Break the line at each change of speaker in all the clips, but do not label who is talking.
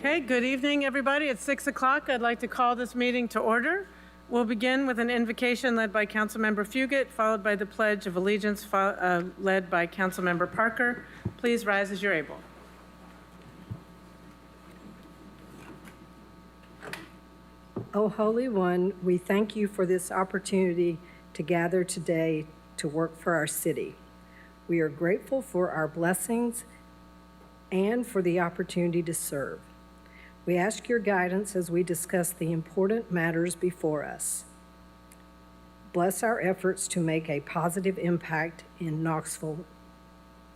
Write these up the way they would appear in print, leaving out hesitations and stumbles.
Okay, good evening, everybody. It's 6 o'clock. I'd like to call this meeting to order. We'll begin with an invocation led by Councilmember Fugit, followed by the Pledge of Allegiance led by Councilmember Parker. Please rise as you're able.
O Holy One, we thank you for this opportunity to gather today to work for our city. We are grateful for our blessings and for the opportunity to serve. We ask your guidance as we discuss the important matters before us. Bless our efforts to make a positive impact in Knoxville.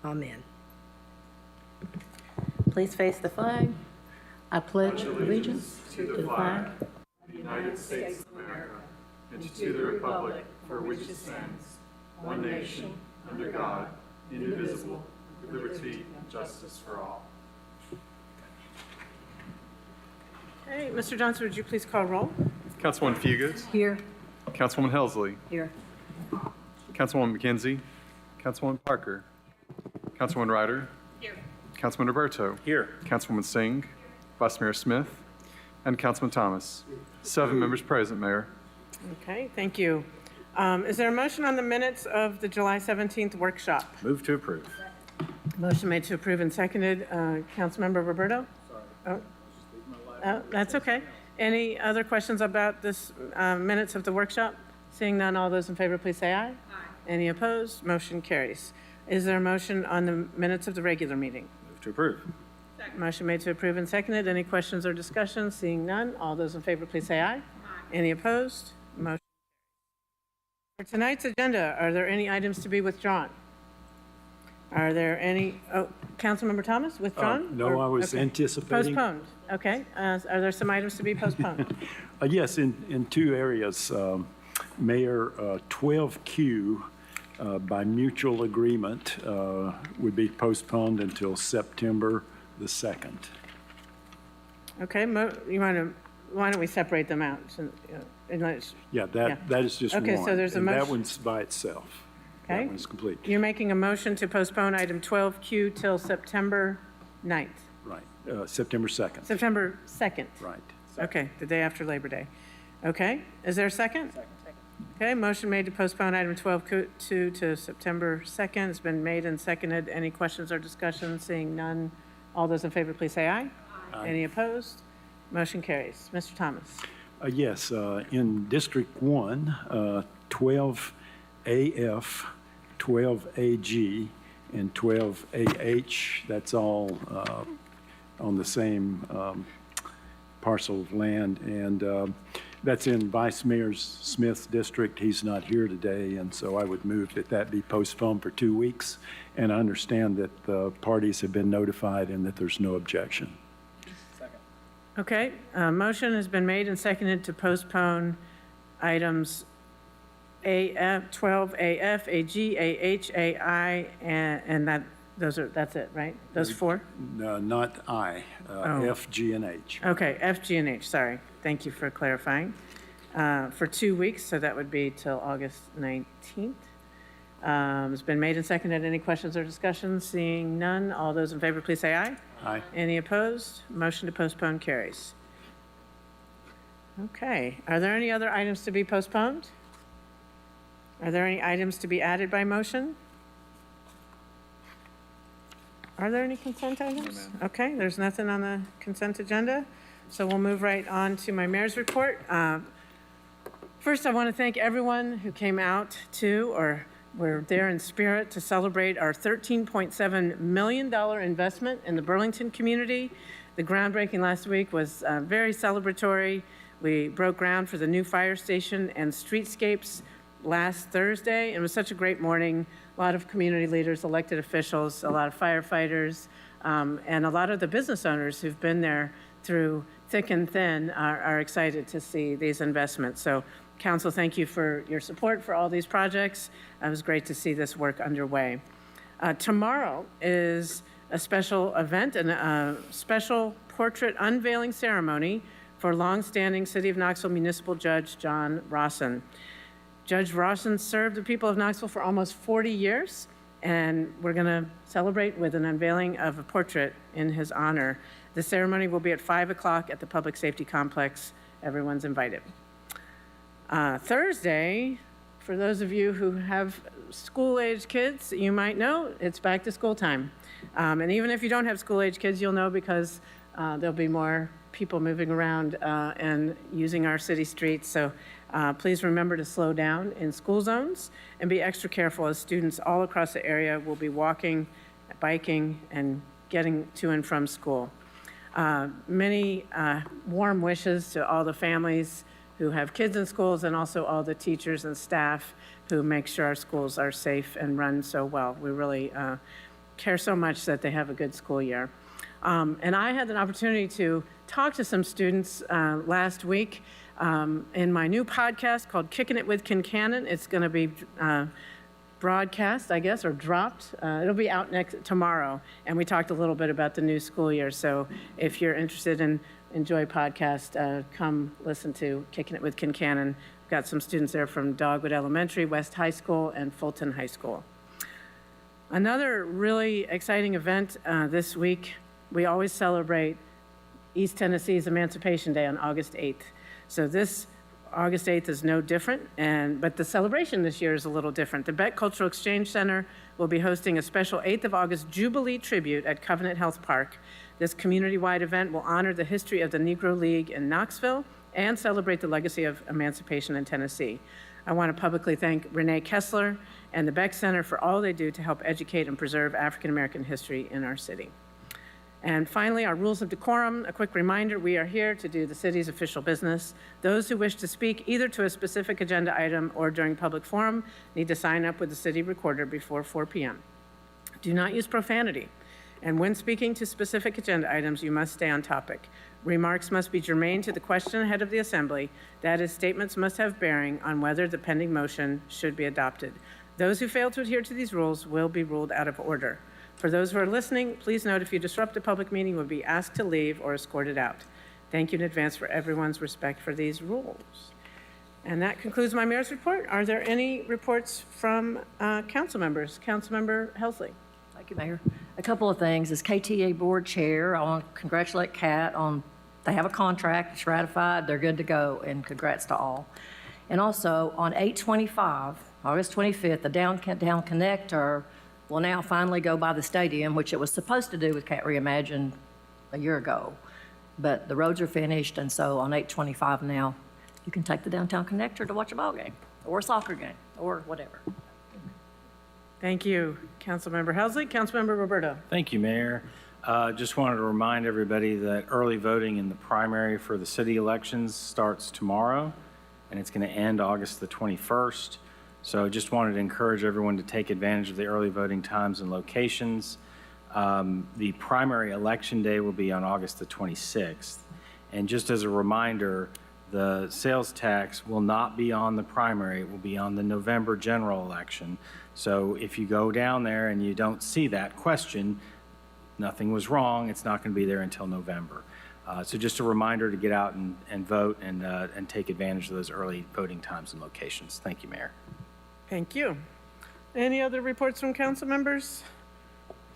Amen.
Please face the flag. I pledge allegiance to the flag
of the United States of America and to the republic for which it stands, one nation, under God, indivisible, with liberty and justice for all.
Okay, Mr. Johnson, would you please call roll?
Councilwoman Fugit.
Here.
Councilwoman Helsley.
Here.
Councilwoman McKenzie. Councilwoman Parker. Councilwoman Ryder.
Here.
Councilman Roberto.
Here.
Councilwoman Singh. Vice Mayor Smith. And Councilman Thomas. 7 members present, Mayor.
Okay, thank you. Is there a motion on the minutes of the July 17th workshop?
Move to approve.
Motion made to approve and seconded. Councilmember Roberto? Sorry. Oh, that's okay. Any other questions about this minutes of the workshop? Seeing none, all those in favor, please say aye. Aye. Any opposed? Motion carries. Is there a motion on the minutes of the regular meeting?
Move to approve.
Motion made to approve and seconded. Any questions or discussion? Seeing none, all those in favor, please say aye. Aye. Any opposed? Motion. For tonight's agenda, are there any items to be withdrawn? Are there any, Councilmember Thomas, withdrawn?
No, I was
okay.
anticipating.
Postponed, okay. Are there some items to be postponed?
Yes, in 2 areas. Mayor, 12Q, by mutual agreement, would be postponed until September the 2nd.
Okay, why don't we separate them out?
Yeah, that is just
okay,
one.
so there's a
and
motion.
that one's by itself.
Okay.
That one's complete.
You're making a motion to postpone item 12Q till September 9th.
Right, September 2nd.
September 2nd.
Right.
Okay, the day after Labor Day. Okay, is there a second? Second. Okay, motion made to postpone item 12Q to September 2nd. It's been made and seconded. Any questions or discussion? Seeing none, all those in favor, please say aye. Aye. Any opposed? Motion carries. Mr. Thomas.
Yes, in District 1, 12AF, 12AG, and 12AH, that's all on the same parcel of land. And that's in Vice Mayor Smith's district. He's not here today, and so I would move that be postponed for 2 weeks. And I understand that the parties have been notified and that there's no objection.
Okay, motion has been made and seconded to postpone items AF, 12AF, AG, AH, AI, and that's it, right? Those 4?
No, not I, F, G, and H.
Okay, F, G, and H, sorry. Thank you for clarifying. For 2 weeks, so that would be till August 19th. It's been made and seconded. Any questions or discussions? Seeing none, all those in favor, please say aye.
Aye.
Any opposed? Motion to postpone carries. Okay, are there any other items to be postponed? Are there any items to be added by motion? Are there any consent items? Okay, there's nothing on the consent agenda, so we'll move right on to my mayor's report. First, I want to thank everyone who came out to or were there in spirit to celebrate our $13.7 million investment in the Burlington community. The groundbreaking last week was very celebratory. We broke ground for the new fire station and streetscapes last Thursday. It was such a great morning. A lot of community leaders, elected officials, a lot of firefighters, and a lot of the business owners who've been there through thick and thin are excited to see these investments. So Council, thank you for your support for all these projects. It was great to see this work underway. Tomorrow is a special event and a special portrait unveiling ceremony for longstanding City of Knoxville Municipal Judge John Rawson. Judge Rawson served the people of Knoxville for almost 40 years. and we're going to celebrate with an unveiling of a portrait in his honor. The ceremony will be at 5 o'clock at the Public Safety Complex. Everyone's invited. Thursday, for those of you who have school-age kids, you might know it's back to school time. And even if you don't have school-age kids, you'll know because there'll be more people moving around and using our city streets. So please remember to slow down in school zones and be extra careful as students all across the area will be walking, biking, and getting to and from school. Many warm wishes to all the families who have kids in schools and also all the teachers and staff who make sure our schools are safe and run so well. We really care so much that they have a good school year. And I had an opportunity to talk to some students last week in my new podcast called Kicking It with Kincannon. It's going to be broadcast, I guess, or dropped. It'll be out tomorrow. And we talked a little bit about the new school year. So if you're interested in enjoy podcast, come listen to Kicking It with Kincannon. We've got some students there from Dogwood Elementary, West High School, and Fulton High School. Another really exciting event this week, we always celebrate East Tennessee's Emancipation Day on August 8th. So this August 8th is no different, but the celebration this year is a little different. The Beck Cultural Exchange Center will be hosting a special 8th of August Jubilee tribute at Covenant Health Park. This community-wide event will honor the history of the Negro League in Knoxville and celebrate the legacy of emancipation in Tennessee. I want to publicly thank Renee Kessler and the Beck Center for all they do to help educate and preserve African American history in our city. And finally, our rules of decorum. A quick reminder, we are here to do the city's official business. Those who wish to speak either to a specific agenda item or during public forum need to sign up with the city recorder before 4 p.m. Do not use profanity. And when speaking to specific agenda items, you must stay on topic. Remarks must be germane to the question ahead of the assembly. That is, statements must have bearing on whether the pending motion should be adopted. Those who fail to adhere to these rules will be ruled out of order. For those who are listening, please note if you disrupt a public meeting, you will be asked to leave or escorted out. Thank you in advance for everyone's respect for these rules. And that concludes my mayor's report. Are there any reports from council members? Councilmember Helsley.
Thank you, Mayor. A couple of things. As KTA Board Chair, I want to congratulate Kat on, they have a contract, it's ratified, they're good to go, and congrats to all. And also, on 8/25, August 25th, the downtown connector will now finally go by the stadium, which it was supposed to do with Cat Reimagine a year ago. But the roads are finished, and so on 8/25 now, you can take the downtown connector to watch a ball game, or a soccer game, or whatever.
Thank you, Councilmember Helsley. Councilmember Roberto.
Thank you, Mayor. Just wanted to remind everybody that early voting in the primary for the city elections starts tomorrow, and it's going to end August the 21st. So just wanted to encourage everyone to take advantage of the early voting times and locations. The primary election day will be on August the 26th. And just as a reminder, the sales tax will not be on the primary, it will be on the November general election. So if you go down there and you don't see that question, nothing was wrong, it's not going to be there until November. So just a reminder to get out and vote and take advantage of those early voting times and locations. Thank you, Mayor.
Thank you. Any other reports from council members?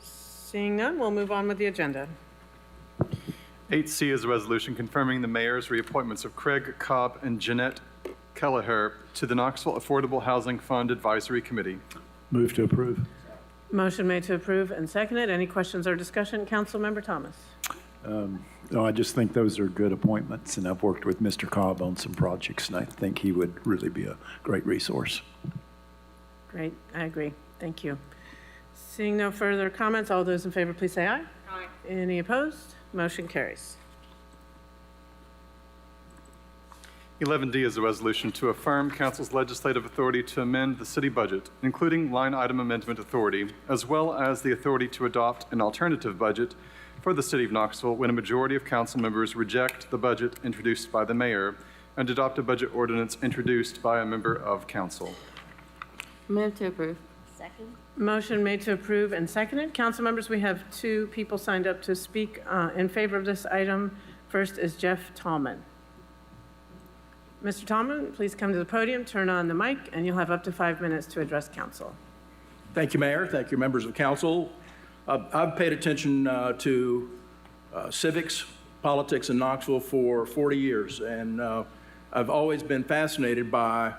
Seeing none, we'll move on with the agenda.
8C is a resolution confirming the mayor's reappointments of Craig Cobb and Jeanette Kelleher to the Knoxville Affordable Housing Fund Advisory Committee.
Move to approve.
Motion made to approve and seconded. Any questions or discussion? Councilmember Thomas.
No, I just think those are good appointments, and I've worked with Mr. Cobb on some projects, and I think he would really be a great resource.
Great, I agree. Thank you. Seeing no further comments, all those in favor, please say aye. Aye. Any opposed? Motion carries.
11D is a resolution to affirm council's legislative authority to amend the city budget, including line item amendment authority, as well as the authority to adopt an alternative budget for the city of Knoxville when a majority of council members reject the budget introduced by the mayor and adopt a budget ordinance introduced by a member of council.
Move to approve. Second.
Motion made to approve and seconded. Council members, we have two people signed up to speak in favor of this item. First is Jeff Tallman. Mr. Tallman, please come to the podium, turn on the mic, and you'll have up to 5 minutes to address council.
Thank you, Mayor. Thank you, members of council. I've paid attention to civics, politics in Knoxville for 40 years, and I've always been fascinated by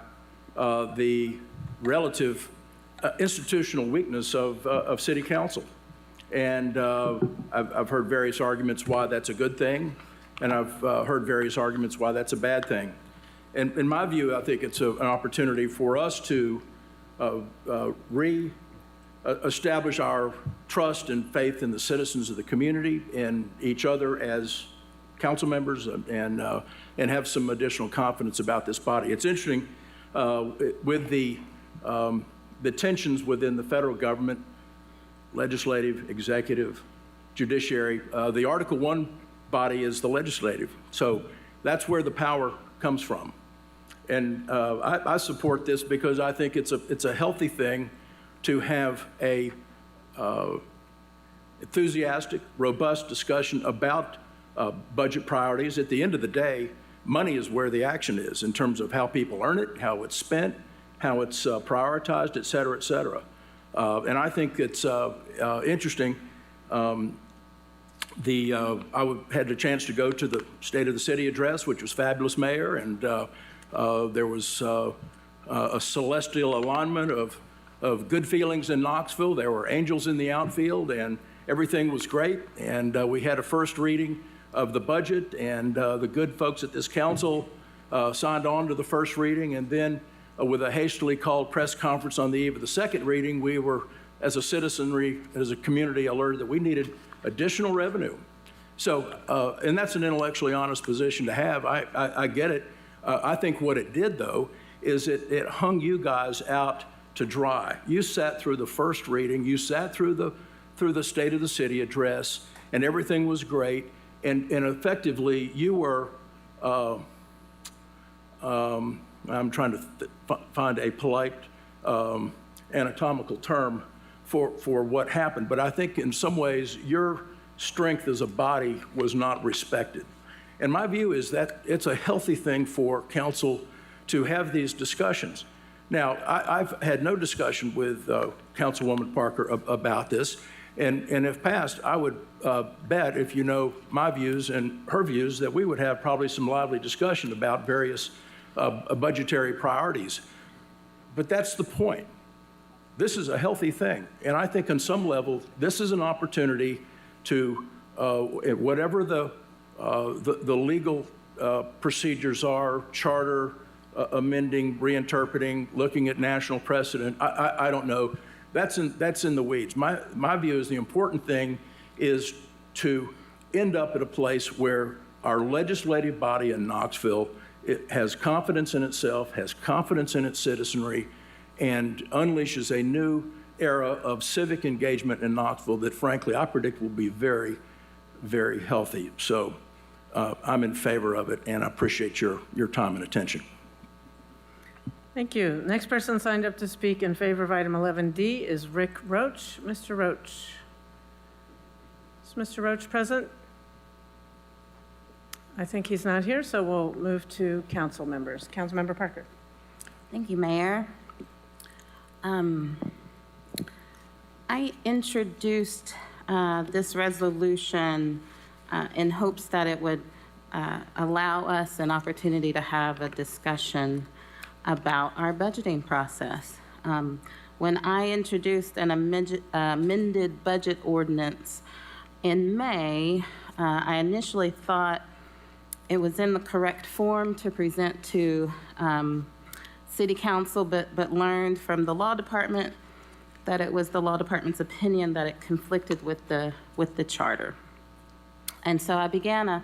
the relative institutional weakness of city council. And I've heard various arguments why that's a good thing, and I've heard various arguments why that's a bad thing. And in my view, I think it's an opportunity for us to establish our trust and faith in the citizens of the community and each other as council members, and have some additional confidence about this body. It's interesting with the tensions within the federal government, legislative, executive, judiciary. The Article 1 body is the legislative, so that's where the power comes from. And I support this because I think it's a healthy thing to have a enthusiastic, robust discussion about budget priorities. At the end of the day, money is where the action is in terms of how people earn it, how it's spent, how it's prioritized, et cetera, et cetera. And I think it's interesting. I had the chance to go to the State of the City address, which was fabulous, Mayor, and there was a celestial alignment of good feelings in Knoxville. There were angels in the outfield, and everything was great. And we had a first reading of the budget, and the good folks at this council signed on to the first reading. And then with a hastily called press conference on the eve of the second reading, we were, as a citizenry, as a community, alerted that we needed additional revenue. So, and that's an intellectually honest position to have. I get it. I think what it did, though, is it hung you guys out to dry. You sat through the first reading, you sat through the State of the City address, and everything was great. And effectively, you were, I'm trying to find a polite anatomical term for what happened. But I think in some ways, your strength as a body was not respected. And my view is that it's a healthy thing for council to have these discussions. Now, I've had no discussion with Councilwoman Parker about this, and if passed, I would bet, if you know my views and her views, that we would have probably some lively discussion about various budgetary priorities. But that's the point. This is a healthy thing, and I think on some level, this is an opportunity to, whatever the legal procedures are, charter, amending, reinterpreting, looking at national precedent, I don't know. That's in the weeds. My view is the important thing is to end up at a place where our legislative body in Knoxville has confidence in itself, has confidence in its citizenry, and unleashes a new era of civic engagement in Knoxville that, frankly, I predict will be very, very healthy. So I'm in favor of it, and I appreciate your time and attention.
Thank you. Next person signed up to speak in favor of item 11D is Rick Roach. Mr. Roach. Is Mr. Roach present? I think he's not here, so we'll move to council members. Councilmember Parker.
Thank you, Mayor. I introduced this resolution in hopes that it would allow us an opportunity to have a discussion about our budgeting process. When I introduced an amended budget ordinance in May, I initially thought it was in the correct form to present to City Council, but learned from the law department that it was the law department's opinion that it conflicted with the charter. And so I began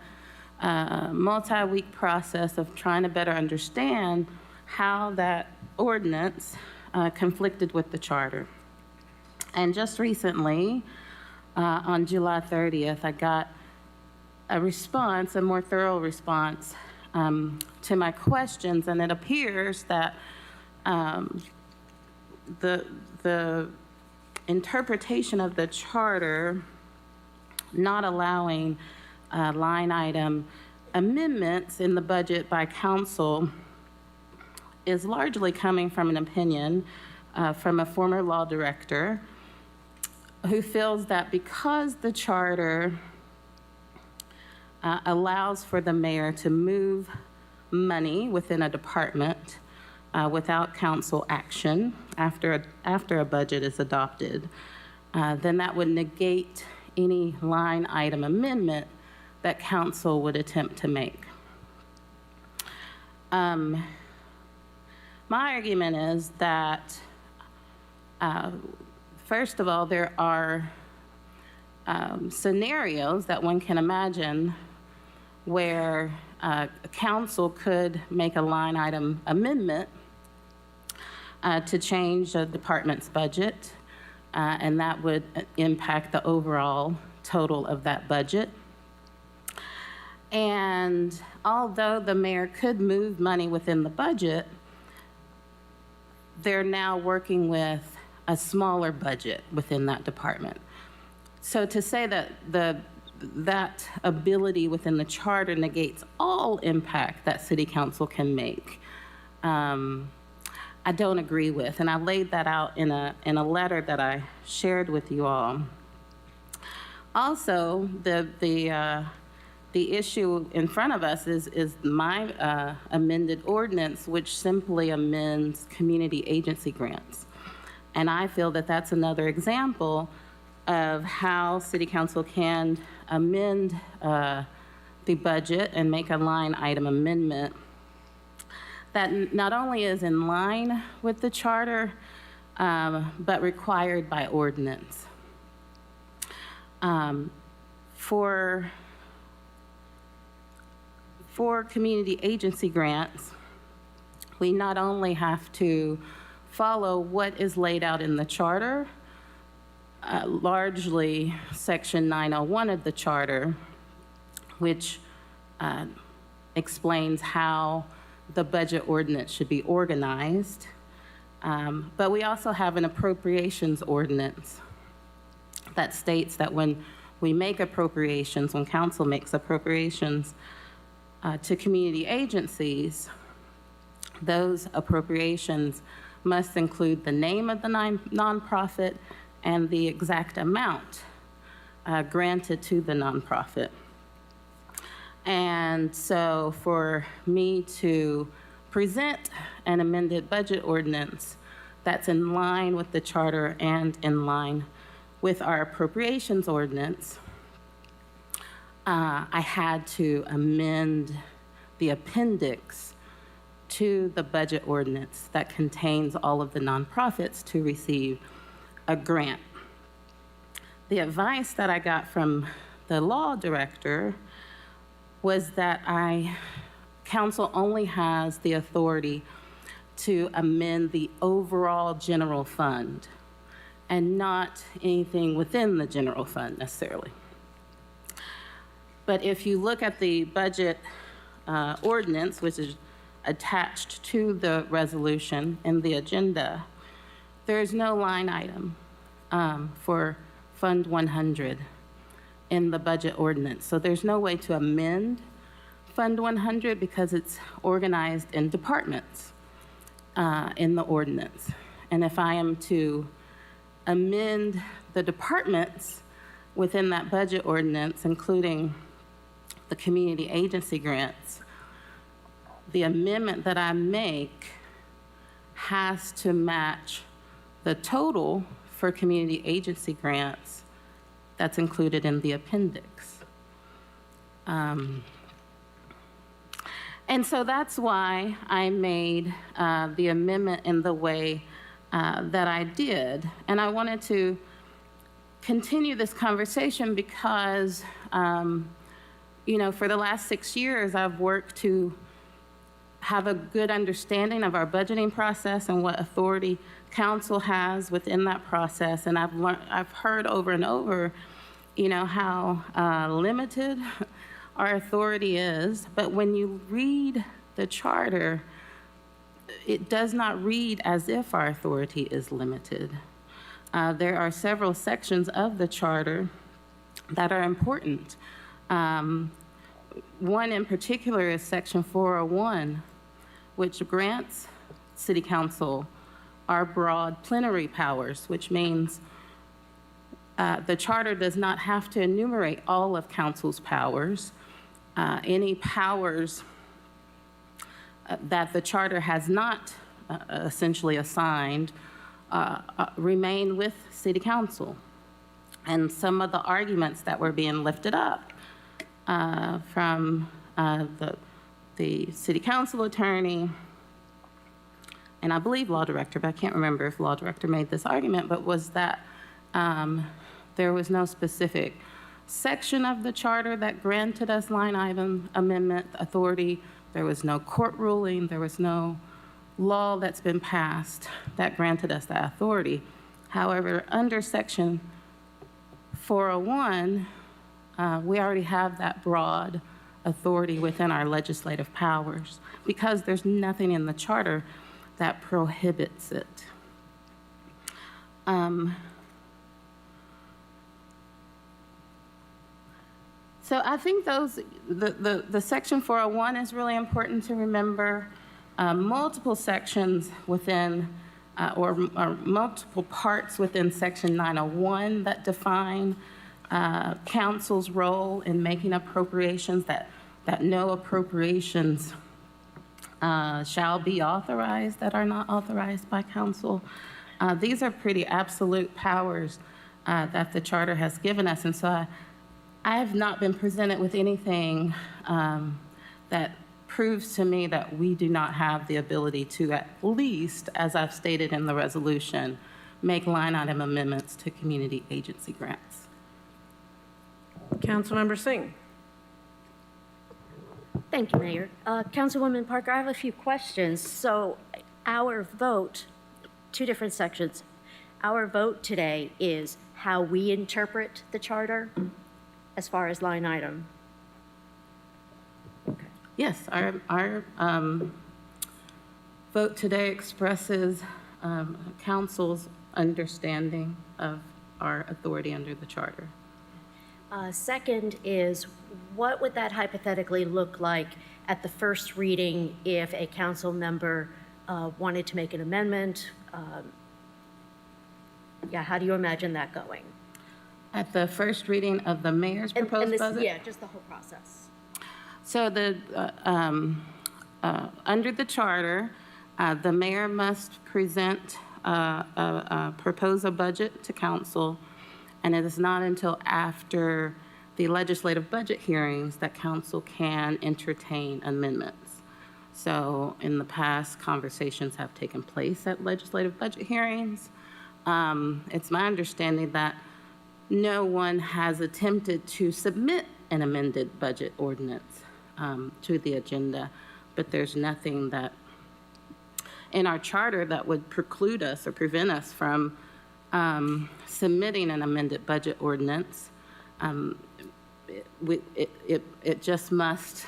a multi-week process of trying to better understand how that ordinance conflicted with the charter. And just recently, on July 30th, I got a response, a more thorough response to my questions, and it appears that the interpretation of the charter not allowing line item amendments in the budget by council is largely coming from an opinion from a former law director who feels that because the charter allows for the mayor to move money within a department without council action after a budget is adopted, then that would negate any line item amendment that council would attempt to make. My argument is that, first of all, there are scenarios that one can imagine where council could make a line item amendment to change a department's budget, and that would impact the overall total of that budget. And although the mayor could move money within the budget, they're now working with a smaller budget within that department. So to say that that ability within the charter negates all impact that city council can make, I don't agree with. And I laid that out in a letter that I shared with you all. Also, the issue in front of us is my amended ordinance, which simply amends community agency grants. And I feel that that's another example of how city council can amend the budget and make a line item amendment that not only is in line with the charter, but required by ordinance. For community agency grants, we not only have to follow what is laid out in the charter, largely Section 901 of the charter, which explains how the budget ordinance should be organized, but we also have an appropriations ordinance that states that when we make appropriations, when council makes appropriations to community agencies, those appropriations must include the name of the nonprofit and the exact amount granted to the nonprofit. And so for me to present an amended budget ordinance that's in line with the charter and in line with our appropriations ordinance, I had to amend the appendix to the budget ordinance that contains all of the nonprofits to receive a grant. The advice that I got from the law director was that council only has the authority to amend the overall general fund and not anything within the general fund necessarily. But if you look at the budget ordinance, which is attached to the resolution in the agenda, there is no line item for Fund 100 in the budget ordinance. So there's no way to amend Fund 100 because it's organized in departments in the ordinance. And if I am to amend the departments within that budget ordinance, including the community agency grants, the amendment that I make has to match the total for community agency grants that's included in the appendix. And so that's why I made the amendment in the way that I did. And I wanted to continue this conversation because, for the last 6 years, I've worked to have a good understanding of our budgeting process and what authority council has within that process. And I've heard over and over, how limited our authority is. But when you read the charter, it does not read as if our authority is limited. There are several sections of the charter that are important. One in particular is Section 401, which grants City Council our broad plenary powers, which means the charter does not have to enumerate all of council's powers. Any powers that the charter has not essentially assigned remain with city council. And some of the arguments that were being lifted up from the city council attorney, and I believe law director, but I can't remember if law director made this argument, but was that there was no specific section of the charter that granted us line item amendment authority. There was no court ruling. There was no law that's been passed that granted us that authority. However, under Section 401, we already have that broad authority within our legislative powers because there's nothing in the charter that prohibits it. So I think the Section 401 is really important to remember. Multiple sections within, or multiple parts within Section 901 that define council's role in making appropriations, that no appropriations shall be authorized that are not authorized by council. These are pretty absolute powers that the charter has given us. And so I have not been presented with anything that proves to me that we do not have the ability to, at least, as I've stated in the resolution, make line item amendments to community agency grants.
Councilmember Singh.
Thank you, Mayor. Councilwoman Parker, I have a few questions. So our vote, two different sections. Our vote today is how we interpret the charter as far as line item. Okay.
Yes, our vote today expresses council's understanding of our authority under the charter.
Second is, what would that hypothetically look like at the first reading if a council member wanted to make an amendment? Yeah, how do you imagine that going?
At the first reading of the mayor's proposed budget?
Yeah, just the whole process.
So under the charter, the mayor must present, propose a budget to council, and it is not until after the legislative budget hearings that council can entertain amendments. So in the past, conversations have taken place at legislative budget hearings. It's my understanding that no one has attempted to submit an amended budget ordinance to the agenda, but there's nothing that in our charter that would preclude us or prevent us from submitting an amended budget ordinance. It just must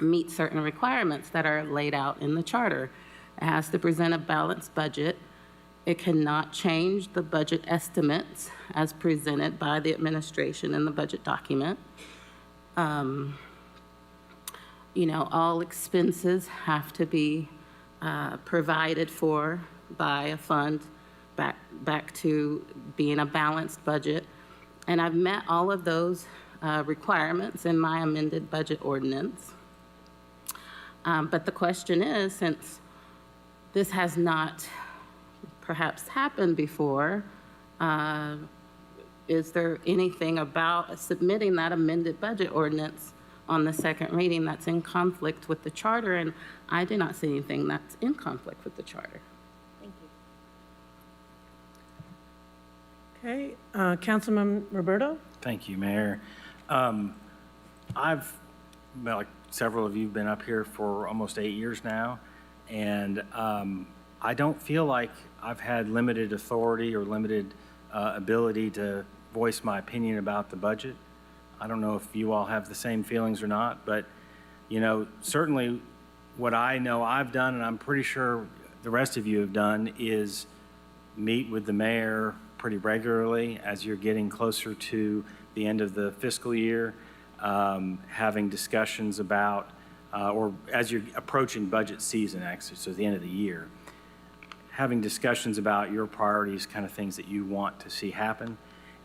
meet certain requirements that are laid out in the charter. It has to present a balanced budget. It cannot change the budget estimates as presented by the administration in the budget document. All expenses have to be provided for by a fund back to being a balanced budget. And I've met all of those requirements in my amended budget ordinance. But the question is, since this has not perhaps happened before, is there anything about submitting that amended budget ordinance on the second reading that's in conflict with the charter? And I do not see anything that's in conflict with the charter.
Thank you.
Okay, Councilman Roberto?
Thank you, Mayor. Like several of you, have been up here for almost 8 years now, and I don't feel like I've had limited authority or limited ability to voice my opinion about the budget. I don't know if you all have the same feelings or not, but, certainly what I know I've done, and I'm pretty sure the rest of you have done, is meet with the mayor pretty regularly as you're getting closer to the end of the fiscal year, having discussions about, or as you're approaching budget season, actually, so the end of the year, having discussions about your priorities, kind of things that you want to see happen.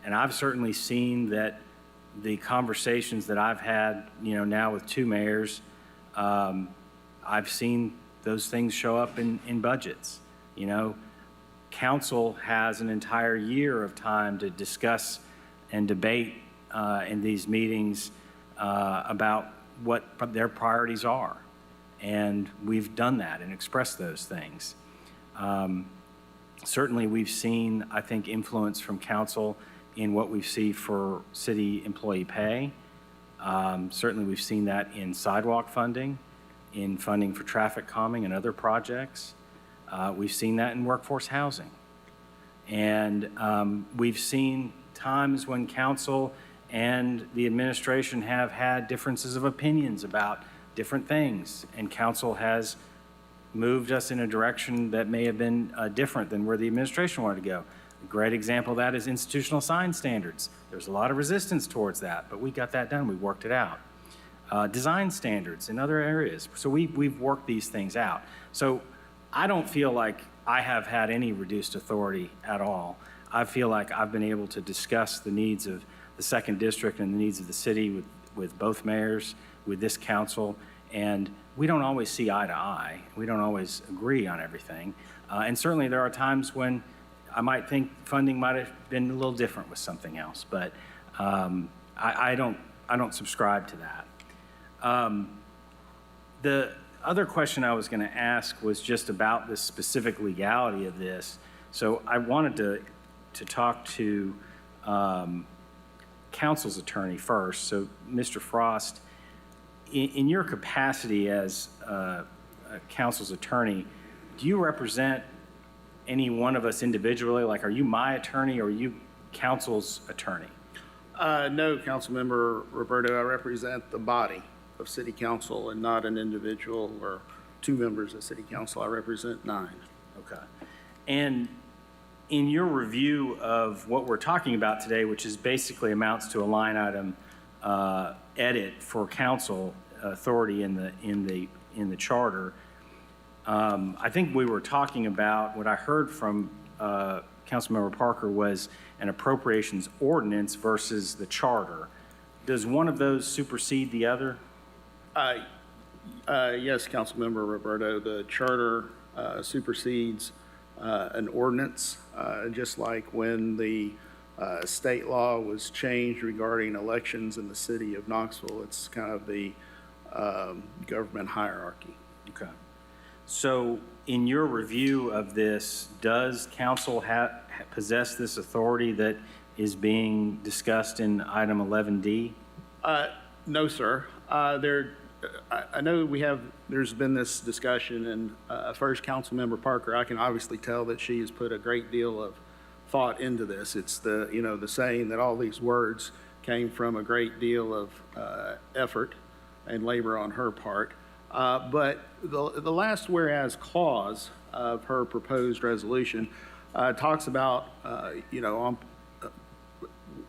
And I've certainly seen that the conversations that I've had, now with 2 mayors, I've seen those things show up in budgets. Council has an entire year of time to discuss and debate in these meetings about what their priorities are. And we've done that and expressed those things. Certainly, we've seen, I think, influence from council in what we see for city employee pay. Certainly, we've seen that in sidewalk funding, in funding for traffic calming and other projects. We've seen that in workforce housing. And we've seen times when council and the administration have had differences of opinions about different things, and council has moved us in a direction that may have been different than where the administration wanted to go. A great example of that is institutional sign standards. There's a lot of resistance towards that, but we got that done. We worked it out. Design standards in other areas. So we've worked these things out. So I don't feel like I have had any reduced authority at all. I feel like I've been able to discuss the needs of the 2nd District and the needs of the city with both mayors, with this council, and we don't always see eye to eye. We don't always agree on everything. And certainly there are times when I might think funding might have been a little different with something else, but I don't subscribe to that. The other question I was going to ask was just about the specific legality of this. So I wanted to talk to council's attorney first. So Mr. Frost, in your capacity as a council's attorney, do you represent any one of us individually? Like, are you my attorney or are you council's attorney?
No, Councilmember Roberto, I represent the body of City Council and not an individual or 2 members of City Council. I represent 9.
Okay. And in your review of what we're talking about today, which is basically amounts to a line item edit for council authority in the charter, I think we were talking about what I heard from Councilmember Parker was an appropriations ordinance versus the charter. Does one of those supersede the other?
Yes, Councilmember Roberto, the charter supersedes an ordinance, just like when the state law was changed regarding elections in the city of Knoxville. It's kind of the government hierarchy.
Okay. So in your review of this, does council possess this authority that is being discussed in item 11D?
No, sir. I know there's been this discussion, and first, Councilmember Parker, I can obviously tell that she has put a great deal of thought into this. It's the saying that all these words came from a great deal of effort and labor on her part. But the last whereas clause of her proposed resolution talks about,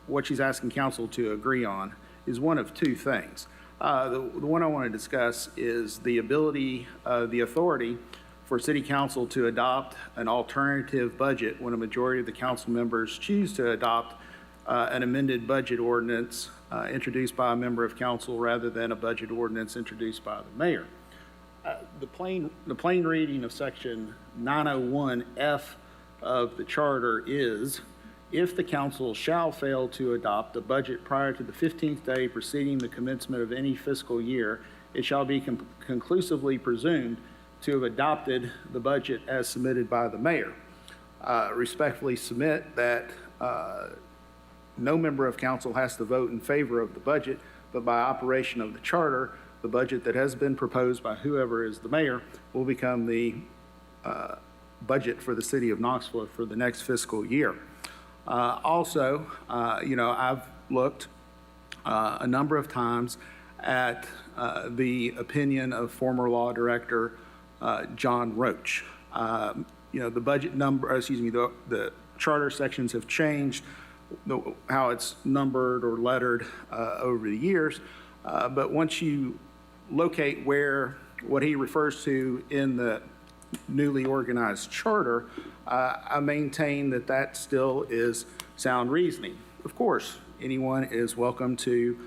what she's asking council to agree on is one of 2 things. The one I want to discuss is the authority for City Council to adopt an alternative budget when a majority of the council members choose to adopt an amended budget ordinance introduced by a member of council rather than a budget ordinance introduced by the mayor. The plain reading of section 901F of the charter is, if the council shall fail to adopt a budget prior to the 15th day preceding the commencement of any fiscal year, it shall be conclusively presumed to have adopted the budget as submitted by the mayor. Respectfully submit that no member of council has to vote in favor of the budget, but by operation of the charter, the budget that has been proposed by whoever is the mayor will become the budget for the city of Knoxville for the next fiscal year. Also, I've looked a number of times at the opinion of former law director John Roach. The budget number, the charter sections have changed, how it's numbered or lettered over the years. But once you locate what he refers to in the newly organized charter, I maintain that that still is sound reasoning. Of course, anyone is welcome to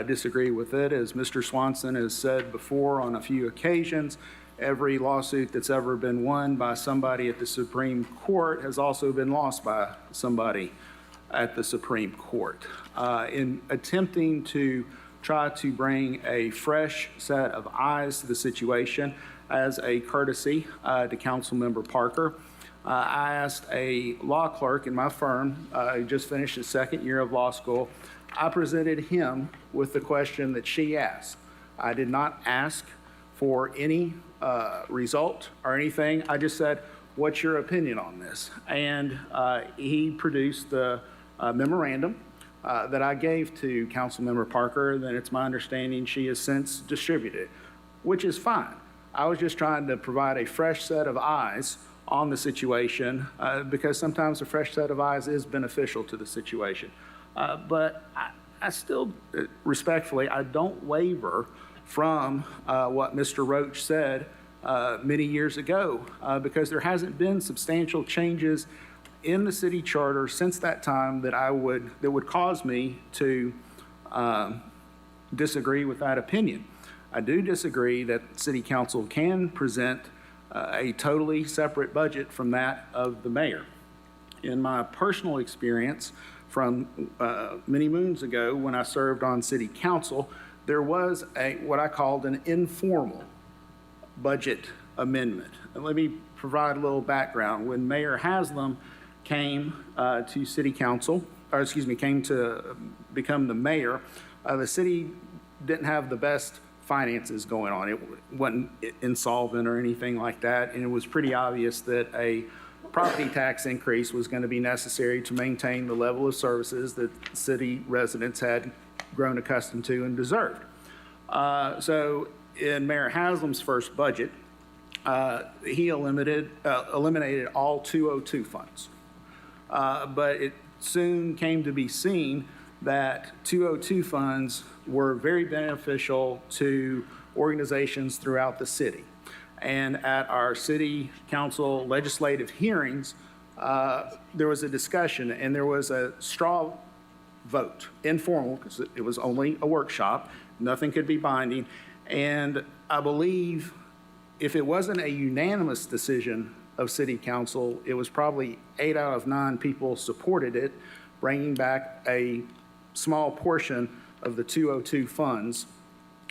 disagree with it. As Mr. Swanson has said before on a few occasions, every lawsuit that's ever been won by somebody at the Supreme Court has also been lost by somebody at the Supreme Court. In attempting to try to bring a fresh set of eyes to the situation as a courtesy to Councilmember Parker, I asked a law clerk in my firm, who just finished his second year of law school. I presented him with the question that she asked. I did not ask for any result or anything. I just said, what's your opinion on this? And he produced the memorandum that I gave to Councilmember Parker. Then it's my understanding she has since distributed it, which is fine. I was just trying to provide a fresh set of eyes on the situation because sometimes a fresh set of eyes is beneficial to the situation. But I still, respectfully, I don't waver from what Mr. Roach said many years ago because there hasn't been substantial changes in the city charter since that time that would cause me to disagree with that opinion. I do disagree that city council can present a totally separate budget from that of the mayor. In my personal experience from many moons ago when I served on city council, there was what I called an informal budget amendment. And let me provide a little background. When Mayor Haslam came to city council, or excuse me, came to become the mayor, the city didn't have the best finances going on. It wasn't insolvent or anything like that, and it was pretty obvious that a property tax increase was going to be necessary to maintain the level of services that city residents had grown accustomed to and deserved. So in Mayor Haslam's first budget, he eliminated all 202 funds. But it soon came to be seen that 202 funds were very beneficial to organizations throughout the city. And at our city council legislative hearings, there was a discussion and there was a straw vote, informal, because it was only a workshop, nothing could be binding. And I believe if it wasn't a unanimous decision of city council, it was probably 8 out of 9 people supported it, bringing back a small portion of the 202 funds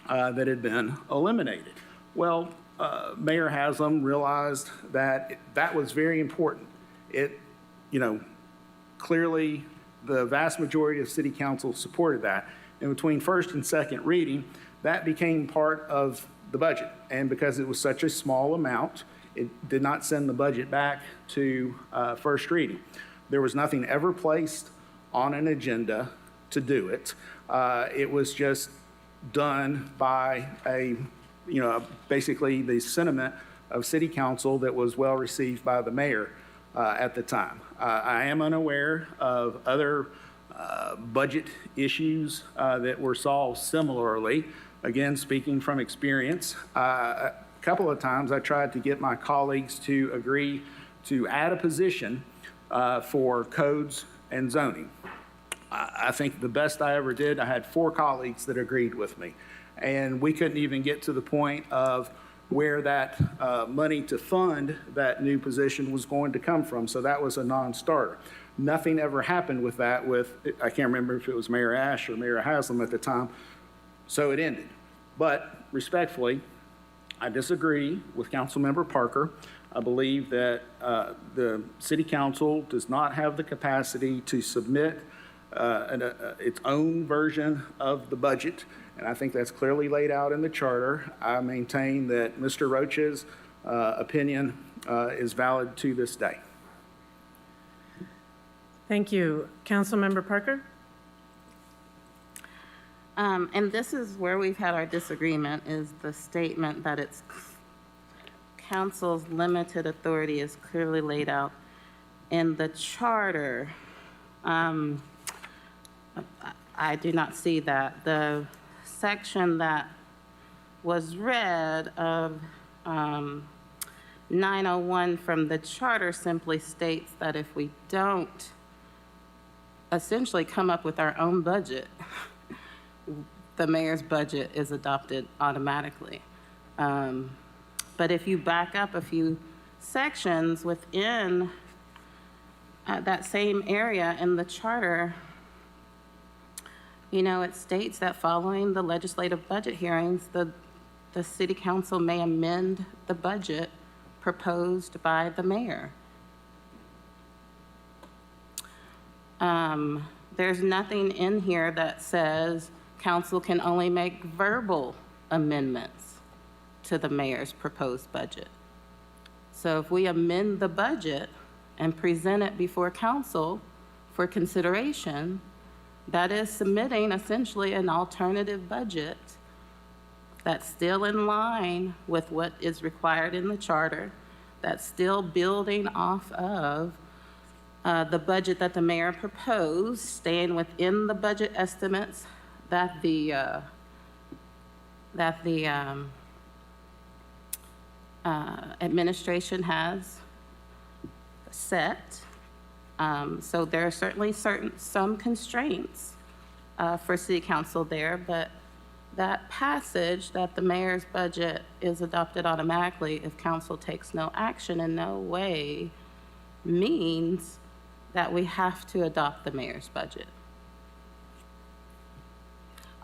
that had been eliminated. Well, Mayor Haslam realized that that was very important. Clearly the vast majority of city council supported that. And between first and second reading, that became part of the budget. And because it was such a small amount, it did not send the budget back to first reading. There was nothing ever placed on an agenda to do it. It was just done by basically the sentiment of city council that was well received by the mayor at the time. I am unaware of other budget issues that were solved similarly. Again, speaking from experience, a couple of times I tried to get my colleagues to agree to add a position for codes and zoning. I think the best I ever did, I had 4 colleagues that agreed with me. And we couldn't even get to the point of where that money to fund that new position was going to come from. So that was a non-starter. Nothing ever happened with that I can't remember if it was Mayor Ash or Mayor Haslam at the time. So it ended. But respectfully, I disagree with Councilmember Parker. I believe that the city council does not have the capacity to submit its own version of the budget, and I think that's clearly laid out in the charter. I maintain that Mr. Roach's opinion is valid to this day.
Thank you. Councilmember Parker?
And this is where we've had our disagreement, is the statement that it's council's limited authority is clearly laid out in the charter. I do not see that. The section that was read of 901 from the charter simply states that if we don't essentially come up with our own budget, the mayor's budget is adopted automatically. But if you back up a few sections within that same area in the charter, you know, it states that following the legislative budget hearings, the city council may amend the budget proposed by the mayor. There's nothing in here that says council can only make verbal amendments to the mayor's proposed budget. So if we amend the budget and present it before council for consideration, that is submitting essentially an alternative budget that's still in line with what is required in the charter, that's still building off of the budget that the mayor proposed, staying within the budget estimates that the administration has set. So there are certainly some constraints for city council there, but that passage that the mayor's budget is adopted automatically if council takes no action in no way means that we have to adopt the mayor's budget.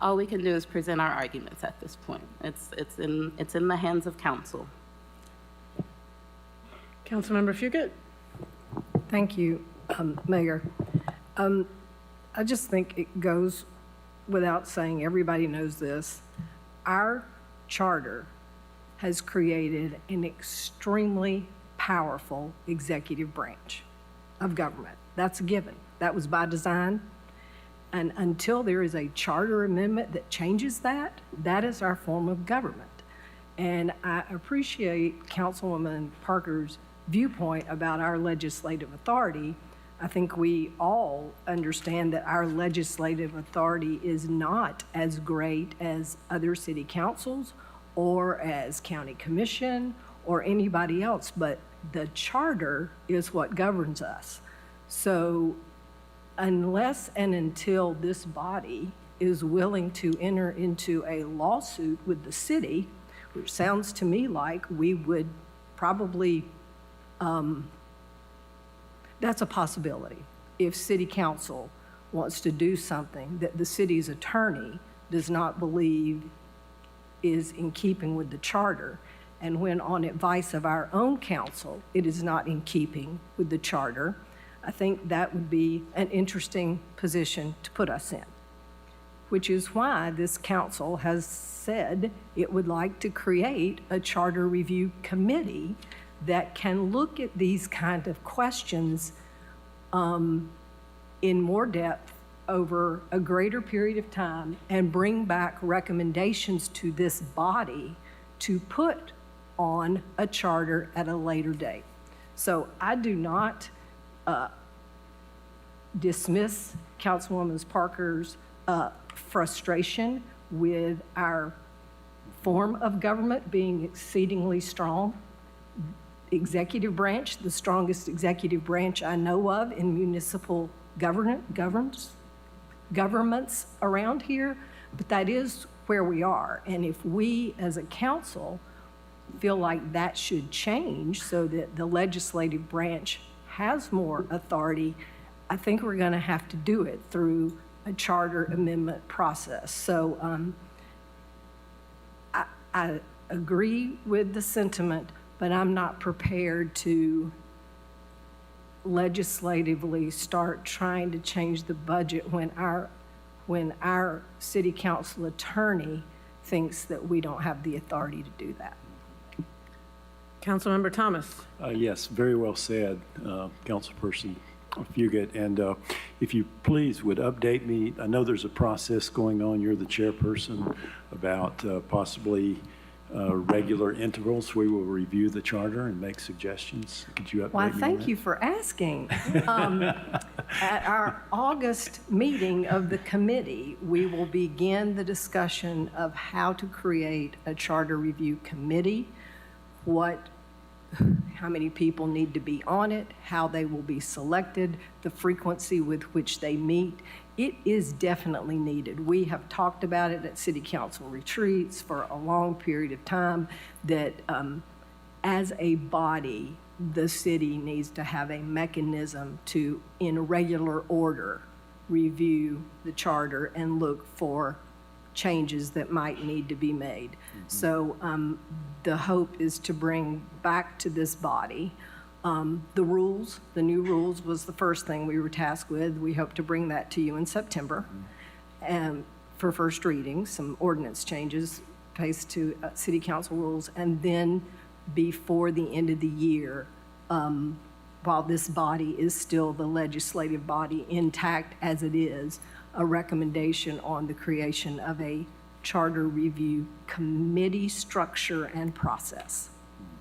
All we can do is present our arguments at this point. It's in the hands of council.
Councilmember Fugit?
Thank you, Mayor. I just think it goes without saying, everybody knows this. Our charter has created an extremely powerful executive branch of government. That's a given. That was by design. And until there is a charter amendment that changes that, that is our form of government. And I appreciate Councilwoman Parker's viewpoint about our legislative authority. I think we all understand that our legislative authority is not as great as other city councils or as county commission or anybody else, but the charter is what governs us. So unless and until this body is willing to enter into a lawsuit with the city, which sounds to me like we would probably that's a possibility. If city council wants to do something that the city's attorney does not believe is in keeping with the charter, and when on advice of our own council, it is not in keeping with the charter, I think that would be an interesting position to put us in, which is why this council has said it would like to create a charter review committee that can look at these kind of questions in more depth over a greater period of time and bring back recommendations to this body to put on a charter at a later date. So I do not dismiss Councilwoman Parker's frustration with our form of government being exceedingly strong. Executive branch, the strongest executive branch I know of in municipal governments around here, but that is where we are. And if we as a council feel like that should change so that the legislative branch has more authority, I think we're going to have to do it through a charter amendment process. So I agree with the sentiment, but I'm not prepared to legislatively start trying to change the budget when our city council attorney thinks that we don't have the authority to do that.
Councilmember Thomas?
Yes, very well said, Councilperson Fugit. And if you please would update me, I know there's a process going on, you're the chairperson, about possibly regular intervals. We will review the charter and make suggestions. Could you update me
Why,
on
thank
that?
you for asking. At our August meeting of the committee, we will begin the discussion of how to create a charter review committee, how many people need to be on it, how they will be selected, the frequency with which they meet. It is definitely needed. We have talked about it at city council retreats for a long period of time, that as a body, the city needs to have a mechanism to, in regular order, review the charter and look for changes that might need to be made. So the hope is to bring back to this body the rules. The new rules was the first thing we were tasked with. We hope to bring that to you in September and for first reading, some ordinance changes placed to city council rules, and then before the end of the year, while this body is still the legislative body intact as it is, a recommendation on the creation of a charter review committee structure and process.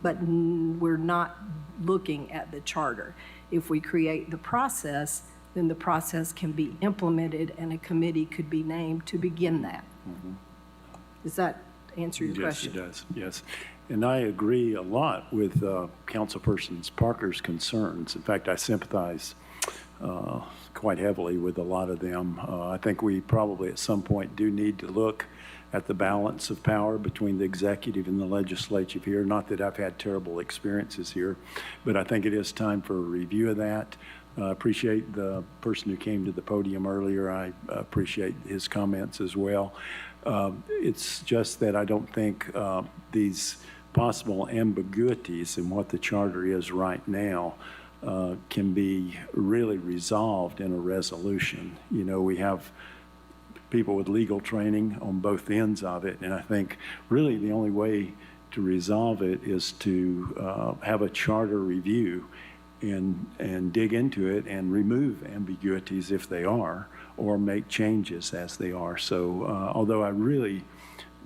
But we're not looking at the charter. If we create the process, then the process can be implemented and a committee could be named to begin that. Does that answer your question?
Yes, it does, yes. And I agree a lot with Councilperson Parker's concerns. In fact, I sympathize quite heavily with a lot of them. I think we probably at some point do need to look at the balance of power between the executive and the legislative here. Not that I've had terrible experiences here, but I think it is time for a review of that. I appreciate the person who came to the podium earlier. I appreciate his comments as well. It's just that I don't think these possible ambiguities in what the charter is right now can be really resolved in a resolution. You know, we have people with legal training on both ends of it, and I think really the only way to resolve it is to have a charter review and dig into it and remove ambiguities if they are, or make changes as they are. So although I really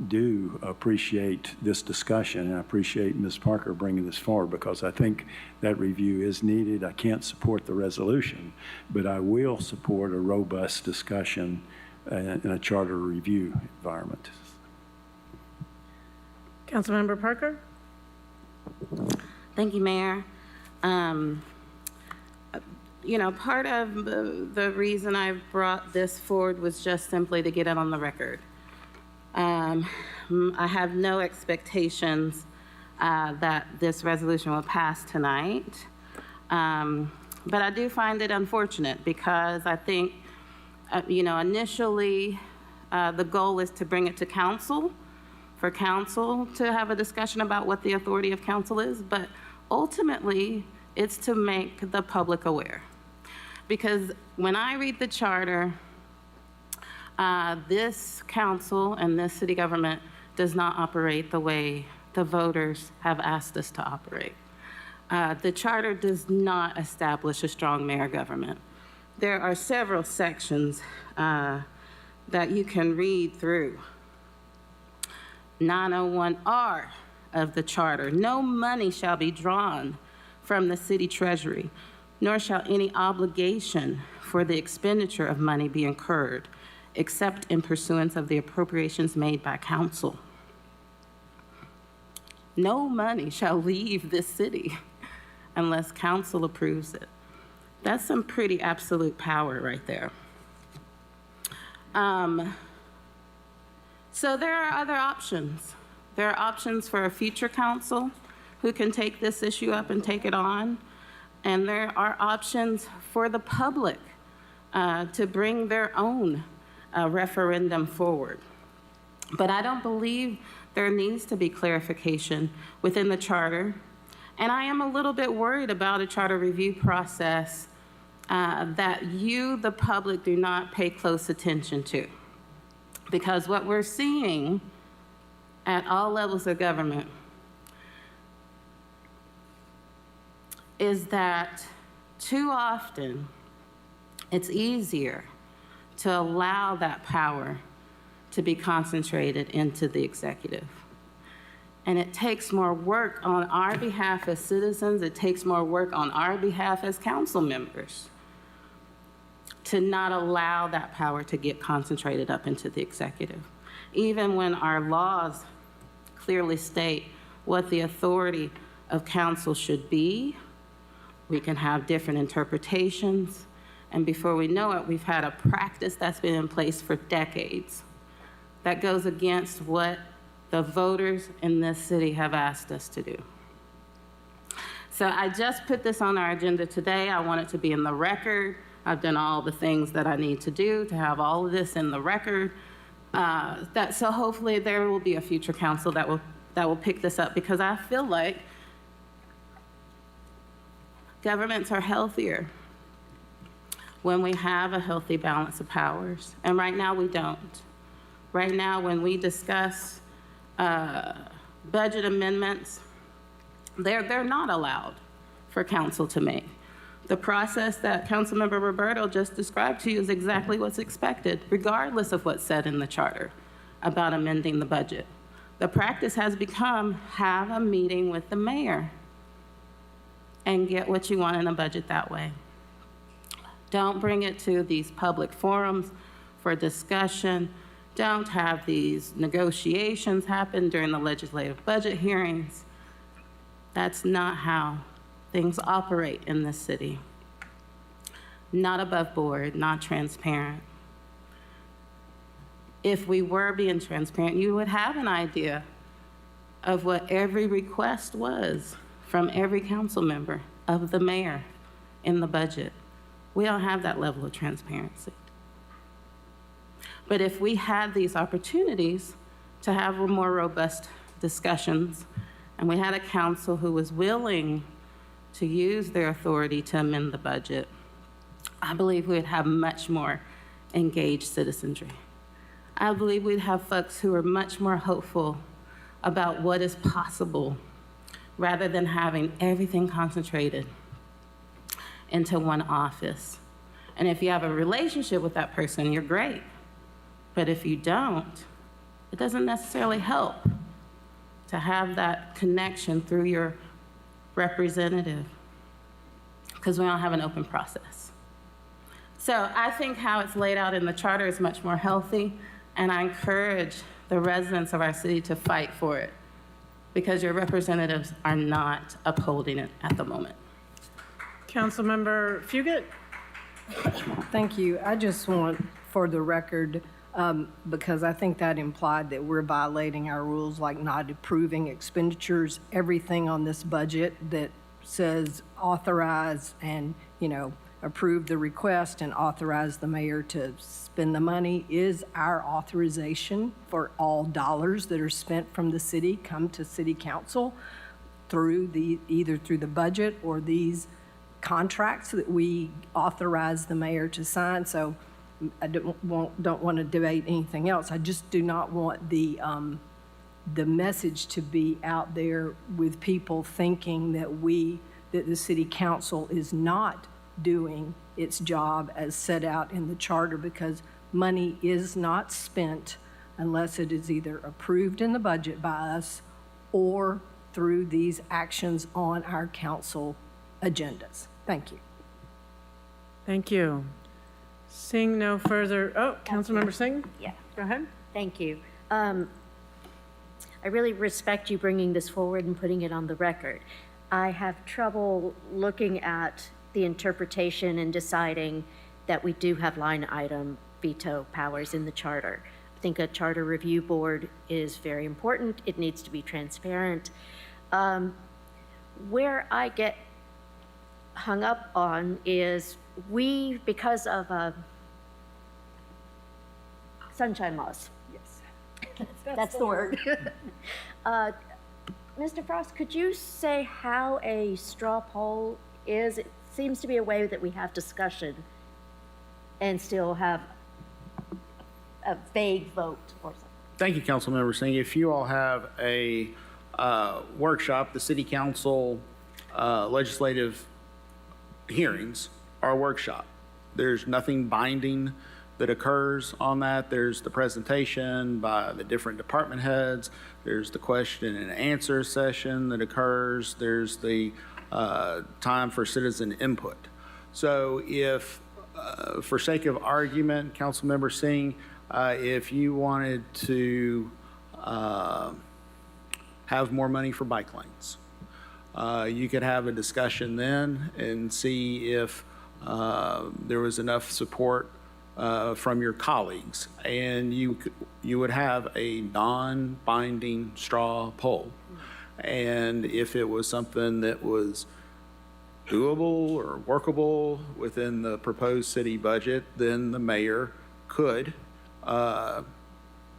do appreciate this discussion, and I appreciate Ms. Parker bringing this forward, because I think that review is needed. I can't support the resolution, but I will support a robust discussion in a charter review environment.
Councilmember Parker?
Thank you, Mayor. You know, part of the reason I brought this forward was just simply to get it on the record. I have no expectations that this resolution will pass tonight, but I do find it unfortunate because I think, you know, initially the goal is to bring it to council, for council to have a discussion about what the authority of council is, but ultimately it's to make the public aware. Because when I read the charter, this council and this city government does not operate the way the voters have asked us to operate. The charter does not establish a strong mayor government. There are several sections that you can read through. 901R of the charter, no money shall be drawn from the city treasury, nor shall any obligation for the expenditure of money be incurred, except in pursuance of the appropriations made by council. No money shall leave this city unless council approves it. That's some pretty absolute power right there. So there are other options. There are options for a future council who can take this issue up and take it on. And there are options for the public to bring their own referendum forward. But I don't believe there needs to be clarification within the charter. And I am a little bit worried about a charter review process that you, the public, do not pay close attention to. Because what we're seeing at all levels of government is that too often it's easier to allow that power to be concentrated into the executive. And it takes more work on our behalf as citizens, it takes more work on our behalf as council members to not allow that power to get concentrated up into the executive. Even when our laws clearly state what the authority of council should be. We can have different interpretations. And before we know it, we've had a practice that's been in place for decades that goes against what the voters in this city have asked us to do. So I just put this on our agenda today. I want it to be in the record. I've done all the things that I need to do to have all of this in the record. So hopefully there will be a future council that will pick this up, because I feel like governments are healthier when we have a healthy balance of powers. And right now we don't. Right now, when we discuss budget amendments, they're not allowed for council to make. The process that Councilmember Roberto just described to you is exactly what's expected, regardless of what's said in the charter about amending the budget. The practice has become have a meeting with the mayor and get what you want in a budget that way. Don't bring it to these public forums for discussion. Don't have these negotiations happen during the legislative budget hearings. That's not how things operate in this city. Not above board, not transparent. If we were being transparent, you would have an idea of what every request was from every council member of the mayor in the budget. We don't have that level of transparency. But if we had these opportunities to have more robust discussions, and we had a council who was willing to use their authority to amend the budget, I believe we'd have much more engaged citizenry. I believe we'd have folks who are much more hopeful about what is possible rather than having everything concentrated into one office. And if you have a relationship with that person, you're great. But if you don't, it doesn't necessarily help to have that connection through your representative, because we don't have an open process. So I think how it's laid out in the charter is much more healthy, and I encourage the residents of our city to fight for it, because your representatives are not upholding it at the moment.
Councilmember Fugit?
Thank you. I just want, for the record, because I think that implied that we're violating our rules, like not approving expenditures, everything on this budget that says authorize and, approve the request and authorize the mayor to spend the money is our authorization for all dollars that are spent from the city come to city council through either through the budget or these contracts that we authorize the mayor to sign. So I don't want to debate anything else. I just do not want the message to be out there with people thinking that the city council is not doing its job as set out in the charter, because money is not spent unless it is either approved in the budget by us or through these actions on our council agendas. Thank you.
Thank you. Seeing no further, Councilmember Singh?
Yeah,
Go ahead.
thank you. I really respect you bringing this forward and putting it on the record. I have trouble looking at the interpretation and deciding that we do have line item veto powers in the charter. I think a charter review board is very important. It needs to be transparent. Where I get hung up on is because of sunshine laws. Yes. That's the word. Mr. Frost, could you say how a straw poll is? It seems to be a way that we have discussion and still have a vague vote or something.
Thank you, Councilmember Singh. If you all have a workshop, the city council legislative hearings are a workshop. There's nothing binding that occurs on that. There's the presentation by the different department heads. There's the question and answer session that occurs. There's the time for citizen input. So if, for sake of argument, Councilmember Singh, if you wanted to have more money for bike lanes, You could have a discussion then and see if there was enough support from your colleagues, and you would have a non-binding straw poll. And if it was something that was doable or workable within the proposed city budget, then the mayor could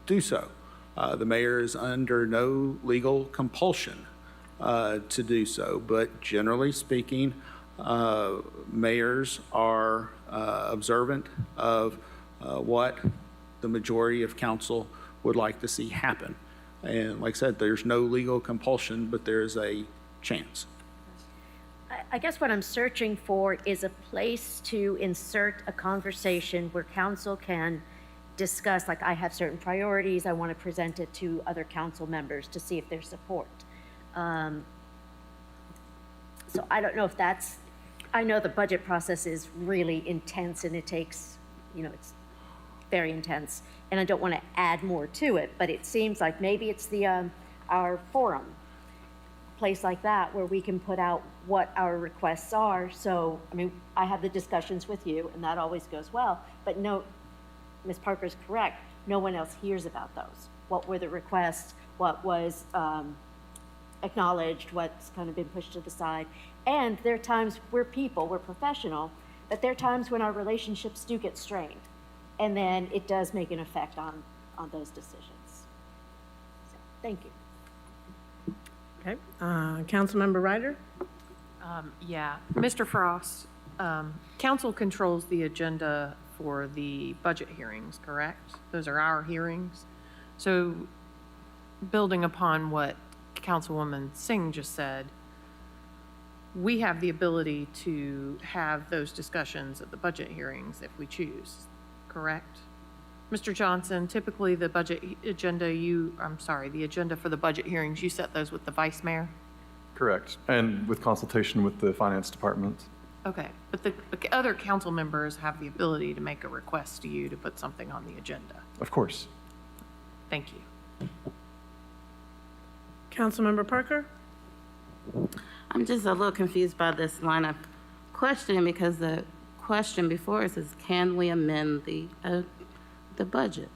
do so. The mayor is under no legal compulsion to do so, but generally speaking, mayors are observant of what the majority of council would like to see happen. And like I said, there's no legal compulsion, but there's a chance.
I guess what I'm searching for is a place to insert a conversation where council can discuss, like, I have certain priorities, I want to present it to other council members to see if there's support. So I don't know if that's, I know the budget process is really intense and it takes, it's very intense, and I don't want to add more to it, but it seems like maybe it's our forum, place like that where we can put out what our requests are. So, I mean, I have the discussions with you and that always goes well, but no, Ms. Parker's correct, no one else hears about those. What were the requests, what was acknowledged, what's kind of been pushed to the side. And there are times, we're people, we're professional, but there are times when our relationships do get strained. And then it does make an effect on those decisions. So, thank you.
Okay, Councilmember Ryder?
Yeah, Mr. Frost, council controls the agenda for the budget hearings, correct? Those are our hearings. So building upon what Councilwoman Singh just said, we have the ability to have those discussions at the budget hearings if we choose, correct? Mr. Johnson, typically the budget agenda, the agenda for the budget hearings, you set those with the vice mayor?
Correct, and with consultation with the finance department.
Okay, but the other council members have the ability to make a request to you to put something on the agenda.
Of course.
Thank you.
Councilmember Parker?
I'm just a little confused by this line of questioning, because the question before us is, can we amend the budget?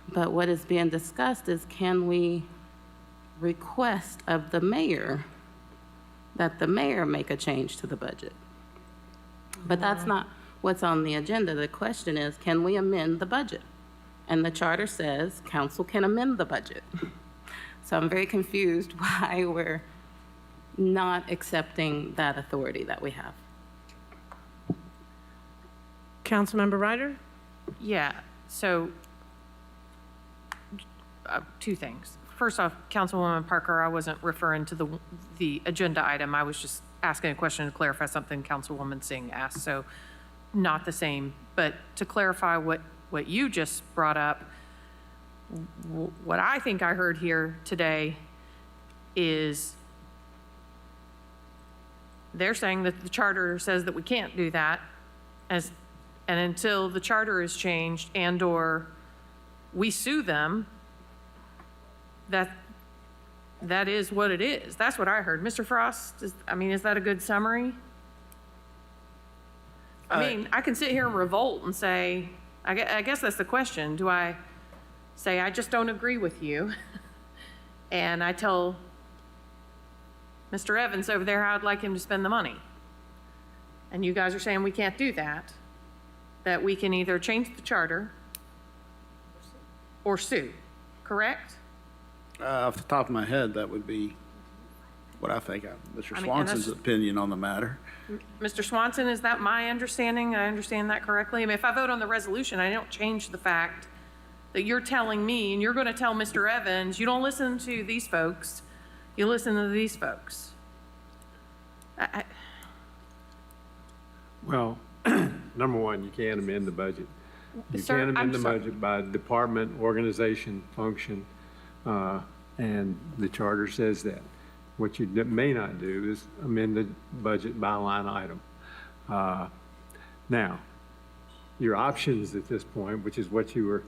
But what is being discussed is, can we request of the mayor that the mayor make a change to the budget? But that's not what's on the agenda. The question is, can we amend the budget? And the charter says council can amend the budget. So I'm very confused why we're not accepting that authority that we have.
Councilmember Ryder?
Yeah, so two things. First off, Councilwoman Parker, I wasn't referring to the agenda item. I was just asking a question to clarify something Councilwoman Singh asked, so not the same. But to clarify what you just brought up, what I think I heard here today is they're saying that the charter says that we can't do that, and until the charter is changed and/or we sue them, that is what it is. That's what I heard. Mr. Frost, is that a good summary? I can sit here and revolt and say, I guess that's the question. Do I say, I just don't agree with you, and I tell Mr. Evans over there how I'd like him to spend the money, and you guys are saying we can't do that, that we can either change the charter or sue, correct?
Off the top of my head, that would be what I think, Mr.
and
Swanson's
that's-
opinion on the matter.
Mr. Swanson, is that my understanding? I understand that correctly? If I vote on the resolution, I don't change the fact that you're telling me, and you're going to tell Mr. Evans, you don't listen to these folks, you listen to these folks.
Well, number one, you can't amend the budget. You
Sir,
can't
I'm
amend the
sorry.
budget by department, organization, function, and the charter says that. What you may not do is amend the budget by line item. Now, your options at this point, which is what you were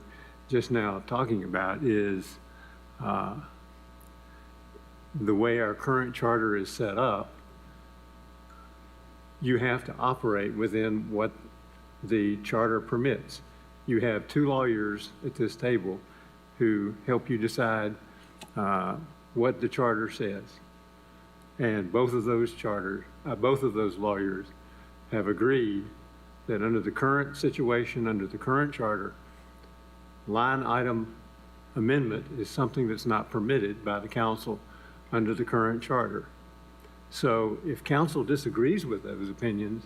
just now talking about, is the way our current charter is set up, you have to operate within what the charter permits. You have two lawyers at this table who help you decide what the charter says. And both of those lawyers have agreed that under the current situation, under the current charter, line item amendment is something that's not permitted by the council under the current charter. So if council disagrees with those opinions,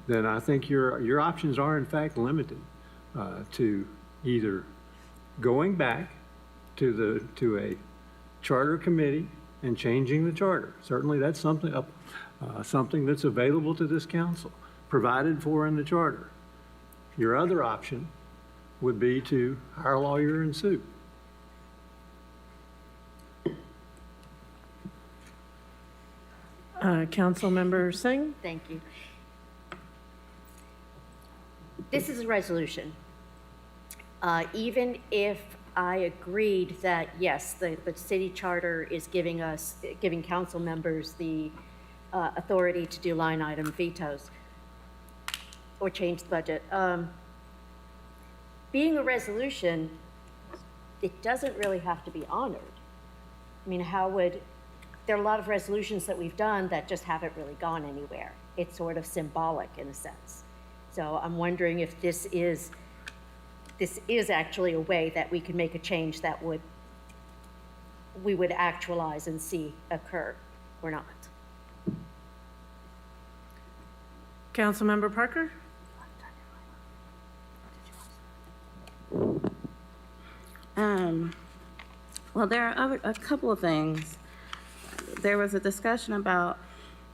then I think your options are in fact limited to either going back to a charter committee and changing the charter. Certainly that's something that's available to this council, provided for in the charter. Your other option would be to hire a lawyer and sue.
Councilmember Singh?
Thank you. This is a resolution. Even if I agreed that, yes, the city charter is giving council members the authority to do line item vetoes or change the budget. Being a resolution, it doesn't really have to be honored. I mean, there are a lot of resolutions that we've done that just haven't really gone anywhere. It's sort of symbolic in a sense. So I'm wondering if this is actually a way that we can make a change that we would actualize and see occur or not.
Councilmember Parker?
Well, there are a couple of things. There was a discussion about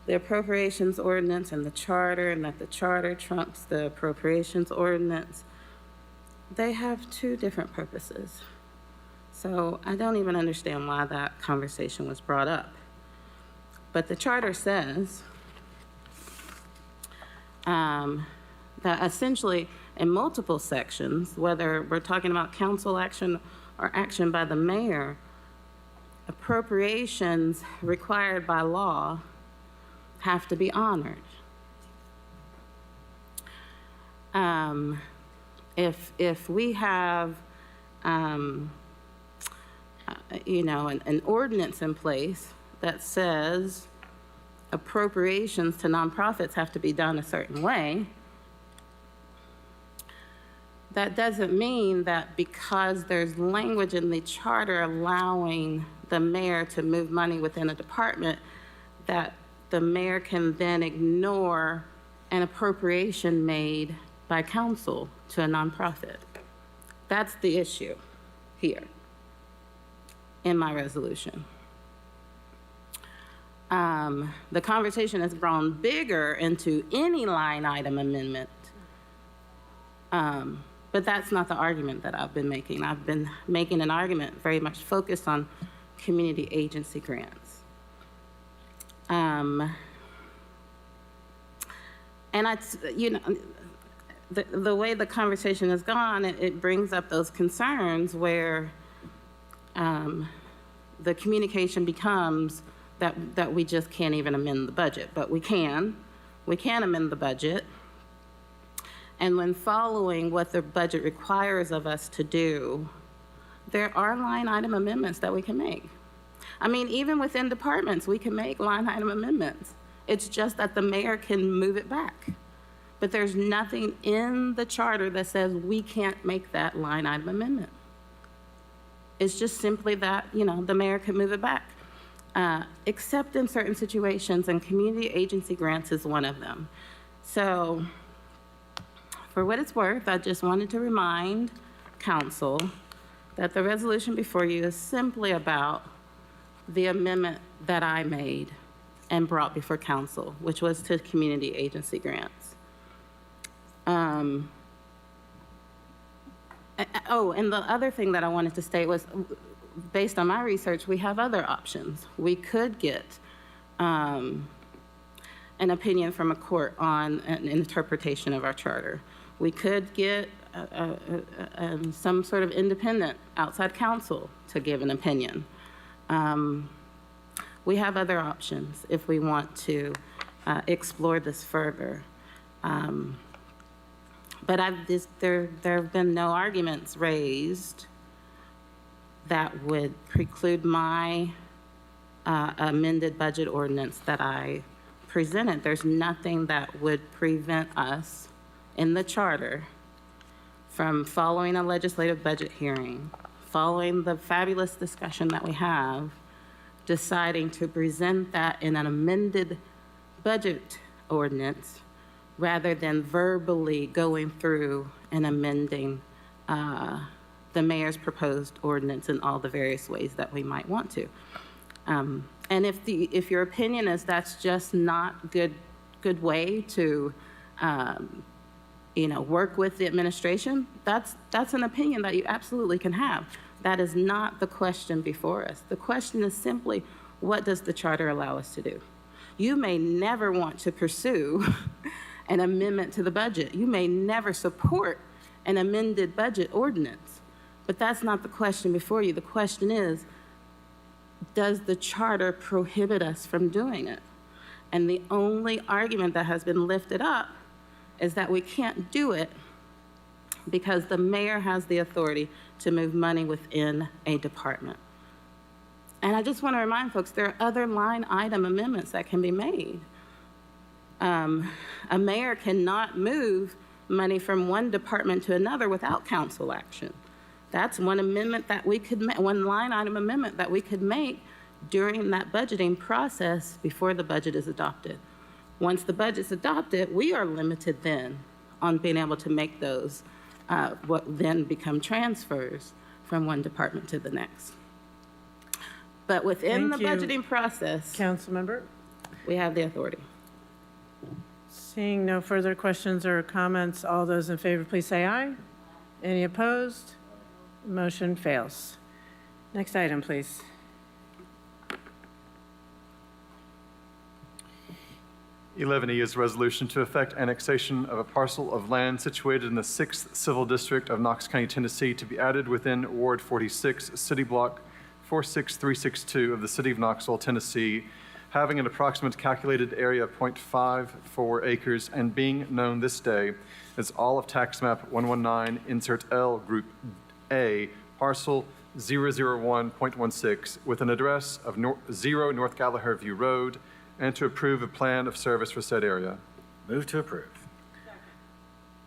the appropriations ordinance and the charter, and that the charter trumps the appropriations ordinance. They have two different purposes. So I don't even understand why that conversation was brought up. But the charter says that essentially in multiple sections, whether we're talking about council action or action by the mayor, appropriations required by law have to be honored. If we have, an ordinance in place that says appropriations to nonprofits have to be done a certain way, that doesn't mean that because there's language in the charter allowing the mayor to move money within a department, that the mayor can then ignore an appropriation made by council to a nonprofit. That's the issue here in my resolution. The conversation has grown bigger into any line item amendment, but that's not the argument that I've been making. I've been making an argument very much focused on community agency grants. And the way the conversation has gone, it brings up those concerns where the communication becomes that we just can't even amend the budget, but we can amend the budget. And when following what the budget requires of us to do, there are line item amendments that we can make. I mean, even within departments, we can make line item amendments. It's just that the mayor can move it back. But there's nothing in the charter that says we can't make that line item amendment. It's just simply that, the mayor can move it back. Except in certain situations, and community agency grants is one of them. So, for what it's worth, I just wanted to remind council that the resolution before you is simply about the amendment that I made and brought before council, which was to community agency grants. And the other thing that I wanted to state was, based on my research, we have other options. We could get an opinion from a court on an interpretation of our charter. We could get some sort of independent outside counsel to give an opinion. we have other options if we want to explore this further. But there have been no arguments raised that would preclude my amended budget ordinance that I presented. There's nothing that would prevent us in the charter from following a legislative budget hearing, following the fabulous discussion that we have, deciding to present that in an amended budget ordinance rather than verbally going through and amending the mayor's proposed ordinance in all the various ways that we might want to. And if your opinion is that's just not good way to work with the administration, that's an opinion that you absolutely can have. That is not the question before us. The question is simply, what does the charter allow us to do? You may never want to pursue an amendment to the budget. You may never support an amended budget ordinance, but that's not the question before you. The question is, does the charter prohibit us from doing it? And the only argument that has been lifted up is that we can't do it because the mayor has the authority to move money within a department. And I just want to remind folks, there are other line item amendments that can be made. A mayor cannot move money from one department to another without council action. That's one amendment that we could make, one line item amendment that we could make during that budgeting process before the budget is adopted. Once the budget's adopted, we are limited then on being able to make those, what then become transfers from one department to the next. But within the
Thank you,
budgeting process,
Councilmember.
we have the authority.
Seeing no further questions or comments, all those in favor, please say aye. Any opposed? Motion fails. Next item, please.
E is a resolution to effect annexation of a parcel of land situated in the 6th Civil District of Knox County, Tennessee, to be added within Ward 46, City Block 46362 of the City of Knoxville, Tennessee, having an approximate calculated area of 0.54 acres and being known this day as all of Tax Map 119, Insert L, Group A, Parcel 001.16, with an address of 0 North Gallagher View Road, and to approve a plan of service for said area.
Move to approve.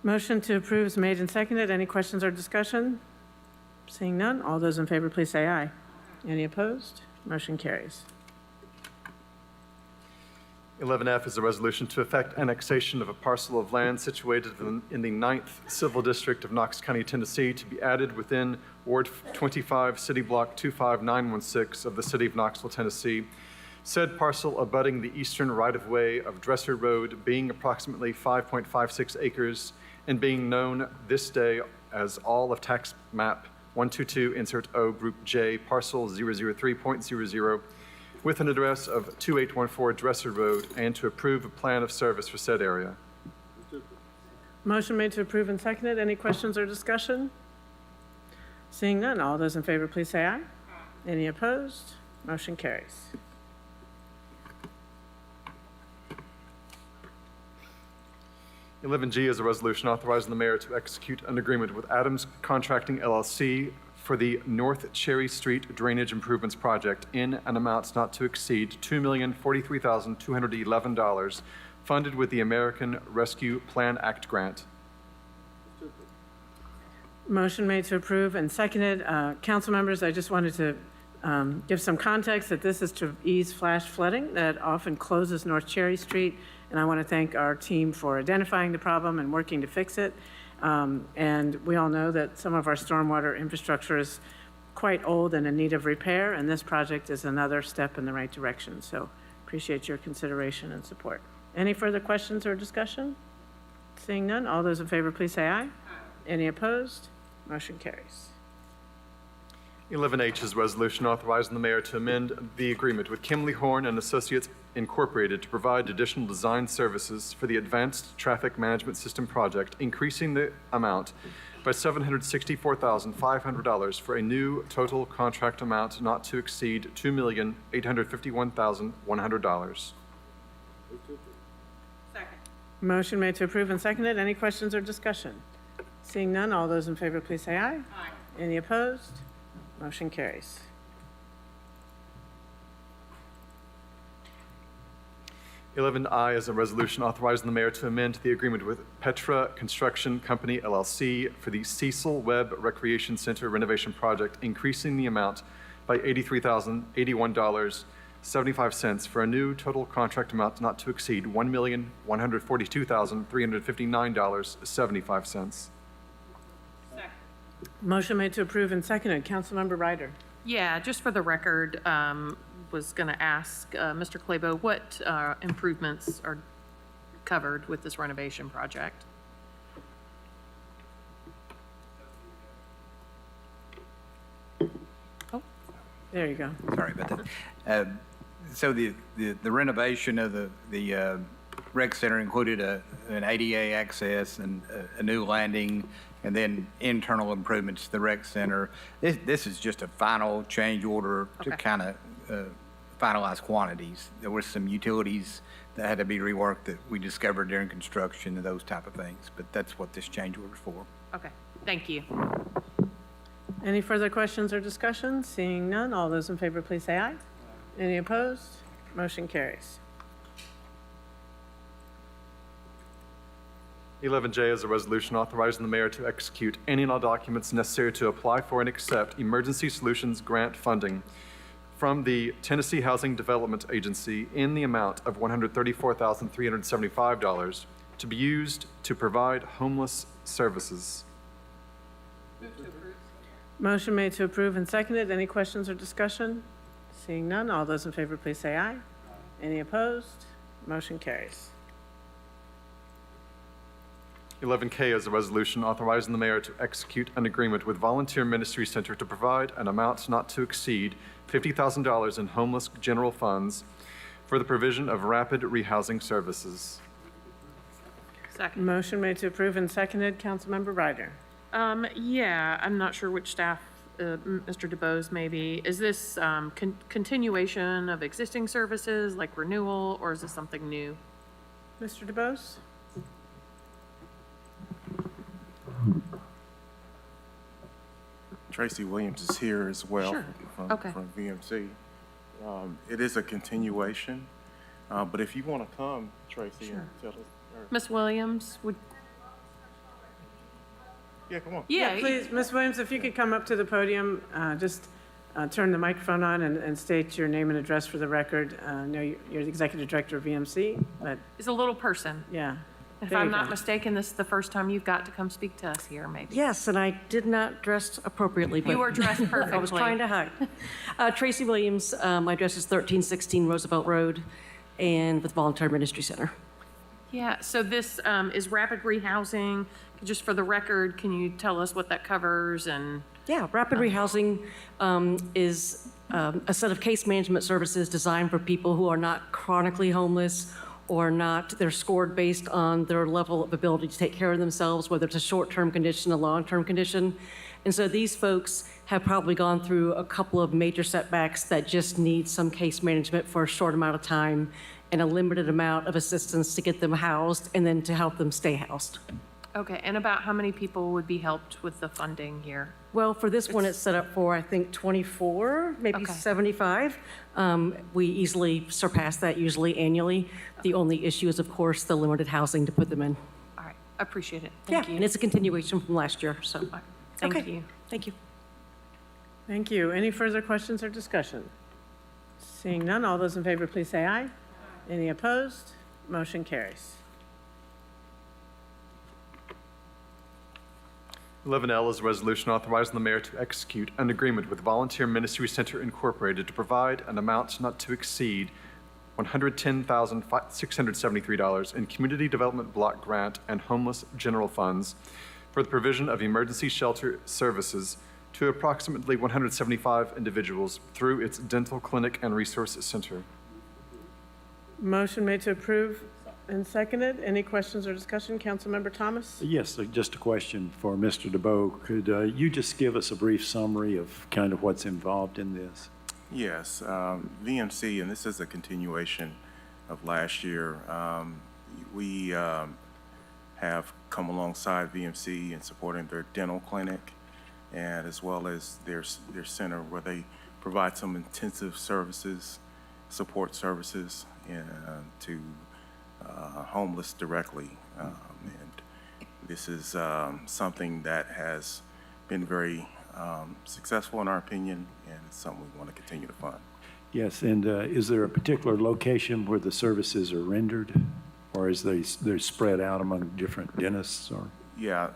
Motion to approve is made and seconded. Any questions or discussion? Seeing none, all those in favor, please say aye. Any opposed? Motion carries.
11F is a resolution to effect annexation of a parcel of land situated in the 9th Civil District of Knox County, Tennessee, to be added within Ward 25, City Block 25916 of the City of Knoxville, Tennessee. Said parcel abutting the eastern right-of-way of Dresser Road, being approximately 5.56 acres and being known this day as all of Tax Map 122, Insert O, Group J, Parcel 003.00, with an address of 2814 Dresser Road, and to approve a plan of service for said area.
Motion made to approve and seconded. Any questions or discussion? Seeing none, all those in favor, please say aye. Any opposed? Motion carries.
11G is a resolution authorizing the mayor to execute an agreement with Adams Contracting LLC for the North Cherry Street Drainage Improvements Project in an amount not to exceed $2,043,211, funded with the American Rescue Plan Act grant.
Motion made to approve and seconded. Council members, I just wanted to give some context that this is to ease flash flooding that often closes North Cherry Street. And I want to thank our team for identifying the problem and working to fix it. And we all know that some of our stormwater infrastructure is quite old and in need of repair, and this project is another step in the right direction. So appreciate your consideration and support. Any further questions or discussion? Seeing none, all those in favor, please say aye. Any opposed? Motion carries.
11H is a resolution authorizing the mayor to amend the agreement with Kimley Horn and Associates Incorporated to provide additional design services for the Advanced Traffic Management System project, increasing the amount by $764,500 for a new total contract amount not to exceed $2,851,100.
Motion made to approve and seconded. Any questions or discussion? Seeing none, all those in favor, please say aye. Aye. Any opposed? Motion carries.
I is a resolution authorizing the mayor to amend the agreement with Petra Construction Company, LLC, for the Cecil Webb Recreation Center renovation project, increasing the amount by $83,081.75 for a new total contract amount not to exceed $1,142,359.75.
Motion made to approve and seconded. Councilmember Ryder.
Yeah, just for the record, was going to ask Mr. Clabo, what improvements are covered with this renovation project?
Oh, there you go.
Sorry about that. So the renovation of the rec center included an ADA access and a new landing, and then internal improvements to the rec center. This is just a final change order to kind of finalize quantities. There were some utilities that had to be reworked that we discovered during construction and those type of things, but that's what this change order is for.
Okay, thank you.
Any further questions or discussion? Seeing none, all those in favor, please say aye. Any opposed? Motion carries.
11J is a resolution authorizing the mayor to execute any and all documents necessary to apply for and accept Emergency Solutions Grant funding from the Tennessee Housing Development Agency in the amount of $134,375 to be used to provide homeless services.
Motion made to approve and seconded. Any questions or discussion? Seeing none, all those in favor, please say aye. Any opposed? Motion carries.
11K is a resolution authorizing the mayor to execute an agreement with Volunteer Ministry Center to provide an amount not to exceed $50,000 in homeless general funds for the provision of rapid rehousing services.
Second.
Motion made to approve and seconded. Councilmember Ryder.
Yeah, I'm not sure which staff, Mr. DeBose maybe. Is this continuation of existing services, like renewal, or is this something new?
Mr. DeBose?
Tracy Williams is here as well.
Sure. Okay.
From VMC. It is a continuation, but if you want to come, Tracy,
Sure.
and tell us.
Ms. Williams, would,
Yeah, come on.
yeah,
Please, Ms. Williams, if you could come up to the podium, just turn the microphone on and state your name and address for the record. I know you're the Executive Director of VMC, but
is a little person.
yeah.
If
There you
I'm not
go.
mistaken, this is the first time you've got to come speak to us here, maybe.
Yes, and I did not dress appropriately, but
You were dressed perfectly.
I was trying to hide. Tracy Williams, my address is 1316 Roosevelt Road, and with Volunteer Ministry Center.
Yeah, so this is rapid rehousing. Just for the record, can you tell us what that covers and?
Yeah, rapid rehousing is a set of case management services designed for people who are not chronically homeless or not, they're scored based on their level of ability to take care of themselves, whether it's a short-term condition, a long-term condition. And so these folks have probably gone through a couple of major setbacks that just need some case management for a short amount of time and a limited amount of assistance to get them housed and then to help them stay housed.
Okay, and about how many people would be helped with the funding here?
Well, for this one, it's set up for, I think, 24, maybe
Okay.
75. We easily surpass that usually annually. The only issue is, of course, the limited housing to put them in.
All right, appreciate it.
Yeah,
Thank you.
and it's a continuation from last year, so.
All right, Thank
Okay.
you.
Thank you.
Thank you. Any further questions or discussion? Seeing none, all those in favor, please say aye. Any opposed? Motion carries.
11L is a resolution authorizing the mayor to execute an agreement with Volunteer Ministry Center Incorporated to provide an amount not to exceed $110,673 in community development block grant and homeless general funds for the provision of emergency shelter services to approximately 175 individuals through its dental clinic and resource center.
Motion made to approve and seconded. Any questions or discussion? Councilmember Thomas?
Yes, just a question for Mr. DeBoe. Could you just give us a brief summary of kind of what's involved in this?
Yes, VMC, and this is a continuation of last year. We have come alongside VMC in supporting their dental clinic, and as well as their center where they provide some intensive services, support services to homeless directly. And this is something that has been very successful in our opinion, and it's something we want to continue to fund.
Yes, and is there a particular location where the services are rendered? Or is they're spread out among different dentists or?
Yeah,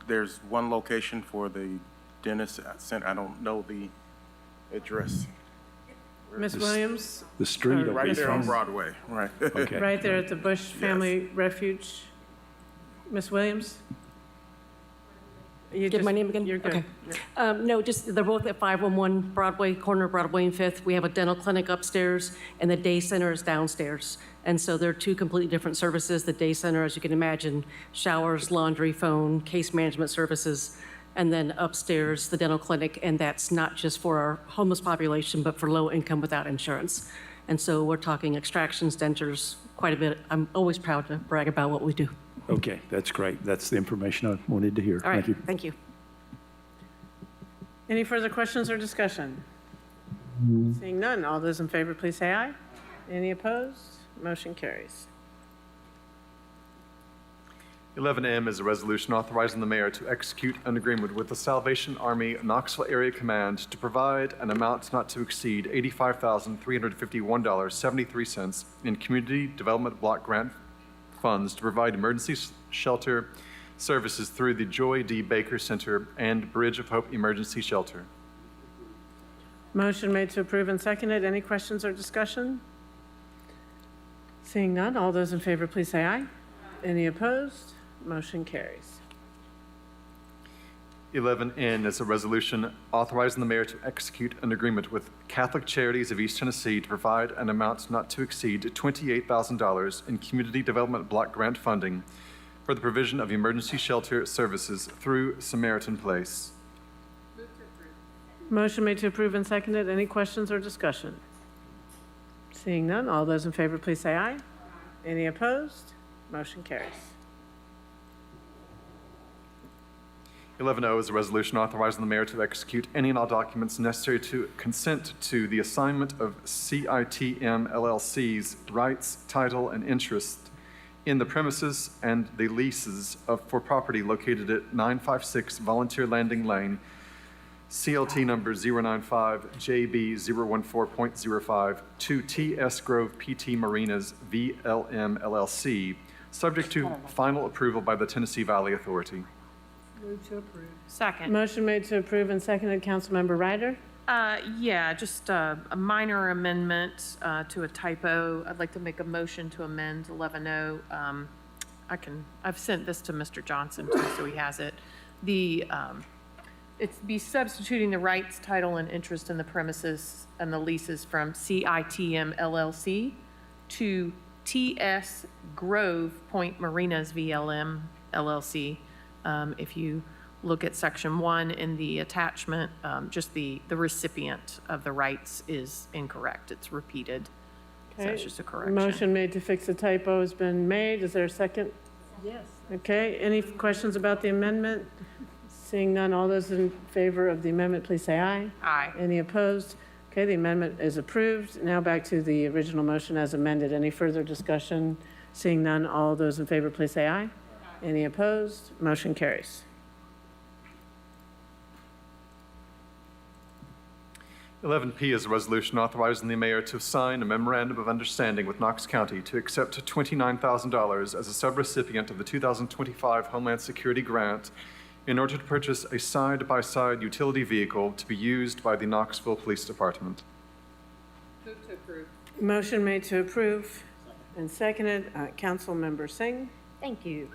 there's one location for the dentist center. I don't know the address.
Ms. Williams?
The street?
Right there on Broadway, right.
Okay.
Right there at the Bush Family Refuge. Ms. Williams?
Give my name again?
You're good.
Okay. No, just, they're both at 511 Broadway, corner of Broadway and Fifth. We have a dental clinic upstairs, and the day center is downstairs. And so they're two completely different services. The day center, as you can imagine, showers, laundry, phone, case management services, and then upstairs, the dental clinic, and that's not just for our homeless population, but for low income without insurance. And so we're talking extractions, dentures, quite a bit. I'm always proud to brag about what we do.
Okay, that's great. That's the information I wanted to hear.
All right,
Thank you.
thank you.
Any further questions or discussion? Seeing none, all those in favor, please say aye. Any opposed? Motion carries.
11M is a resolution authorizing the mayor to execute an agreement with the Salvation Army Knoxville Area Command to provide an amount not to exceed $85,351.73 in community development block grant funds to provide emergency shelter services through the Joy D. Baker Center and Bridge of Hope Emergency Shelter.
Motion made to approve and seconded. Any questions or discussion? Seeing none, all those in favor, please say aye. Any opposed? Motion carries.
11N is a resolution authorizing the mayor to execute an agreement with Catholic Charities of East Tennessee to provide an amount not to exceed $28,000 in community development block grant funding for the provision of emergency shelter services through Samaritan Place.
Motion made to approve and seconded. Any questions or discussion? Seeing none, all those in favor, please say aye. Any opposed? Motion carries.
11O is a resolution authorizing the mayor to execute any and all documents necessary to consent to the assignment of CITM LLC's rights, title, and interest in the premises and the leases for property located at 956 Volunteer Landing Lane, CLT number 095JB014.05 to TS Grove PT Marinas VLM LLC, subject to final approval by the Tennessee Valley Authority.
Move to approve.
Second.
Motion made to approve and seconded. Councilmember Ryder?
Yeah, just a minor amendment to a typo. I'd like to make a motion to amend 11O. I've sent this to Mr. Johnson too, so he has it. It's be substituting the rights, title, and interest in the premises and the leases from CITM LLC to TS Grove Point Marinas VLM LLC. If you look at section 1 in the attachment, just the recipient of the rights is incorrect. It's repeated. So that's just a correction.
Motion made to fix the typo has been made. Is there a second?
Yes.
Okay, any questions about the amendment? Seeing none, all those in favor of the amendment, please say aye.
Aye.
Any opposed? Okay, the amendment is approved. Now back to the original motion as amended. Any further discussion? Seeing none, all those in favor, please say aye. Any opposed? Motion carries.
11P is a resolution authorizing the mayor to sign a memorandum of understanding with Knox County to accept $29,000 as a subrecipient of the 2025 Homeland Security Grant in order to purchase a side-by-side utility vehicle to be used by the Knoxville Police Department.
Move to approve.
Motion made to approve and seconded. Councilmember Singh?
Thank you.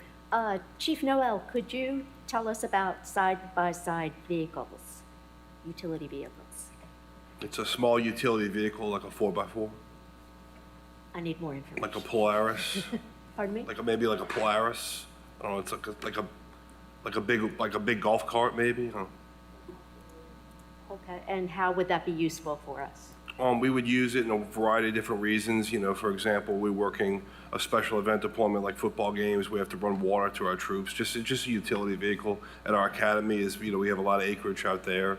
Chief Noel, could you tell us about side-by-side vehicles, utility vehicles?
It's a small utility vehicle, like a 4x4,
I need more information.
like a Polaris.
Pardon me?
maybe like a Polaris. I don't know, it's like a big golf cart maybe.
Okay, and how would that be useful for us?
We would use it in a variety of different reasons. For example, we're working a special event deployment like football games. We have to run water to our troops. Just a utility vehicle. At our academy we have a lot of acreage out there,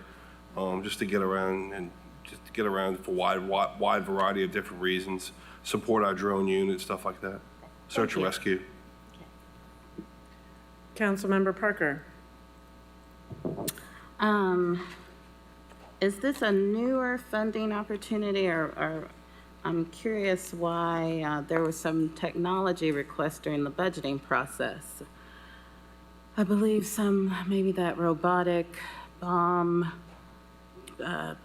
just to get around for wide variety of different reasons. Support our drone unit, stuff like that. Search and rescue.
Councilmember Parker.
Is this a newer funding opportunity, or I'm curious why there was some technology request during the budgeting process? I believe maybe that robotic bomb, I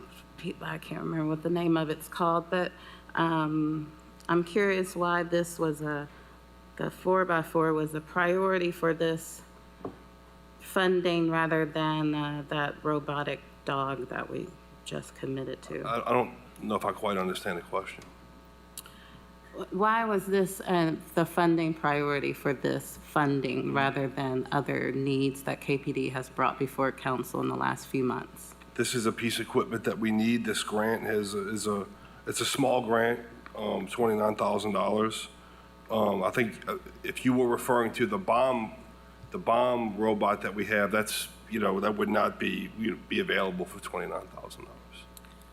can't remember what the name of it's called, but I'm curious why this was the 4x4 was a priority for this funding rather than that robotic dog that we just committed to.
I don't know if I quite understand the question.
Why was this the funding priority for this funding rather than other needs that KPD has brought before council in the last few months?
This is a piece of equipment that we need. This grant it's a small grant, $29,000. I think if you were referring to the bomb robot that we have, that's that would not be available for $29,000.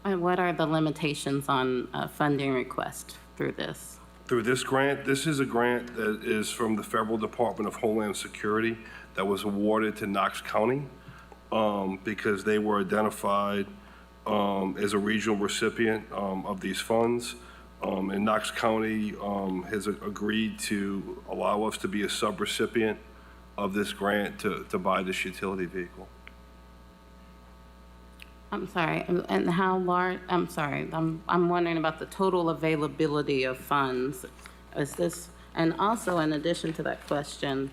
And what are the limitations on funding request through this?
Through this grant, this is a grant that is from the Federal Department of Homeland Security that was awarded to Knox County because they were identified as a regional recipient of these funds. And Knox County has agreed to allow us to be a subrecipient of this grant to buy this utility vehicle.
I'm sorry, and how large, I'm sorry, I'm wondering about the total availability of funds. Is this, and also in addition to that question,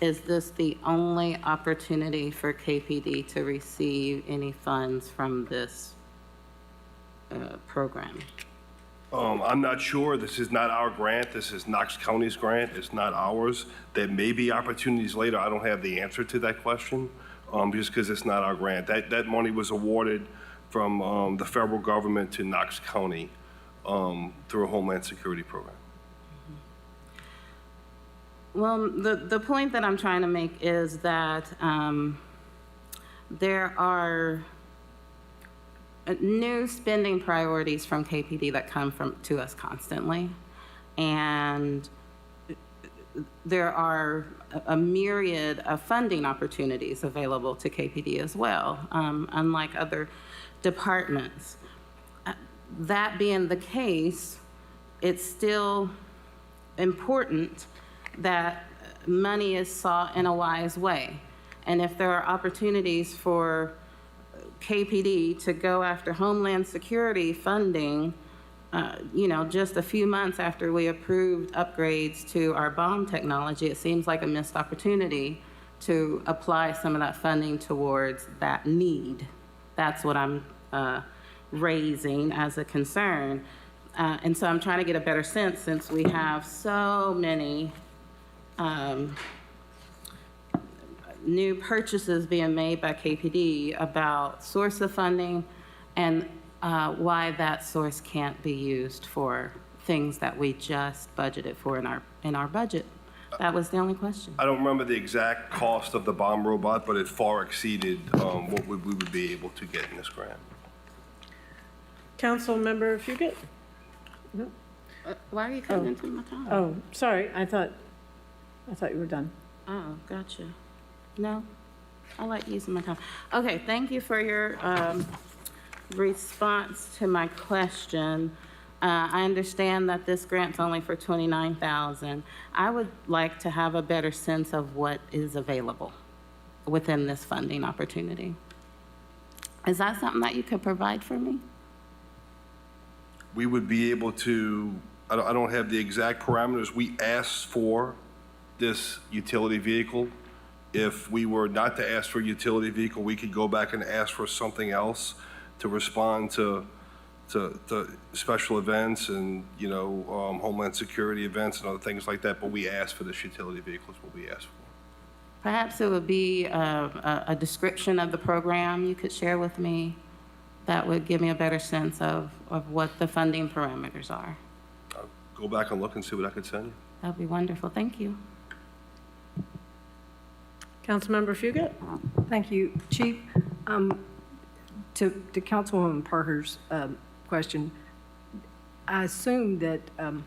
is this the only opportunity for KPD to receive any funds from this program?
I'm not sure. This is not our grant. This is Knox County's grant. It's not ours. There may be opportunities later. I don't have the answer to that question just because it's not our grant. That money was awarded from the federal government to Knox County through a Homeland Security program.
Well, the point that I'm trying to make is that there are new spending priorities from KPD that come to us constantly, and there are a myriad of funding opportunities available to KPD as well, unlike other departments. That being the case, it's still important that money is sought in a wise way. And if there are opportunities for KPD to go after Homeland Security funding, just a few months after we approved upgrades to our bomb technology, it seems like a missed opportunity to apply some of that funding towards that need. That's what I'm raising as a concern. And so I'm trying to get a better sense, since we have so many new purchases being made by KPD, about source of funding and why that source can't be used for things that we just budgeted for in our budget. That was the only question.
I don't remember the exact cost of the bomb robot, but it far exceeded what we would be able to get in this grant.
Councilmember Fugit? No?
Why are you cutting into my time?
Oh, sorry. I thought you were done.
Oh, gotcha. No, I like using my time. Okay, thank you for your response to my question. I understand that this grant's only for $29,000. I would like to have a better sense of what is available within this funding opportunity. Is that something that you could provide for me?
We would be able to, I don't have the exact parameters. We asked for this utility vehicle. If we were not to ask for a utility vehicle, we could go back and ask for something else to respond to to special events and, Homeland Security events and other things like that, but we asked for this utility vehicle is what we asked for.
Perhaps it would be a description of the program you could share with me that would give me a better sense of what the funding parameters are.
I'll go back and look and see what I could send you.
That'd be wonderful. Thank you.
Councilmember Fugit?
Thank you, Chief. To Councilwoman Parker's question, I assume that, I'm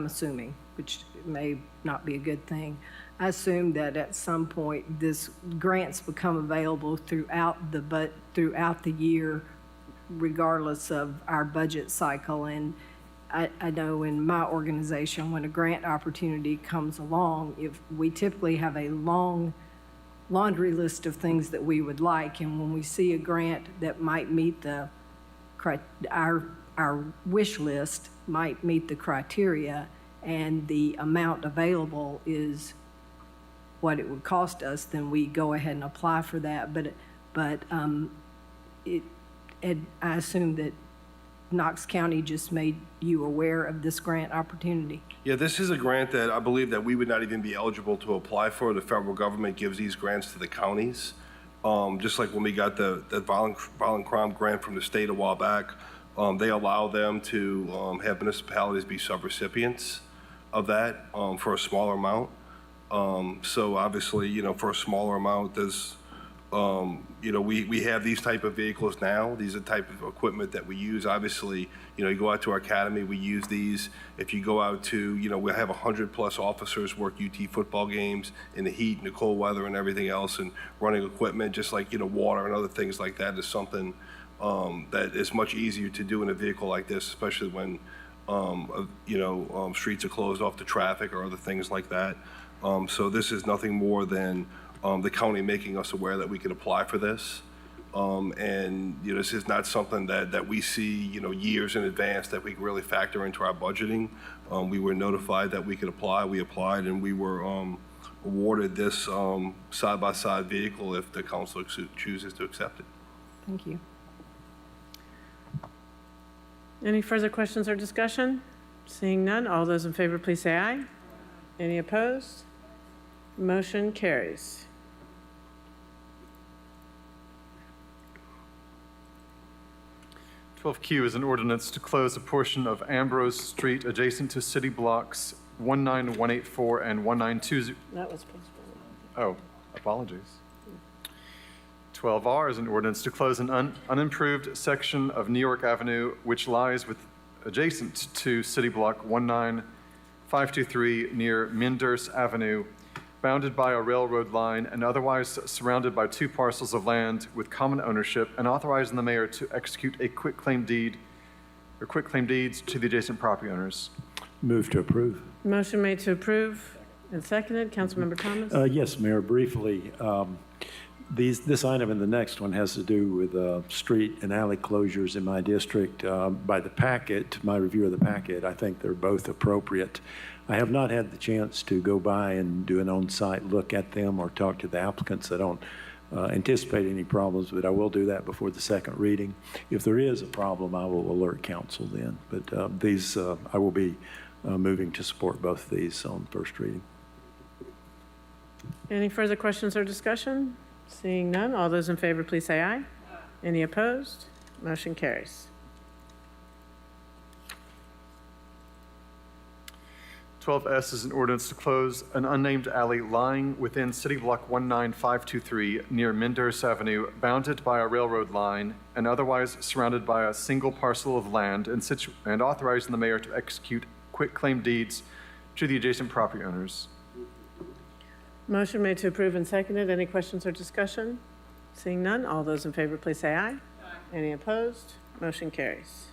assuming, which may not be a good thing, I assume that at some point this grants become available throughout the year, regardless of our budget cycle. And I know in my organization, when a grant opportunity comes along, if we typically have a long laundry list of things that we would like, and when we see a grant that might meet our wish list, might meet the criteria, and the amount available is what it would cost us, then we go ahead and apply for that. But I assume that Knox County just made you aware of this grant opportunity.
Yeah, this is a grant that I believe that we would not even be eligible to apply for. The federal government gives these grants to the counties. Just like when we got the violent crime grant from the state a while back, they allow them to have municipalities be subrecipients of that for a smaller amount. So obviously, for a smaller amount, there's, we have these type of vehicles now. These are the type of equipment that we use. Obviously, you go out to our academy, we use these. If you go out to, we have 100+ officers work UT football games in the heat and the cold weather and everything else, and running equipment, just like, water and other things like that is something that is much easier to do in a vehicle like this, especially when, streets are closed off to traffic or other things like that. So this is nothing more than the county making us aware that we can apply for this. And, this is not something that we see, years in advance that we can really factor into our budgeting. We were notified that we could apply. We applied, and we were awarded this side-by-side vehicle if the council chooses to accept it.
Thank you.
Any further questions or discussion? Seeing none, all those in favor, please say aye. Any opposed? Motion carries. Q is an ordinance to close a portion of Ambrose Street adjacent to city blocks 19184 and 192. That was supposed to be.
Oh, apologies. 12R is an ordinance to close an unimproved section of New York Avenue, which lies adjacent to City Block 19523 near Minders Avenue, bounded by a railroad line and otherwise surrounded by 2 parcels of land with common ownership, and authorizing the mayor to execute a quitclaim deeds to the adjacent property owners.
Move to approve.
Motion made to approve and seconded. Councilmember Thomas?
Yes, Mayor, briefly. This item and the next one has to do with street and alley closures in my district. By the packet, my review of the packet, I think they're both appropriate. I have not had the chance to go by and do an on-site look at them or talk to the applicants. I don't anticipate any problems, but I will do that before the second reading. If there is a problem, I will alert council then. But these, I will be moving to support both of these on first reading.
Any further questions or discussion? Seeing none, all those in favor, please say aye. Any opposed? Motion carries.
12S is an ordinance to close an unnamed alley lying within City Block 19523 near Minders Avenue, bounded by a railroad line and otherwise surrounded by a single parcel of land, and authorizing the mayor to execute quitclaim deeds to the adjacent property owners.
Motion made to approve and seconded. Any questions or discussion? Seeing none, all those in favor, please say aye. Any opposed? Motion carries.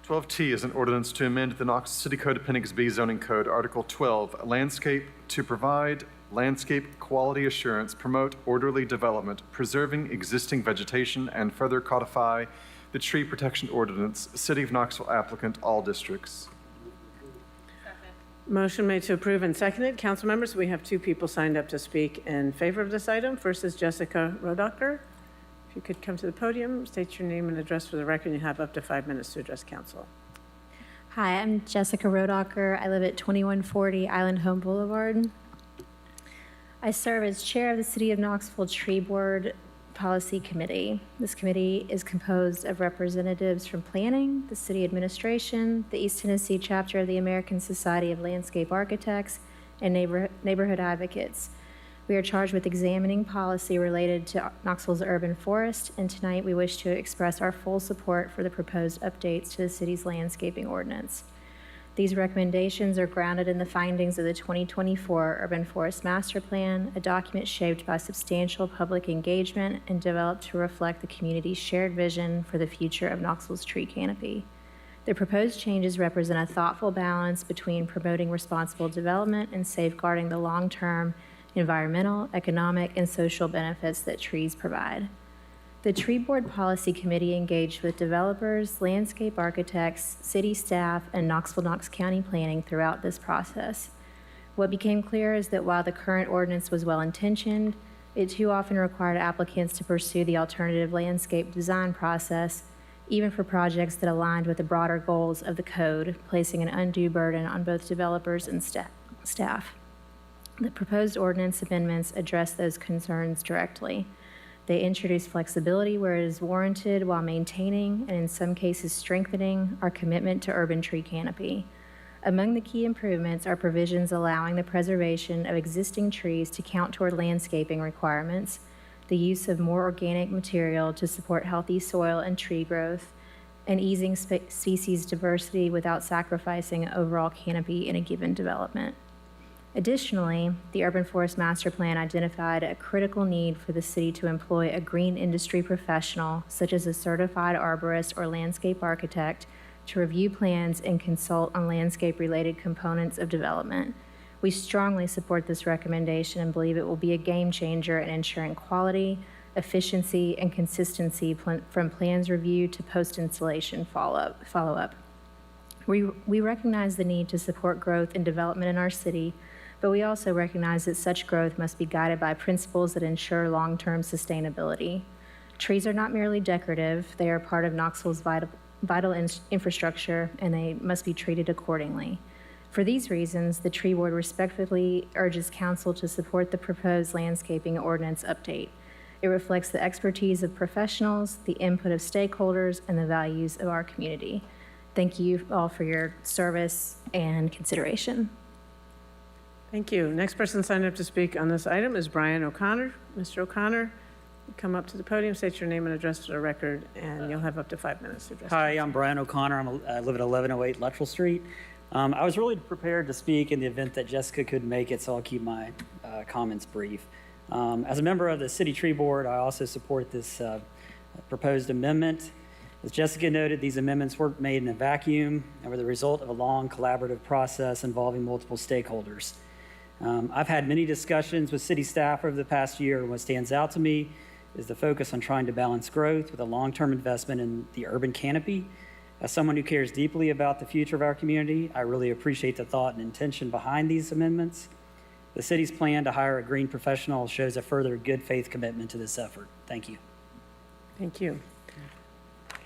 12T is an ordinance to amend the Knox City Code Appendix B zoning code, Article 12, landscape, to provide landscape quality assurance, promote orderly development, preserving existing vegetation, and further codify the tree protection ordinance, City of Knoxville applicant, all districts.
Motion made to approve and seconded. Council members, we have 2 people signed up to speak in favor of this item. First is Jessica Rodocker. If you could come to the podium, state your name and address for the record, and you have up to 5 minutes to address council.
Hi, I'm Jessica Rodacher. I live at 2140 Island Home Boulevard. I serve as chair of the City of Knoxville Tree Board Policy Committee. This committee is composed of representatives from planning, the city administration, the East Tennessee chapter of the American Society of Landscape Architects, and neighborhood advocates. We are charged with examining policy related to Knoxville's urban forest, and tonight we wish to express our full support for the proposed updates to the city's landscaping ordinance. These recommendations are grounded in the findings of the 2024 Urban Forest Master Plan, a document shaped by substantial public engagement and developed to reflect the community's shared vision for the future of Knoxville's tree canopy. The proposed changes represent a thoughtful balance between promoting responsible development and safeguarding the long-term environmental, economic, and social benefits that trees provide. The Tree Board Policy Committee engaged with developers, landscape architects, city staff, and Knox County planning throughout this process. What became clear is that while the current ordinance was well-intentioned, it too often required applicants to pursue the alternative landscape design process, even for projects that aligned with the broader goals of the code, placing an undue burden on both developers and staff. The proposed ordinance amendments address those concerns directly. They introduce flexibility where it is warranted while maintaining, and in some cases strengthening, our commitment to urban tree canopy. Among the key improvements are provisions allowing the preservation of existing trees to count toward landscaping requirements, the use of more organic material to support healthy soil and tree growth, and easing species diversity without sacrificing overall canopy in a given development. Additionally, the Urban Forest Master Plan identified a critical need for the city to employ a green industry professional, such as a certified arborist or landscape architect, to review plans and consult on landscape-related components of development. We strongly support this recommendation and believe it will be a game changer in ensuring quality, efficiency, and consistency from plans review to post-installation follow-up. We recognize the need to support growth and development in our city, but we also recognize that such growth must be guided by principles that ensure long-term sustainability. Trees are not merely decorative, they are part of Knoxville's vital infrastructure, and they must be treated accordingly. For these reasons, the Tree Board respectfully urges Council to support the proposed landscaping ordinance update. It reflects the expertise of professionals, the input of stakeholders, and the values of our community. Thank you all for your service and consideration.
Thank you. Next person signed up to speak on this item is Brian O'Connor. Mr. O'Connor, come up to the podium, state your name and address to the record, and you'll have up to 5 minutes to address.
Hi, I'm Brian O'Connor. I live at 1108 Luttrell Street. I was really prepared to speak in the event that Jessica couldn't make it, so I'll keep my comments brief. As a member of the City Tree Board, I also support this proposed amendment. As Jessica noted, these amendments weren't made in a vacuum and were the result of a long collaborative process involving multiple stakeholders. I've had many discussions with city staff over the past year, and what stands out to me is the focus on trying to balance growth with a long-term investment in the urban canopy. As someone who cares deeply about the future of our community, I really appreciate the thought and intention behind these amendments. The city's plan to hire a green professional shows a further good faith commitment to this effort. Thank you.
Thank you.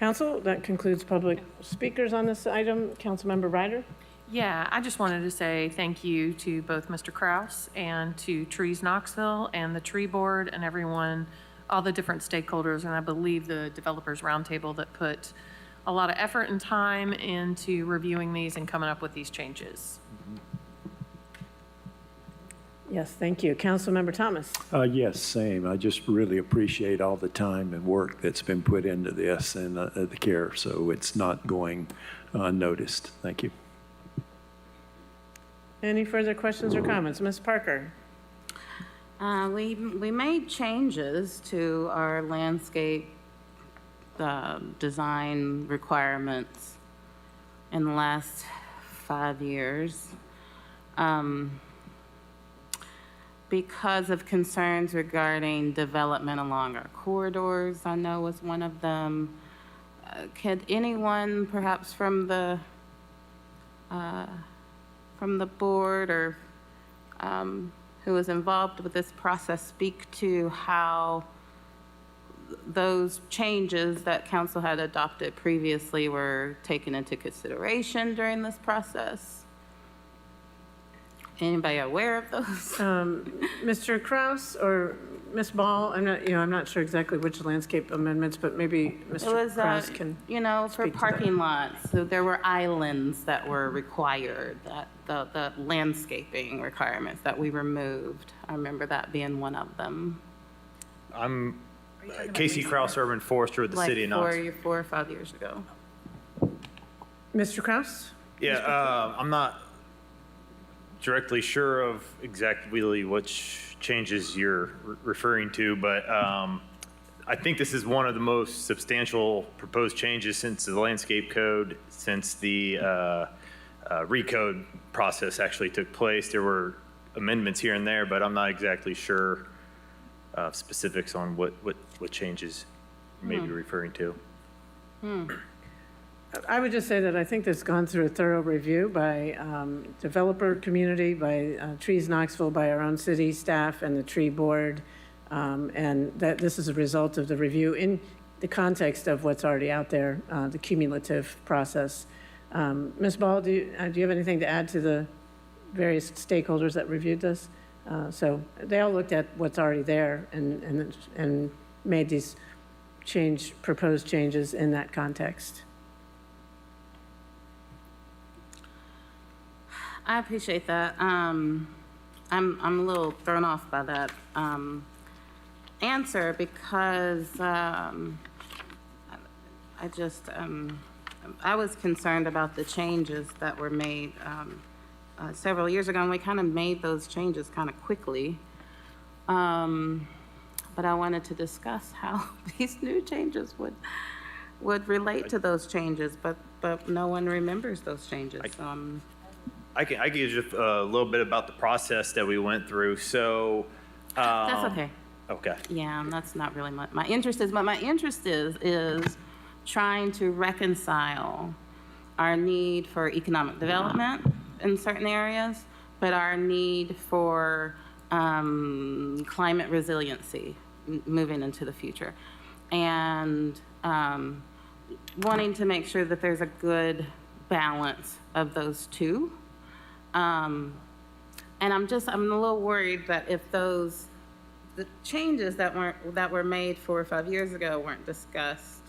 Council, that concludes public speakers on this item. Councilmember Ryder?
Yeah, I just wanted to say thank you to both Mr. Kraus and to Trees Knoxville and the Tree Board and everyone, all the different stakeholders, and I believe the Developers Roundtable that put a lot of effort and time into reviewing these and coming up with these changes.
Yes, thank you. Councilmember Thomas?
Yes, same. I just really appreciate all the time and work that's been put into this and the care, so it's not going unnoticed. Thank you.
Any further questions or comments? Ms. Parker?
We made changes to our landscape design requirements in the last 5 years because of concerns regarding development along our corridors, I know was one of them. Could anyone perhaps from the board or who was involved with this process speak to how those changes that council had adopted previously were taken into consideration during this process? Anybody aware of those?
Mr. Kraus or Ms. Ball, I'm not sure exactly which landscape amendments, but maybe
It
Mr.
was,
Kraus can.
for
speak to that.
parking lots, so there were islands that were required, that the landscaping requirements that we removed. I remember that being one of them.
I'm Casey Kraus, urban forester with the city of Knoxville.
Like 4 or 5 years ago.
Mr. Kraus?
Yeah, I'm not directly sure of exactly which changes you're referring to, but I think this is one of the most substantial proposed changes since the landscape code, since the recode process actually took place. There were amendments here and there, but I'm not exactly sure of specifics on what changes you may be referring to.
I would just say that I think this has gone through a thorough review by developer community, by Trees Knoxville, by our own city staff and the tree board, and that this is a result of the review in the context of what's already out there, the cumulative process. Ms. Ball, do you have anything to add to the various stakeholders that reviewed this? So they all looked at what's already there and made these proposed changes in that context.
I appreciate that. I'm a little thrown off by that answer because I was concerned about the changes that were made several years ago, and we kind of made those changes kind of quickly. But I wanted to discuss how these new changes would relate to those changes, but no one remembers those changes.
I can give you a little bit about the process that we went through. So
That's okay.
Okay.
Yeah, and that's not really my interest is. But my interest is trying to reconcile our need for economic development in certain areas, but our need for climate resiliency moving into the future, and wanting to make sure that there's a good balance of those two. And I'm a little worried that if the changes that were made 4 or 5 years ago weren't discussed,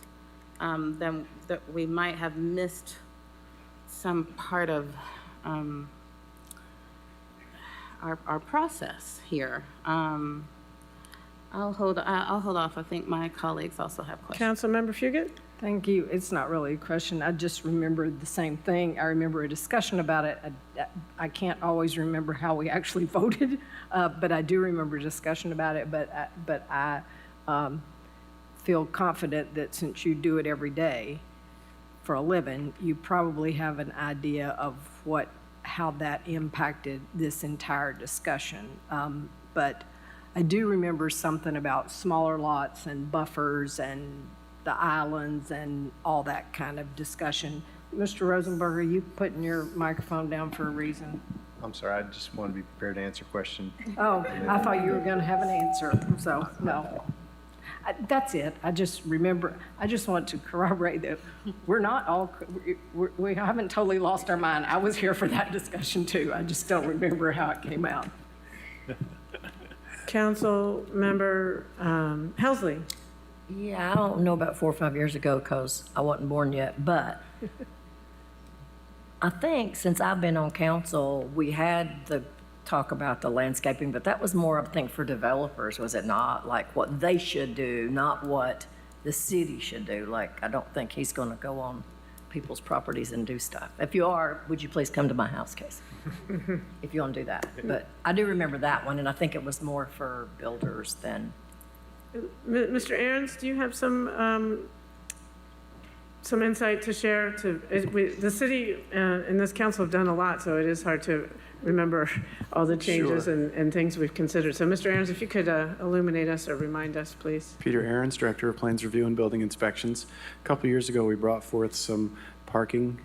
then that we might have missed some part of our process here. I'll hold off. I think my colleagues also have questions.
Councilmember Fugit?
Thank you. It's not really a question. I just remembered the same thing. I remember a discussion about it. I can't always remember how we actually voted, but I do remember a discussion about it. But I feel confident that since you do it every day for a living, you probably have an idea of how that impacted this entire discussion. But I do remember something about smaller lots and buffers and the islands and all that kind of discussion. Mr. Rosenberger, you putting your microphone down for a reason?
I'm sorry, I just want to be prepared to answer a question.
Oh, I thought you were going to have an answer, so no. That's it. I just want to corroborate that we haven't totally lost our mind. I was here for that discussion too. I just don't remember how it came out.
Councilmember Helsley.
Yeah, I don't know about 4 or 5 years ago because I wasn't born yet, but I think since I've been on council, we had the talk about the landscaping, but that was more, I think, for developers, was it not? Like what they should do, not what the city should do. Like, I don't think he's going to go on people's properties and do stuff. If you are, would you please come to my house, Casey? If you want to do that. But I do remember that one, and I think it was more for builders than...
Mr. Ahrens, do you have some insight to share? The city and this council have done a lot, so it is hard to remember all the changes and things we've considered. So, Mr. Ahrens, if you could illuminate us or remind us, please.
Peter Ahrens, Director of Plans Review and Building Inspections. A couple years ago, we brought forth some parking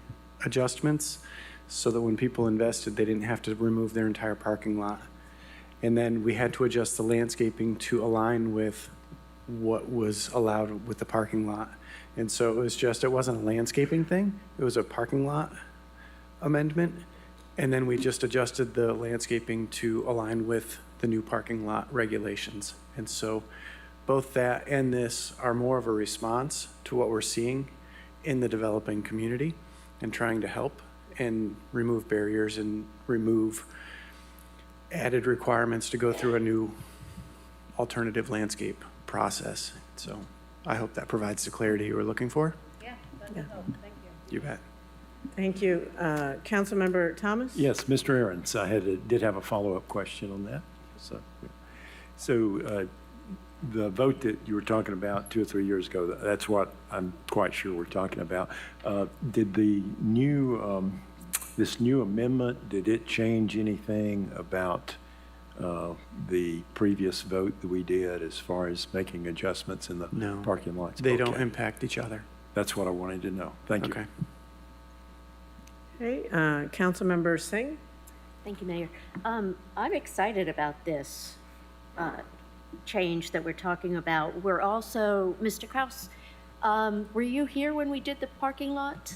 adjustments so that when people invested, they didn't have to remove their entire parking lot. And then we had to adjust the landscaping to align with what was allowed with the parking lot. And so it wasn't a landscaping thing, it was a parking lot amendment. And then we just adjusted the landscaping to align with the new parking lot regulations. And so both that and this are more of a response to what we're seeing in the developing community and trying to help and remove barriers and remove added requirements to go through a new alternative landscape process. So I hope that provides the clarity you were looking for.
Yeah, that's
Yeah.
Thank you.
You bet.
Thank you. Councilmember Thomas?
Yes, Mr. Aarons, I did have a follow-up question on that. So the vote that you were talking about 2 or 3 years ago, that's what I'm quite sure we're talking about. Did the new, this new amendment, did it change anything about the previous vote that we did as far as making adjustments in the
No.
parking lots?
They don't
Okay.
impact each other.
That's what I wanted to know. Thank you.
Okay.
Okay, Councilmember Singh?
Thank you, Mayor. I'm excited about this change that we're talking about. We're also, Mr. Kraus, were you here when we did the parking lot?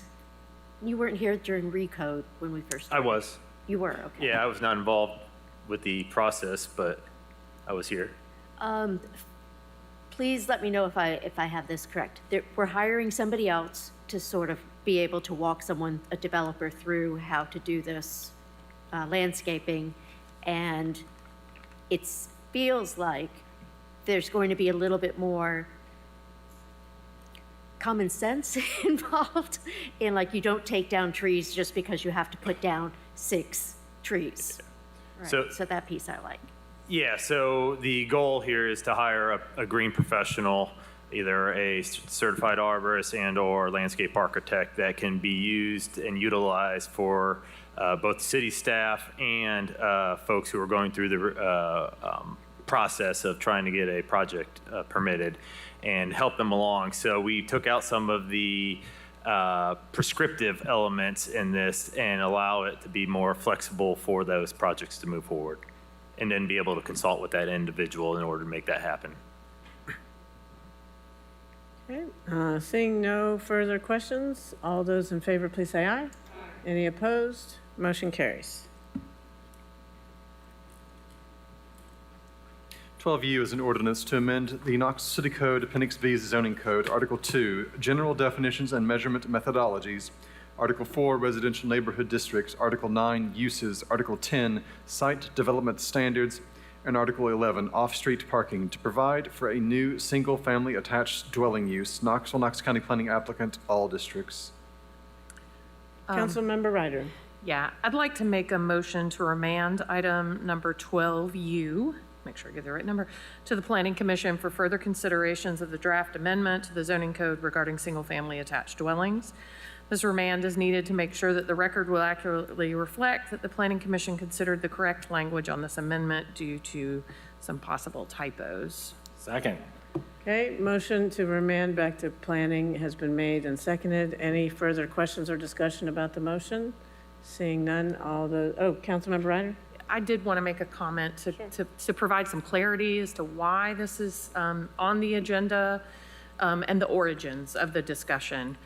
You weren't here during Recode when we first
I
started.
was.
You were, okay.
Yeah, I was not involved with the process, but I was here.
Please let me know if I have this correct. We're hiring somebody else to sort of be able to walk a developer through how to do this landscaping, and it feels like there's going to be a little bit more common sense involved in, like, you don't take down trees just because you have to put down 6 trees. Right. So that piece I like.
Yeah, so the goal here is to hire a green professional, either a certified arborist and/or landscape architect that can be used and utilized for both city staff and folks who are going through the process of trying to get a project permitted and help them along. So we took out some of the prescriptive elements in this and allow it to be more flexible for those projects to move forward, and then be able to consult with that individual in order to make that happen.
Okay, seeing no further questions, all those in favor, please say aye. Any opposed? Motion carries.
12U is an ordinance to amend the Knoxville City Code Appendix V Zoning Code, Article 2, General Definitions and Measurement Methodologies, Article 4, Residential Neighborhood Districts, Article 9, Uses, Article 10, Site Development Standards, and Article 11, Off-Street Parking, to provide for a new single-family attached dwelling use, Knoxville, Knox County Planning applicant, all districts.
Councilmember Ryder.
Yeah, I'd like to make a motion to remand item number 12U, make sure I get the right number, to the Planning Commission for further considerations of the draft amendment to the zoning code regarding single-family attached dwellings. This remand is needed to make sure that the record will accurately reflect that the Planning Commission considered the correct language on this amendment due to some possible typos.
Second.
Okay, motion to remand back to planning has been made and seconded. Any further questions or discussion about the motion? Seeing none, Councilmember Ryder?
I did want to make a comment to provide some clarity as to why this is on the agenda and the origins of the discussion.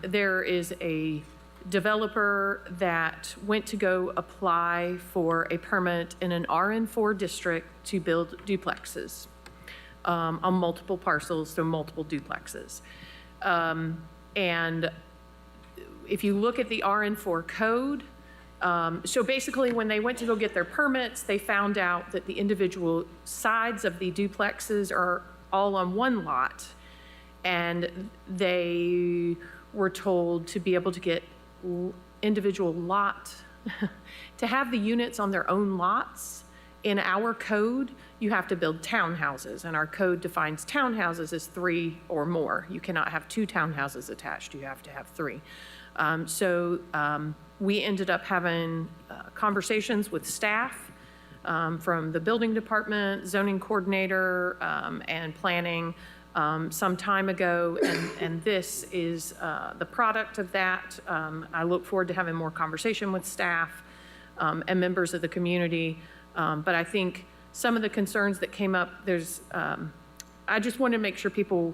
There is a developer that went to go apply for a permit in an RN4 district to build duplexes on multiple parcels, so multiple duplexes. And if you look at the RN4 code, so basically when they went to go get their permits, they found out that the individual sides of the duplexes are all on one lot. And they were told to be able to get individual lot, to have the units on their own lots. In our code, you have to build townhouses, and our code defines townhouses as 3 or more. You cannot have 2 townhouses attached, you have to have 3. We ended up having conversations with staff from the building department, zoning coordinator, and planning some time ago, and this is the product of that. I look forward to having more conversation with staff and members of the community, but I think some of the concerns that came up, I just want to make sure people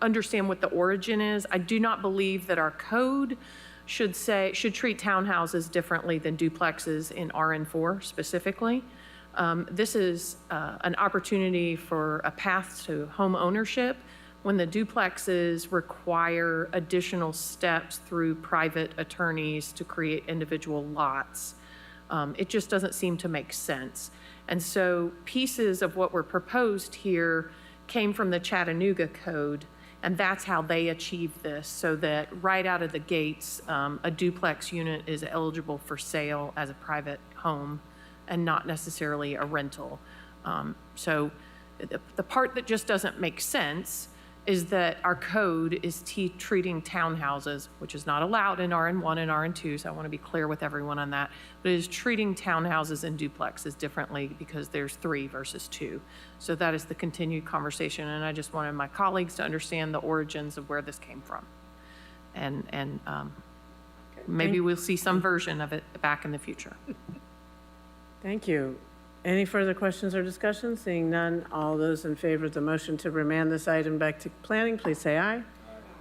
understand what the origin is. I do not believe that our code should treat townhouses differently than duplexes in RN4 specifically. This is an opportunity for a path to home ownership when the duplexes require additional steps through private attorneys to create individual lots. It just doesn't seem to make sense. And so pieces of what were proposed here came from the Chattanooga Code, and that's how they achieved this, so that right out of the gates, a duplex unit is eligible for sale as a private home and not necessarily a rental. So the part that just doesn't make sense is that our code is treating townhouses, which is not allowed in RN1 and RN2, so I want to be clear with everyone on that, but it is treating townhouses and duplexes differently because there's 3 versus 2. So that is the continued conversation, and I just wanted my colleagues to understand the origins of where this came from. And maybe we'll see some version of it back in the future.
Thank you. Any further questions or discussion? Seeing none, all those in favor of the motion to remand this item back to planning, please say aye.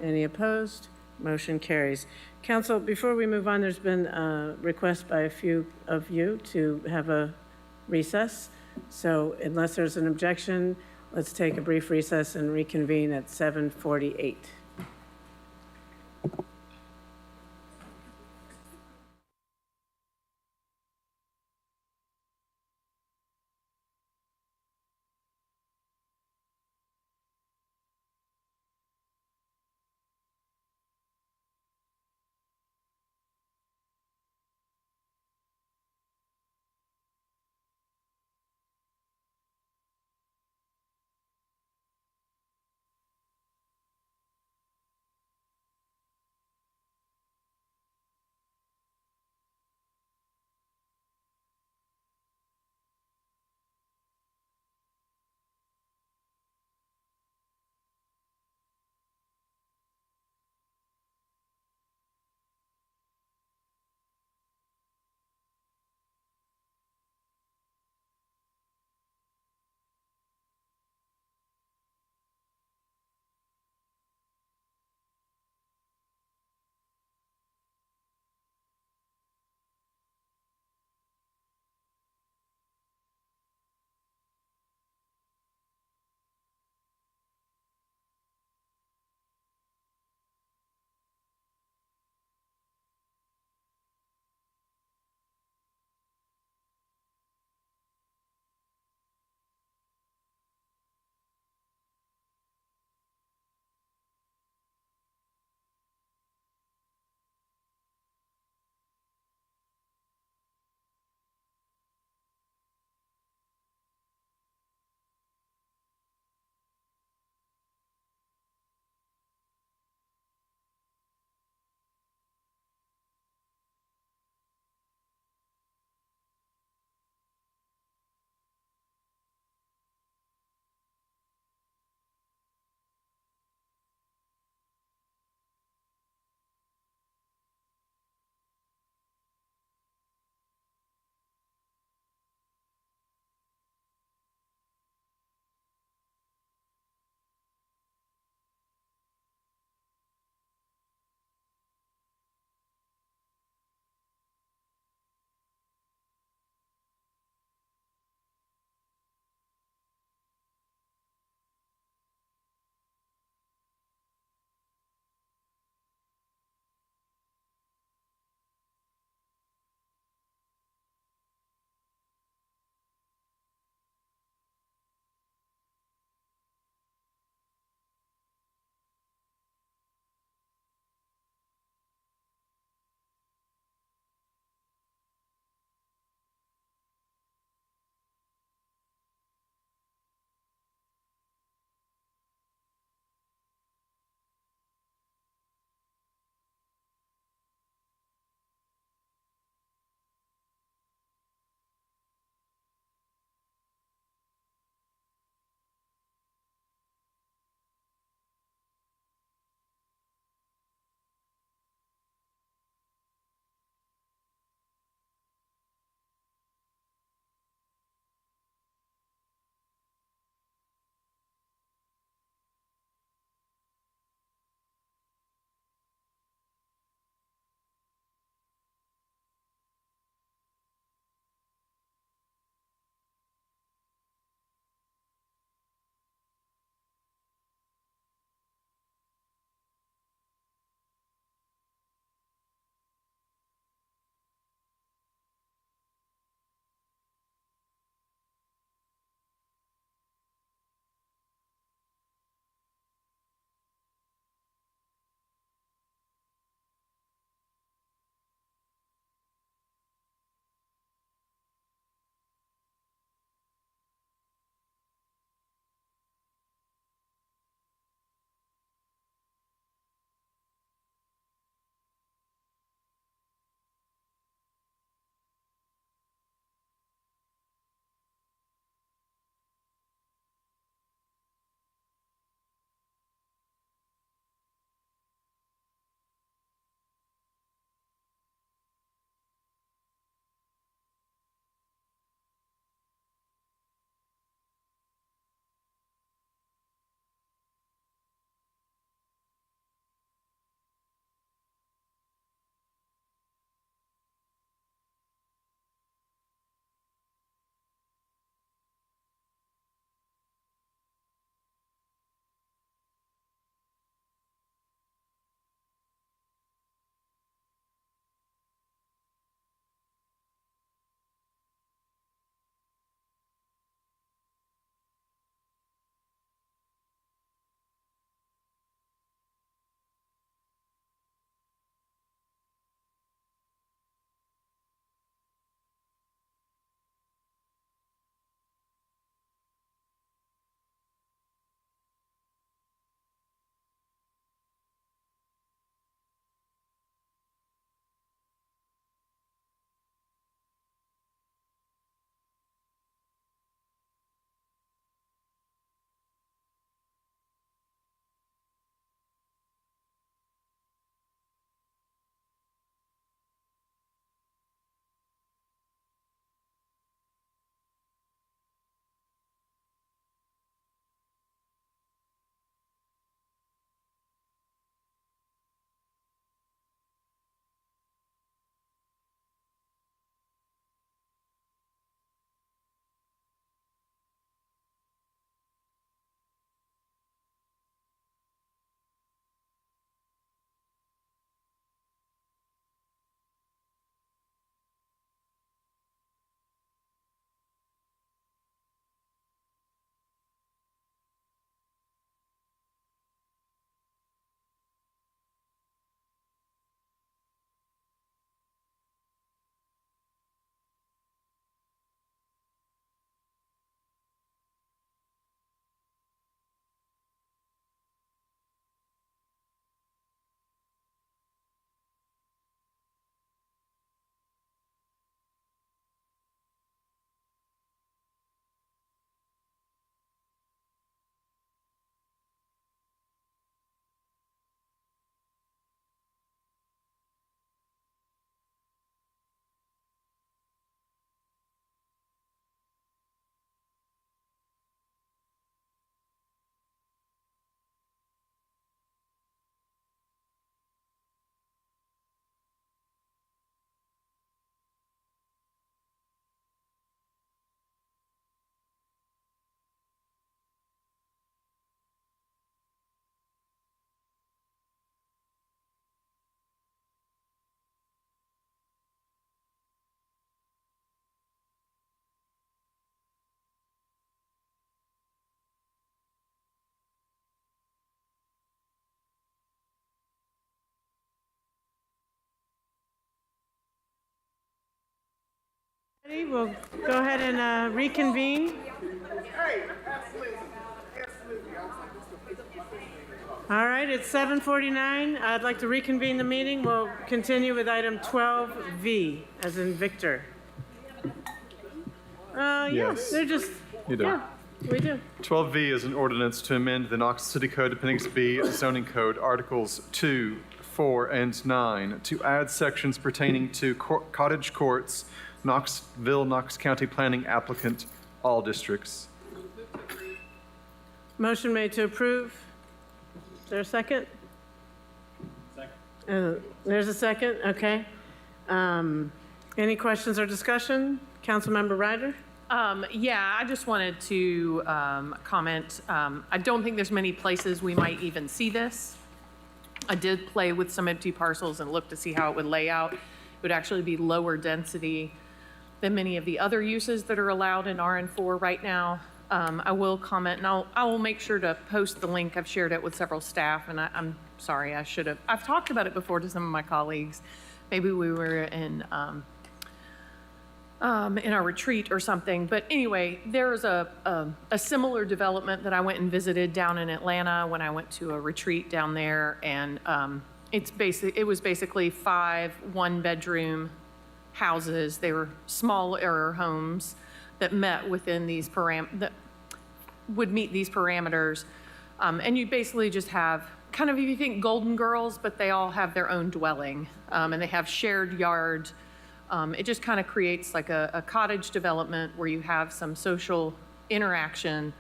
Any opposed? Motion carries. Council, before we move on, there's been a request by a few of you to have a recess. So unless there's an objection, let's take a brief recess and reconvene at 7:48. We'll go ahead and reconvene. All right, it's 7:49. I'd like to reconvene the meeting. We'll continue with item 12V, as in Victor. Yeah,
Yes.
they're just,
You do.
yeah, we do.
12V is an ordinance to amend the Knoxville City Code Appendix B zoning code, Articles 2, 4, and 9, to add sections pertaining to cottage courts, Knoxville, Knox County planning applicant, all districts.
Motion made to approve. Is there a second? Second. There's a second, okay. Any questions or discussion? Councilmember Ryder?
Yeah, I just wanted to comment. I don't think there's many places we might even see this. I did play with some empty parcels and look to see how it would lay out. It would actually be lower density than many of the other uses that are allowed in RN4 right now. I will comment, and I will make sure to post the link. I've shared it with several staff, and I'm sorry, I should have. I've talked about it before to some of my colleagues. Maybe we were in our retreat or something. But anyway, there's a similar development that I went and visited down in Atlanta when I went to a retreat down there, and it was basically 5 one-bedroom houses. They were smaller homes that met within these that would meet these parameters. And you basically just have kind of, if you think Golden Girls, but they all have their own dwelling, and they have shared yard. It just kind of creates like a cottage development where you have some social interaction.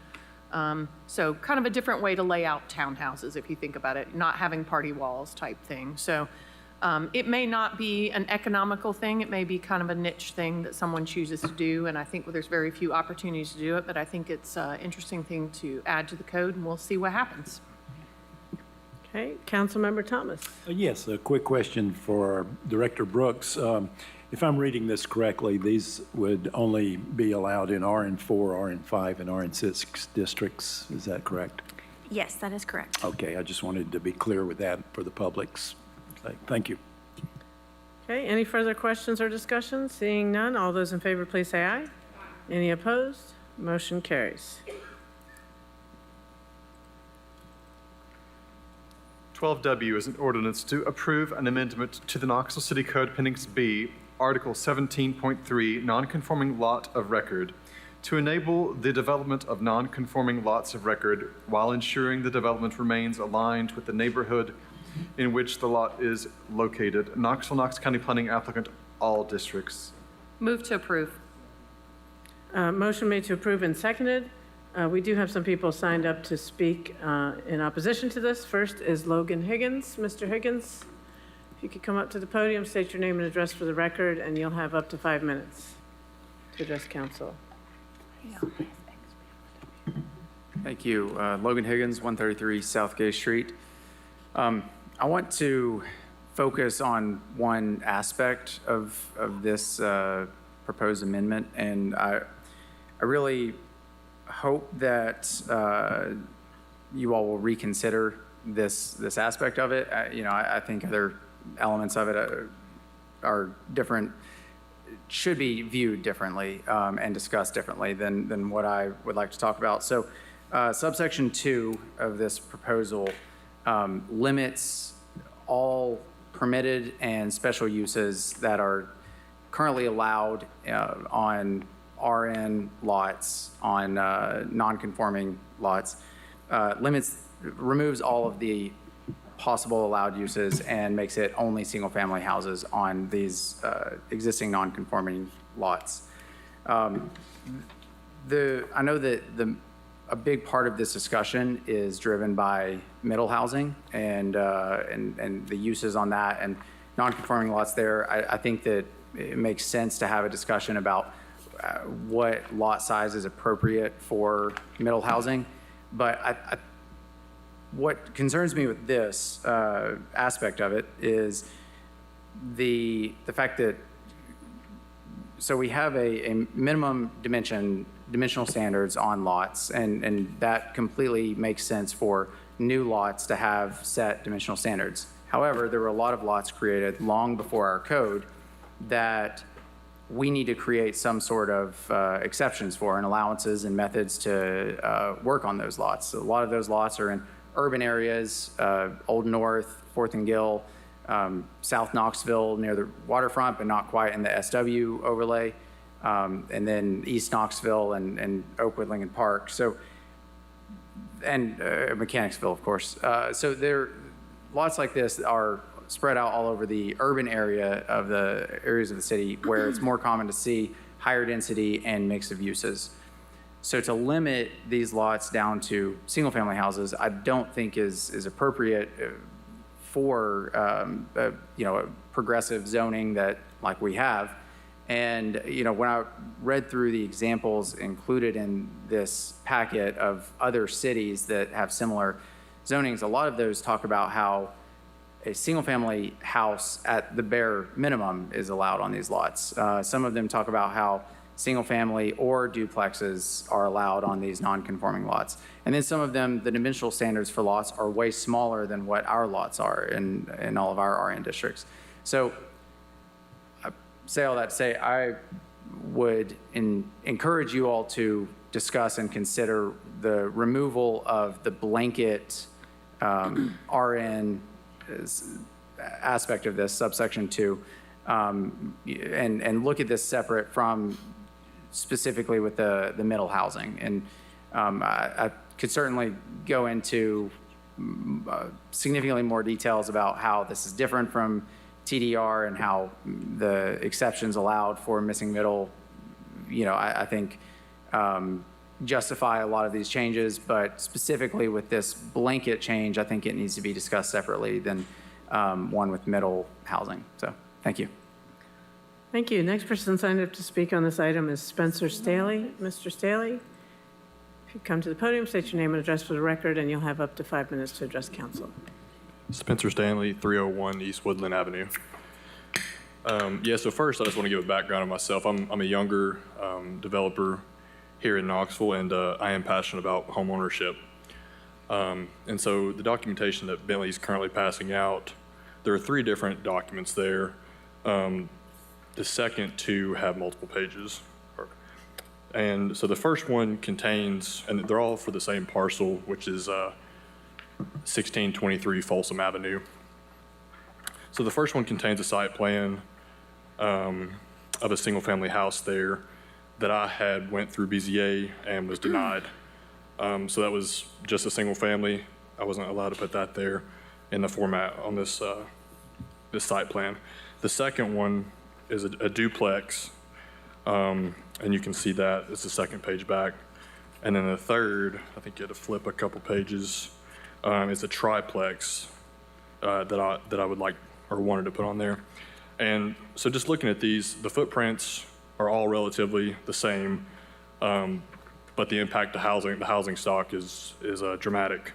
So kind of a different way to lay out townhouses, if you think about it, not having party walls type thing. So it may not be an economical thing. It may be kind of a niche thing that someone chooses to do. And I think there's very few opportunities to do it, but I think it's an interesting thing to add to the code, and we'll see what happens.
Okay, Councilmember Thomas.
Yes, a quick question for Director Brooks. If I'm reading this correctly, these would only be allowed in RN4, RN5, and RN6 districts. Is that correct?
Yes, that is correct.
Okay, I just wanted to be clear with that for the public's sake. Thank you.
Okay, any further questions or discussion? Seeing none, all those in favor, please say aye. Any opposed? Motion carries.
12W is an ordinance to approve an amendment to the Knoxville City Code Appendix B, Article 17.3, non-conforming lot of record, to enable the development of non-conforming lots of record while ensuring the development remains aligned with the neighborhood in which the lot is located. Knoxville, Knox County planning applicant, all districts.
Move to approve.
Motion made to approve and seconded. We do have some people signed up to speak in opposition to this. First is Logan Higgins. Mr. Higgins, if you could come up to the podium, state your name and address for the record, and you'll have up to 5 minutes to address council.
Thank you. Logan Higgins, 133 South Gay Street. I want to focus on one aspect of this proposed amendment, and I really hope that you all will reconsider this aspect of it. I think other elements of it are different, should be viewed differently and discussed differently than what I would like to talk about. So subsection 2 of this proposal limits all permitted and special uses that are currently allowed on RN lots, on non-conforming lots, removes all of the possible allowed uses and makes it only single-family houses on these existing non-conforming lots. I know that a big part of this discussion is driven by middle housing and the uses on that and non-conforming lots there. I think that it makes sense to have a discussion about what lot size is appropriate for middle housing. But what concerns me with this aspect of it is the fact that, so we have a minimum dimensional standards on lots, and that completely makes sense for new lots to have set dimensional standards. However, there were a lot of lots created long before our code that we need to create some sort of exceptions for and allowances and methods to work on those lots. A lot of those lots are in urban areas, Old North, 4th and Gill, South Knoxville near the waterfront, but not quite in the SW overlay, and then East Knoxville and Oakwood Lincoln Park. So, and Mechanicsville, of course. So there, lots like this are spread out all over the urban area of the areas of the city where it's more common to see higher density and mix of uses. So to limit these lots down to single-family houses, I don't think is appropriate for a progressive zoning that like we have. And when I read through the examples included in this packet of other cities that have similar zonings, a lot of those talk about how a single-family house at the bare minimum is allowed on these lots. Some of them talk about how single-family or duplexes are allowed on these non-conforming lots. And then some of them, the dimensional standards for lots are way smaller than what our lots are in all of our RN districts. So I say all that to say I would encourage you all to discuss and consider the removal of the blanket RN aspect of this, subsection 2, and look at this separate from specifically with the middle housing. And I could certainly go into significantly more details about how this is different from TDR and how the exceptions allowed for missing middle, I think justify a lot of these changes, but specifically with this blanket change, I think it needs to be discussed separately than one with middle housing. So, thank you.
Thank you. Next person signed up to speak on this item is Spencer Staley. Mr. Staley, if you come to the podium, state your name and address for the record, and you'll have up to 5 minutes to address council.
Spencer Stanley, 301 East Woodland Avenue. So first, I just want to give a background on myself. I'm a younger developer here in Knoxville, and I am passionate about home ownership. And so the documentation that Bentley is currently passing out, there are 3 different documents there. The second 2 have multiple pages. And so the first one contains, and they're all for the same parcel, which is 1623 Folsom Avenue. So the first one contains a site plan of a single-family house there that I had went through BZA and was denied. So that was just a single family. I wasn't allowed to put that there in the format on this this site plan. The second one is a duplex, and you can see that it's the second page back. And then the third, I think you had to flip a couple pages, is a triplex that I would like or wanted to put on there. And so just looking at these, the footprints are all relatively the same, but the impact to housing, the housing stock is dramatic.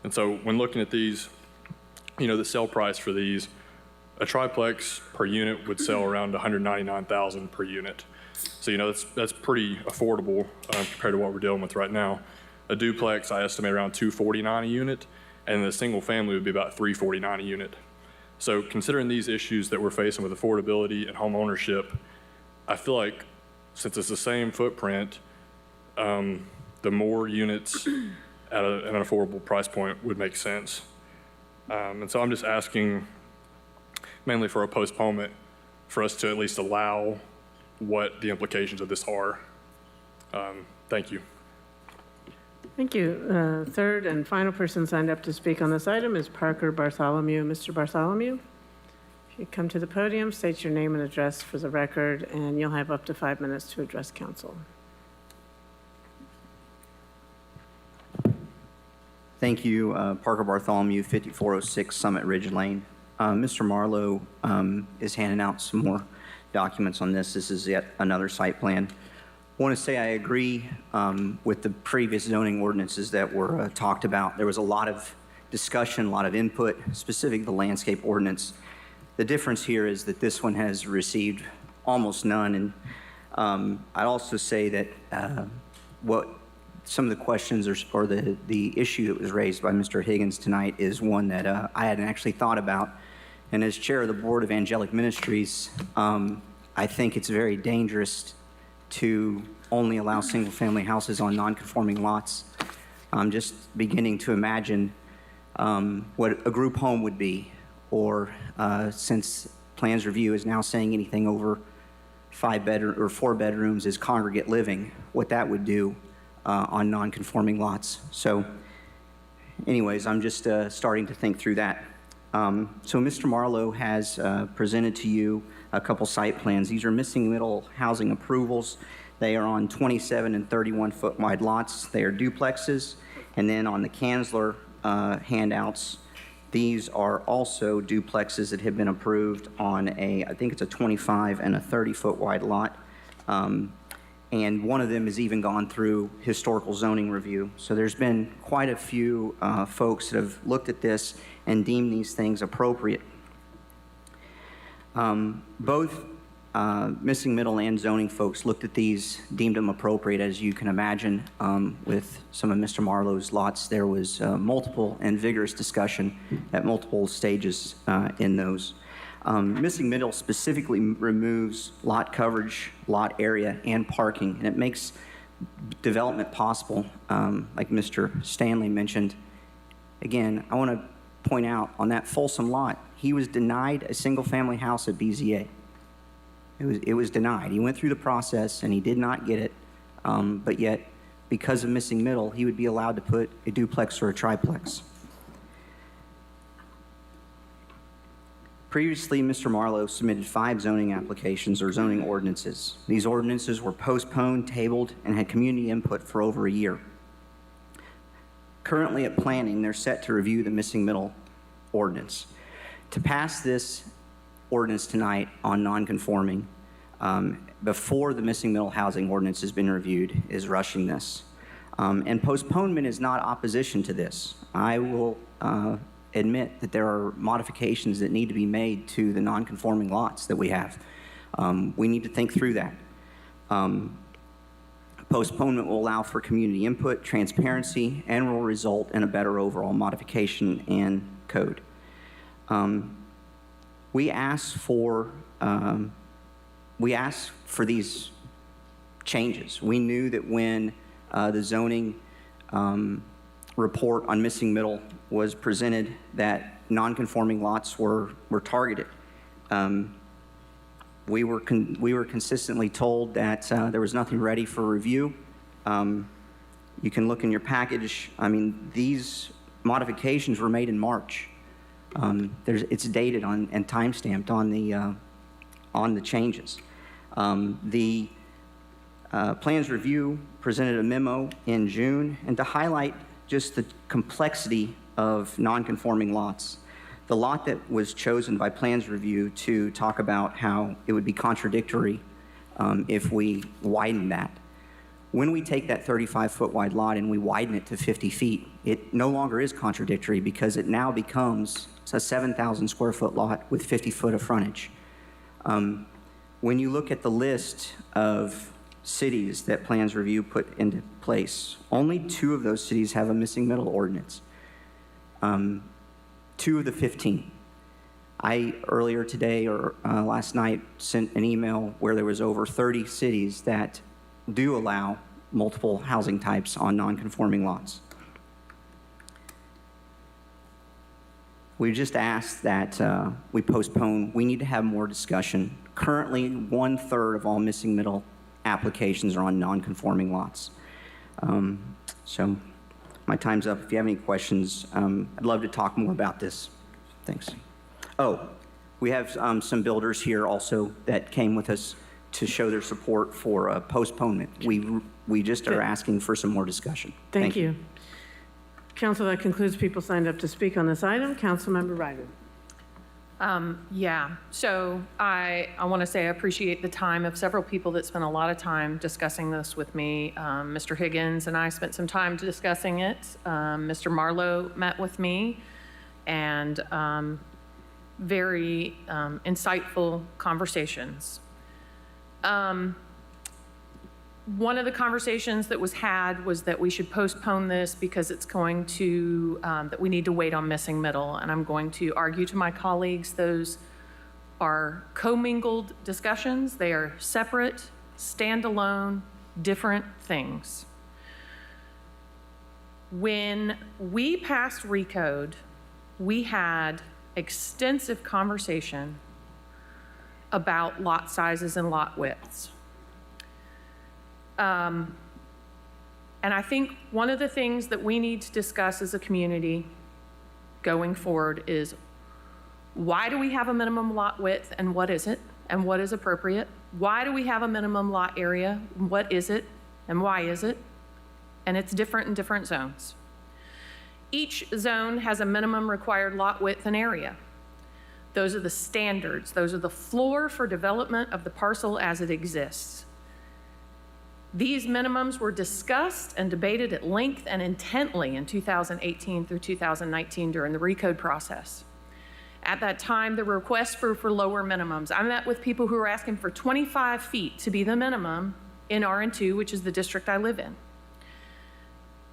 And so when looking at these, the sale price for these, a triplex per unit would sell around $199,000 per unit. So that's pretty affordable compared to what we're dealing with right now. A duplex, I estimate around $249 a unit, and the single family would be about $349 a unit. So considering these issues that we're facing with affordability and home ownership, I feel like since it's the same footprint, the more units at an affordable price point would make sense. And so I'm just asking mainly for a postponement for us to at least allow what the implications of this are. Thank you.
Thank you. Third and final person signed up to speak on this item is Parker Bartholomew. Mr. Bartholomew, if you come to the podium, state your name and address for the record, and you'll have up to 5 minutes to address council.
Thank you. Parker Bartholomew, 5406 Summit Ridge Lane. Mr. Marlowe is handing out some more documents on this. This is yet another site plan. I want to say I agree with the previous zoning ordinances that were talked about. There was a lot of discussion, a lot of input, specific to the landscape ordinance. The difference here is that this one has received almost none. And I'd also say that what some of the questions or the issue that was raised by Mr. Higgins tonight is one that I hadn't actually thought about. And as chair of the Board of Angelic Ministries, I think it's very dangerous to only allow single-family houses on non-conforming lots. I'm just beginning to imagine what a group home would be, or since Plans Review is now saying anything over 4 bedrooms is congregate living, what that would do on non-conforming lots. So anyways, I'm just starting to think through that. So Mr. Marlowe has presented to you a couple site plans. These are missing middle housing approvals. They are on 27 and 31 foot wide lots. They are duplexes. And then on the Kanzler handouts, these are also duplexes that have been approved on I think it's a 25 and a 30 foot wide lot. And one of them has even gone through historical zoning review. So there's been quite a few folks that have looked at this and deemed these things appropriate. Both missing middle and zoning folks looked at these, deemed them appropriate. As you can imagine, with some of Mr. Marlowe's lots, there was multiple and vigorous discussion at multiple stages in those. Missing middle specifically removes lot coverage, lot area, and parking, and it makes development possible, like Mr. Stanley mentioned. Again, I want to point out, on that Folsom lot, he was denied a single-family house at BZA. It was denied. He went through the process, and he did not get it, but yet, because of missing middle, he would be allowed to put a duplex or a triplex. Previously, Mr. Marlowe submitted 5 zoning applications or zoning ordinances. These ordinances were postponed, tabled, and had community input for over a year. Currently at planning, they're set to review the missing middle ordinance. To pass this ordinance tonight on non-conforming, before the missing middle housing ordinance has been reviewed, is rushing this. And postponement is not opposition to this. I will admit that there are modifications that need to be made to the non-conforming lots that we have. We need to think through that. Postponement will allow for community input, transparency, and will result in a better overall modification and code. We asked for these changes. We knew that when the zoning report on missing middle was presented, that non-conforming lots were targeted. We were consistently told that there was nothing ready for review. You can look in your package. I mean, these modifications were made in March. It's dated and time-stamped on the changes. The Plans Review presented a memo in June, and to highlight just the complexity of non-conforming lots. The lot that was chosen by Plans Review to talk about how it would be contradictory if we widen that. When we take that 35-foot wide lot and we widen it to 50 feet, it no longer is contradictory because it now becomes a 7,000 square foot lot with 50 foot of frontage. When you look at the list of cities that Plans Review put into place, only 2 of those cities have a missing middle ordinance. 2 of the 15. I, earlier today or last night, sent an email where there was over 30 cities that do allow multiple housing types on non-conforming lots. We just asked that we postpone. We need to have more discussion. Currently, 1/3 of all missing middle applications are on non-conforming lots. So my time's up. If you have any questions, I'd love to talk more about this. Thanks. Oh, we have some builders here also that came with us to show their support for postponement. We just are asking for some more discussion.
Thank you. Council, that concludes people signed up to speak on this item. Councilmember Ryder.
Yeah, so I want to say I appreciate the time of several people that spent a lot of time discussing this with me. Mr. Higgins and I spent some time discussing it. Mr. Marlowe met with me, and very insightful conversations. One of the conversations that was had was that we should postpone this because it's going to, that we need to wait on missing middle. And I'm going to argue to my colleagues those are commingled discussions. They are separate, standalone, different things. When we passed Recode, we had extensive conversation about lot sizes and lot widths. And I think one of the things that we need to discuss as a community going forward is, why do we have a minimum lot width and what is it and what is appropriate? Why do we have a minimum lot area? What is it and why is it? And it's different in different zones. Each zone has a minimum required lot width and area. Those are the standards. Those are the floor for development of the parcel as it exists. These minimums were discussed and debated at length and intently in 2018 through 2019 during the Recode process. At that time, there were requests for lower minimums. I met with people who were asking for 25 feet to be the minimum in RN2, which is the district I live in.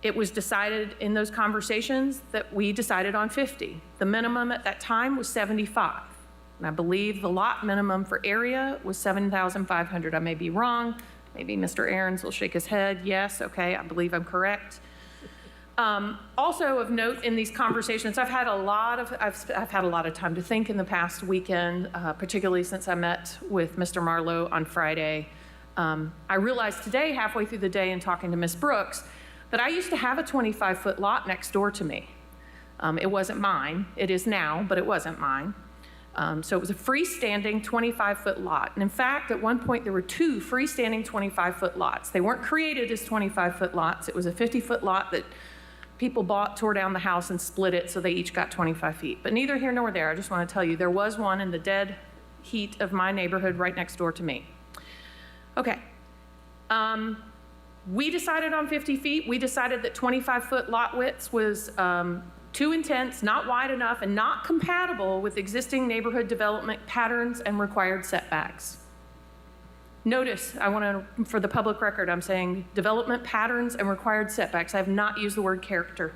It was decided in those conversations that we decided on 50. The minimum at that time was 75. And I believe the lot minimum for area was 7,500. I may be wrong. Maybe Mr. Ahrens will shake his head. Yes, okay, I believe I'm correct. Also of note in these conversations, I've had a lot of time to think in the past weekend, particularly since I met with Mr. Marlowe on Friday. I realized today, halfway through the day and talking to Ms. Brooks, that I used to have a 25-foot lot next door to me. It wasn't mine. It is now, but it wasn't mine. So it was a freestanding 25-foot lot. And in fact, at one point, there were 2 freestanding 25-foot lots. They weren't created as 25-foot lots. It was a 50-foot lot that people bought, tore down the house, and split it, so they each got 25 feet. But neither here nor there. I just want to tell you, there was one in the dead heat of my neighborhood right next door to me. Okay. We decided on 50 feet. We decided that 25-foot lot widths was too intense, not wide enough, and not compatible with existing neighborhood development patterns and required setbacks. Notice, for the public record, I'm saying development patterns and required setbacks. I have not used the word character.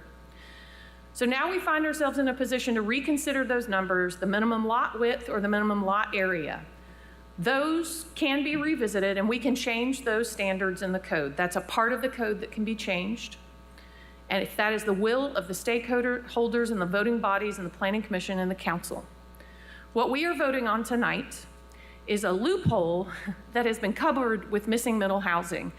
So now we find ourselves in a position to reconsider those numbers, the minimum lot width or the minimum lot area. Those can be revisited, and we can change those standards in the code. That's a part of the code that can be changed. And if that is the will of the stakeholders and the voting bodies and the Planning Commission and the council. What we are voting on tonight is a loophole that has been covered with missing middle housing.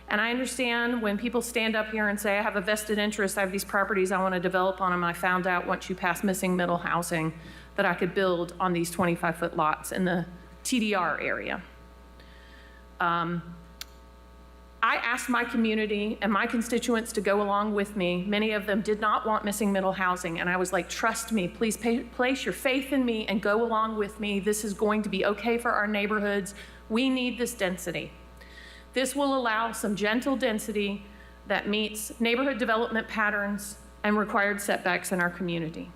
And I understand when people stand up here and say, I have a vested interest, I have these properties I want to develop on them, I found out once you pass missing middle housing that I could build on these 25-foot lots in the TDR area. I asked my community and my constituents to go along with me. Many of them did not want missing middle housing, and I was like, trust me, please place your faith in me and go along with me. This is going to be okay for our neighborhoods. We need this density. This will allow some gentle density that meets neighborhood development patterns and required setbacks in our community.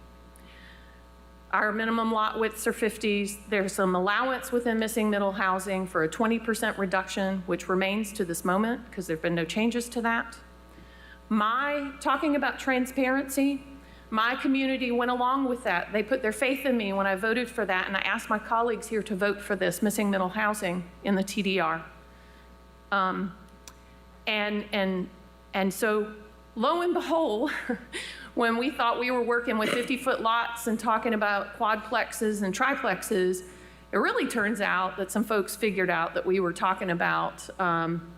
Our minimum lot widths are 50s. There's some allowance within missing middle housing for a 20% reduction, which remains to this moment because there've been no changes to that. Talking about transparency, my community went along with that. They put their faith in me when I voted for that, and I asked my colleagues here to vote for this missing middle housing in the TDR. And so lo and behold, when we thought we were working with 50-foot lots and talking about quadplexes and triplexes, it really turns out that some folks figured out that we were talking about,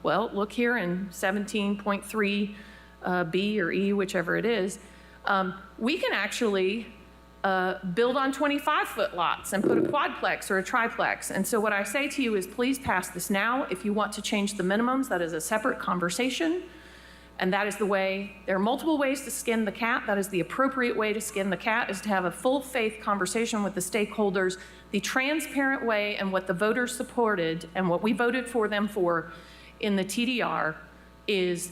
well, look here in 17.3 B or E, whichever it is, we can actually build on 25-foot lots and put a quadplex or a triplex. And so what I say to you is, please pass this now. If you want to change the minimums, that is a separate conversation. And that is the way, there are multiple ways to skin the cat. That is the appropriate way to skin the cat, is to have a full faith conversation with the stakeholders, the transparent way, and what the voters supported and what we voted for them for in the TDR is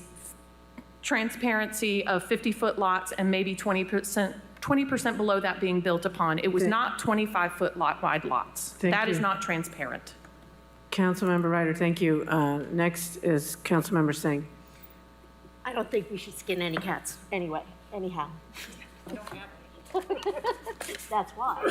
transparency of 50-foot lots and maybe 20% below that being built upon. It was not 25-foot lot wide lots. That is not transparent.
Councilmember Ryder, thank you. Next is Councilmember Singh.
I don't think we should skin any cats anyway, anyhow. That's why.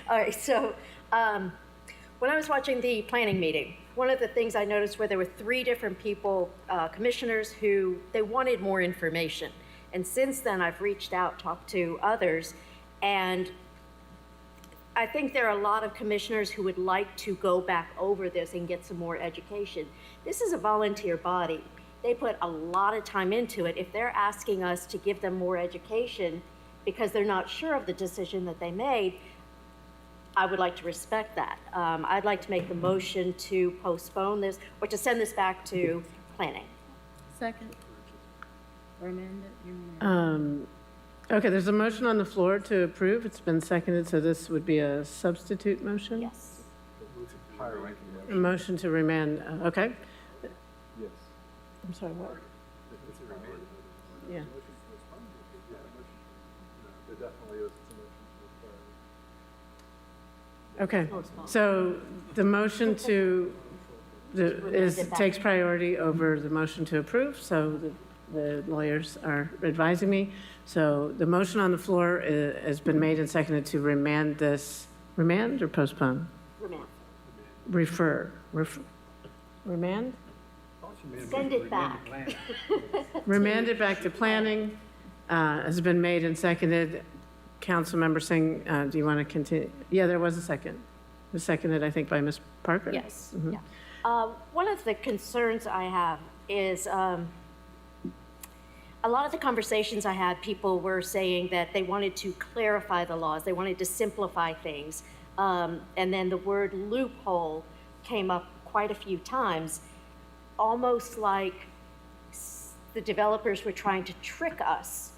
All right, so when I was watching the planning meeting, one of the things I noticed where there were 3 different people, commissioners, who they wanted more information. And since then, I've reached out, talked to others, and I think there are a lot of commissioners who would like to go back over this and get some more education. This is a volunteer body. They put a lot of time into it. If they're asking us to give them more education because they're not sure of the decision that they made, I would like to respect that. I'd like to make the motion to postpone this or to send this back to planning.
Second. Or amend it?
Okay, there's a motion on the floor to approve. It's been seconded, so this would be a substitute motion?
Yes.
A motion to remand, okay.
Yes.
I'm sorry, what? Yeah.
There definitely is
Okay, so the motion to, takes priority over the motion to approve, so the lawyers are advising me. So the motion on the floor has been made and seconded to remand this, remand or postpone?
Remand.
Remand?
Send it back.
Remand it back to planning, has been made and seconded. Councilmember Singh, do you want to continue? Yeah, there was a second. It was seconded, I think, by Ms. Parker.
Yes, yeah. One of the concerns I have is a lot of the conversations I had, people were saying that they wanted to clarify the laws, they wanted to simplify things. And then the word loophole came up quite a few times, almost like the developers were trying to trick us.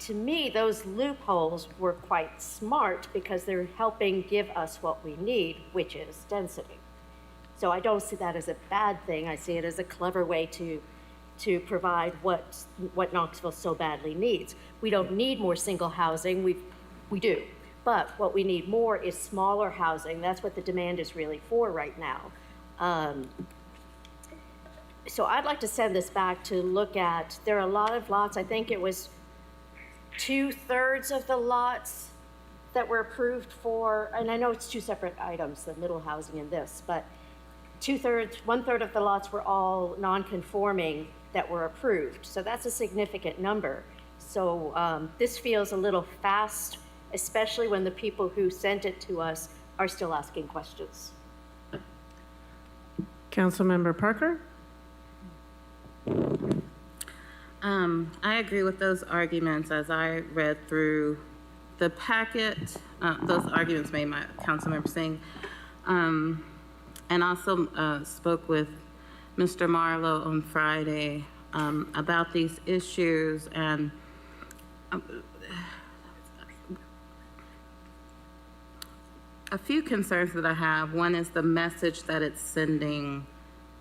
To me, those loopholes were quite smart because they're helping give us what we need, which is density. So I don't see that as a bad thing. I see it as a clever way to provide what Knoxville so badly needs. We don't need more single housing, we do. But what we need more is smaller housing. That's what the demand is really for right now. So I'd like to send this back to look at, there are a lot of lots, I think it was 2/3 of the lots that were approved for, and I know it's 2 separate items, the middle housing and this, but 1/3 of the lots were all non-conforming that were approved. So that's a significant number. So this feels a little fast, especially when the people who sent it to us are still asking questions.
Councilmember Parker?
I agree with those arguments as I read through the packet. Those arguments made by Councilmember Singh. And also spoke with Mr. Marlowe on Friday about these issues. And a few concerns that I have. One is the message that it's sending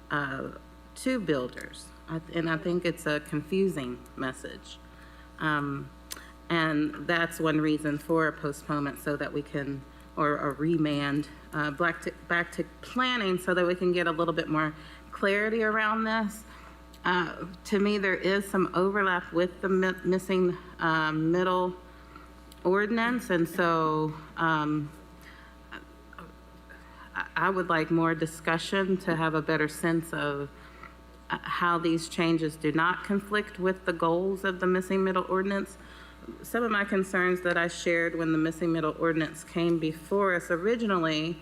to builders. And I think it's a confusing message. And that's one reason for a postponement, so that we can, or a remand back to planning, so that we can get a little bit more clarity around this. To me, there is some overlap with the missing middle ordinance, and so I would like more discussion to have a better sense of how these changes do not conflict with the goals of the missing middle ordinance. Some of my concerns that I shared when the missing middle ordinance came before us originally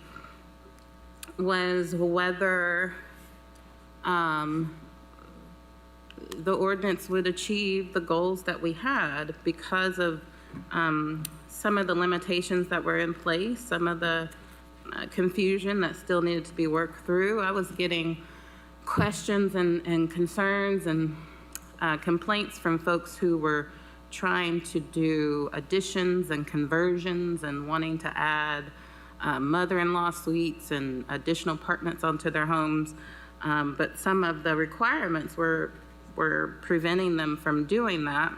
was whether the ordinance would achieve the goals that we had because of some of the limitations that were in place, some of the confusion that still needed to be worked through. I was getting questions and concerns and complaints from folks who were trying to do additions and conversions and wanting to add mother-in-law suites and additional apartments onto their homes. But some of the requirements were preventing them from doing that.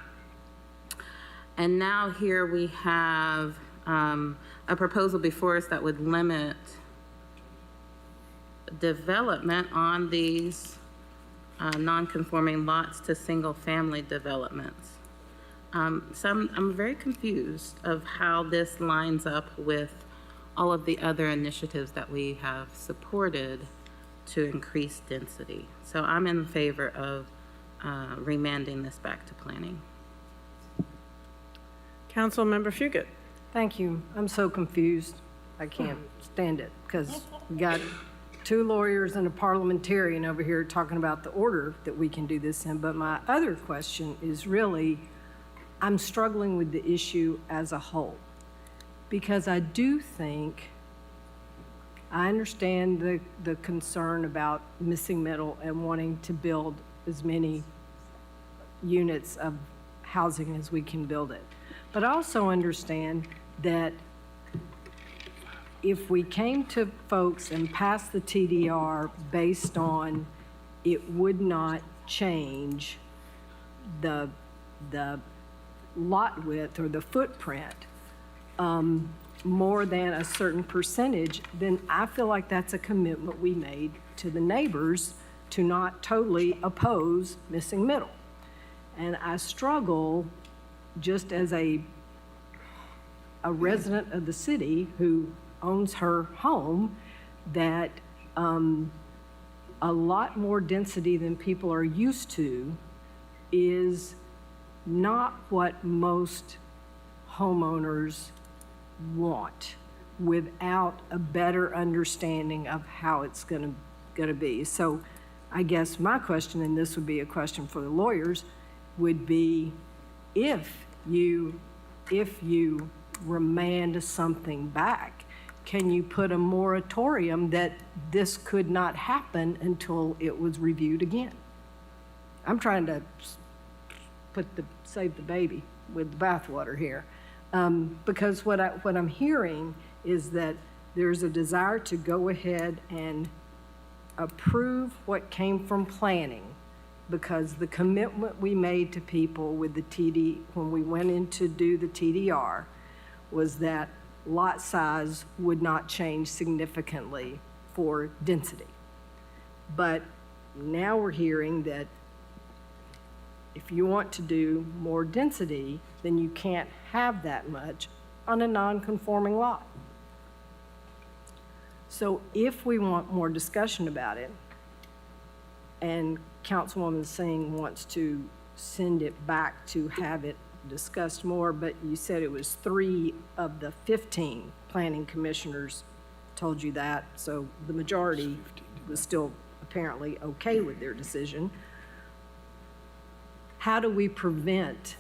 And now here we have a proposal before us that would limit development on these non-conforming lots to single-family developments. So I'm very confused of how this lines up with all of the other initiatives that we have supported to increase density. So I'm in favor of remanding this back to planning.
Councilmember Fugit.
Thank you. I'm so confused. I can't stand it because we got two lawyers and a parliamentarian over here talking about the order that we can do this in. But my other question is really, I'm struggling with the issue as a whole because I do think I understand the concern about missing middle and wanting to build as many units of housing as we can build it. But I also understand that if we came to folks and passed the TDR based on it would not change the lot width or the footprint more than a certain percentage, then I feel like that's a commitment we made to the neighbors to not totally oppose missing middle. And I struggle just as a resident of the city who owns her home that a lot more density than people are used to is not what most homeowners want without a better understanding of how it's going to be. So I guess my question, and this would be a question for the lawyers, would be if you remand something back, can you put a moratorium that this could not happen until it was reviewed again? I'm trying to save the baby with the bathwater here. Because what I'm hearing is that there's a desire to go ahead and approve what came from planning because the commitment we made to people with the when we went in to do the TDR was that lot size would not change significantly for density. But now we're hearing that if you want to do more density, then you can't have that much on a non-conforming lot. So if we want more discussion about it, and Councilwoman Singh wants to send it back to have it discussed more, but you said it was 3 of the 15 planning commissioners told you that, so the majority was still apparently okay with their decision. How do we prevent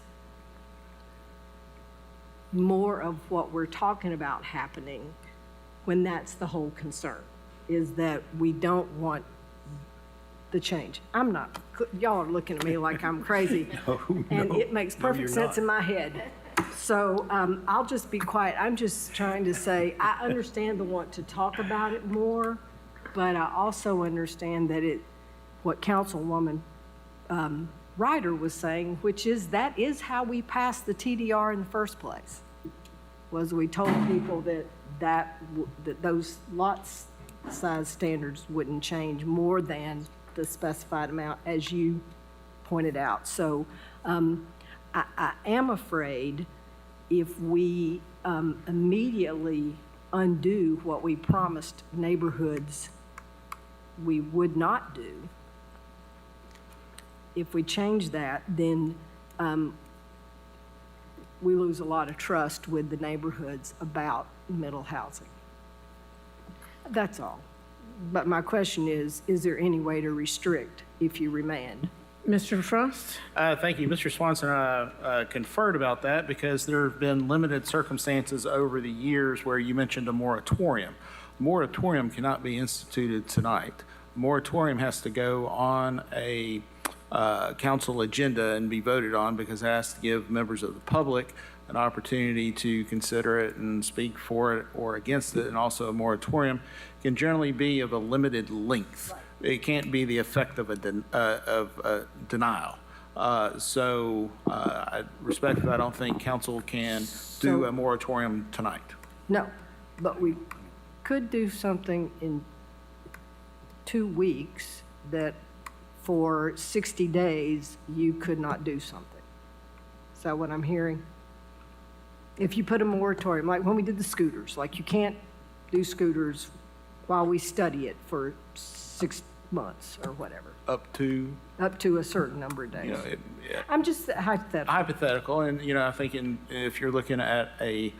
more of what we're talking about happening when that's the whole concern, is that we don't want the change? I'm not, y'all are looking at me like I'm crazy, and it makes perfect sense in my head. So I'll just be quiet. I'm just trying to say, I understand the want to talk about it more, but I also understand that what Councilwoman Ryder was saying, which is that is how we passed the TDR in the first place, was we told people that those lot size standards wouldn't change more than the specified amount, as you pointed out. So I am afraid if we immediately undo what we promised neighborhoods we would not do, if we change that, then we lose a lot of trust with the neighborhoods about middle housing. That's all. But my question is there any way to restrict if you remand?
Mr. Frost?
Thank you. Mr. Swanson and I conferred about that because there have been limited circumstances over the years where you mentioned a moratorium. Moratorium cannot be instituted tonight. Moratorium has to go on a council agenda and be voted on because it has to give members of the public an opportunity to consider it and speak for it or against it. And also a moratorium can generally be of a limited length. It can't be the effect of a denial. So I respectfully, I don't think council can do a moratorium tonight.
No, but we could do something in 2 weeks that for 60 days you could not do something. that what I'm hearing? If you put a moratorium, like when we did the scooters, like you can't do scooters while we study it for 6 months or whatever,
Up to,
up to a certain number of days.
you know, yeah.
I'm just hypothetical.
Hypothetical, and, you know, I think if you're looking at a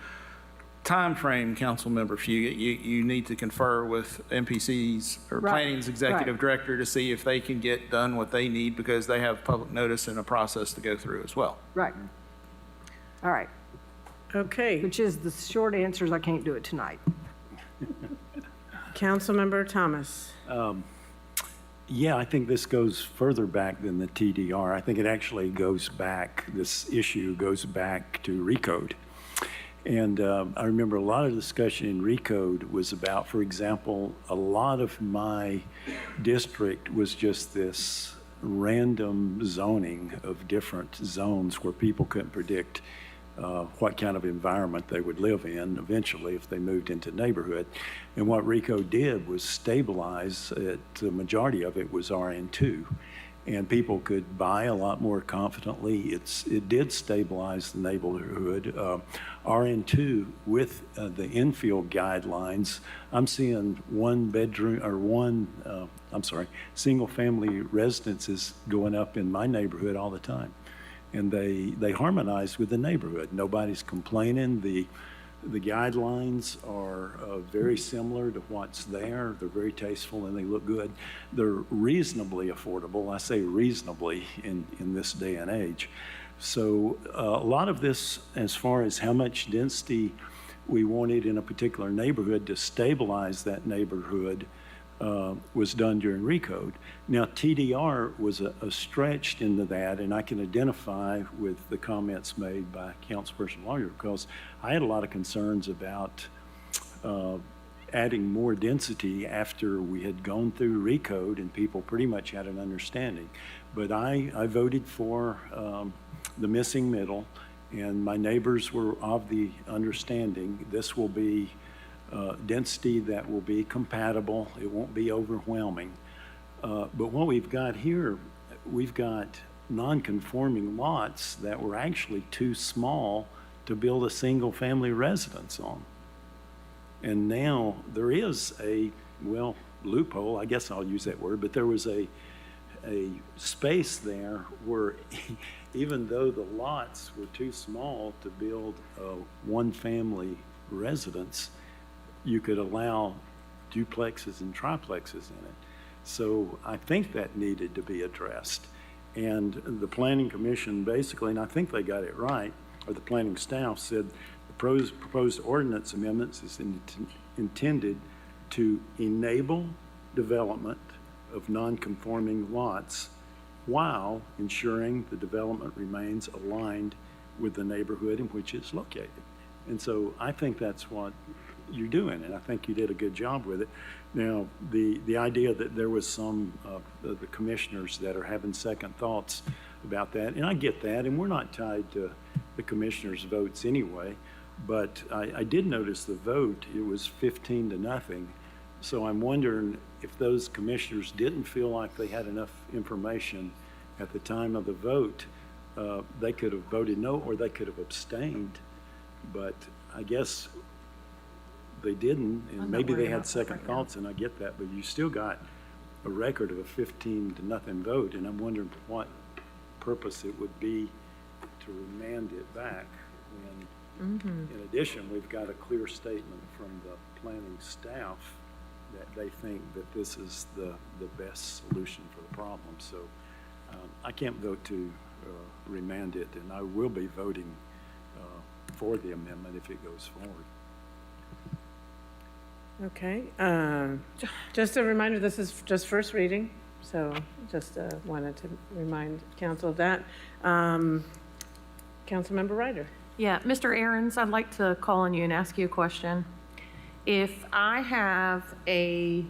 time frame, Councilmember Few, you need to confer with MPC's or
Right,
Planning's Executive
right.
Director to see if they can get done what they need, because they have public notice and a process to go through as well.
Right. All right,
Okay,
which is the short answer is I can't do it tonight.
Councilmember Thomas.
Yeah, I think this goes further back than the TDR. I think it actually goes back, this issue goes back to Recode. And I remember a lot of discussion in Recode was about, for example, a lot of my district was just this random zoning of different zones where people couldn't predict what kind of environment they would live in eventually if they moved into neighborhood. And what Recode did was stabilize it. The majority of it was RN2. And people could buy a lot more confidently. It did stabilize the neighborhood. RN2 with the infield guidelines, I'm seeing single-family residences going up in my neighborhood all the time. And they harmonize with the neighborhood. Nobody's complaining. The guidelines are very similar to what's there. They're very tasteful and they look good. They're reasonably affordable. I say reasonably in this day and age. So a lot of this, as far as how much density we wanted in a particular neighborhood to stabilize that neighborhood, was done during Recode. Now, TDR was a stretched into that, and I can identify with the comments made by Councilperson Lawyer, because I had a lot of concerns about adding more density after we had gone through Recode and people pretty much had an understanding. But I voted for the missing middle, and my neighbors were of the understanding this will be density that will be compatible. It won't be overwhelming. But what we've got here, we've got non-conforming lots that were actually too small to build a single-family residence on. And now there is a, well, loophole, I guess I'll use that word, but there was a space there where even though the lots were too small to build a one-family residence, you could allow duplexes and triplexes in it. So I think that needed to be addressed. And the Planning Commission basically, and I think they got it right, or the planning staff said the proposed ordinance amendments is intended to enable development of non-conforming lots while ensuring the development remains aligned with the neighborhood in which it's located. And so I think that's what you're doing, and I think you did a good job with it. Now, the idea that there was some of the commissioners that are having second thoughts about that, and I get that, and we're not tied to the commissioners' votes anyway, but I did notice the vote, it was 15-0. So I'm wondering if those commissioners didn't feel like they had enough information at the time of the vote, they could have voted no, or they could have abstained. But I guess they didn't, and maybe they had second thoughts, and I get that, but you still got a record of a 15-0 vote, and I'm wondering what purpose it would be to remand it back when, in addition, we've got a clear statement from the planning staff that they think that this is the best solution for the problem. So I can't vote to remand it, and I will be voting for the amendment if it goes forward.
Okay, just a reminder, this is just first reading, so just wanted to remind council of that. Councilmember Ryder.
Yeah, Mr. Ahrens, I'd like to call on you and ask you a question. If I have a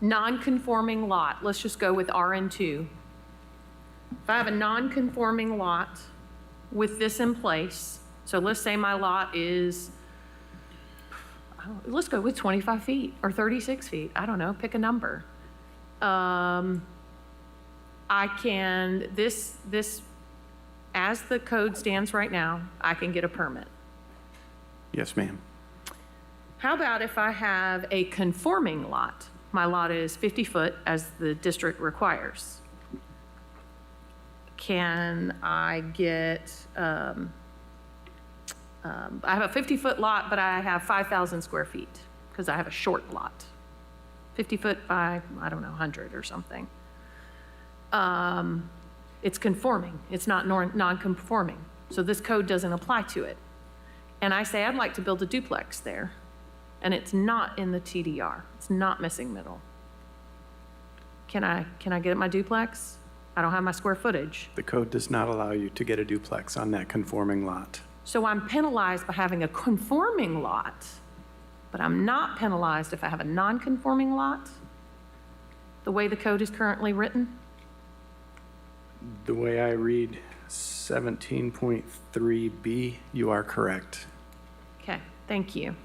non-conforming lot, let's just go with RN2. If I have a non-conforming lot with this in place, so let's say my lot is, let's go with 25 feet or 36 feet. I don't know, pick a number. I can, this as the code stands right now, I can get a permit.
Yes, ma'am.
How about if I have a conforming lot? My lot is 50 foot as the district requires. Can I get, I have a 50-foot lot, but I have 5,000 square feet because I have a short lot. 50 foot by, I don't know, 100 or something. It's conforming. It's not non-conforming. So this code doesn't apply to it. And I say, I'd like to build a duplex there. And it's not in the TDR. It's not missing middle. Can I get my duplex? I don't have my square footage.
The code does not allow you to get a duplex on that conforming lot.
So I'm penalized by having a conforming lot, but I'm not penalized if I have a non-conforming lot, the way the code is currently written?
The way I read 17.3B, you are correct.
Okay, thank you.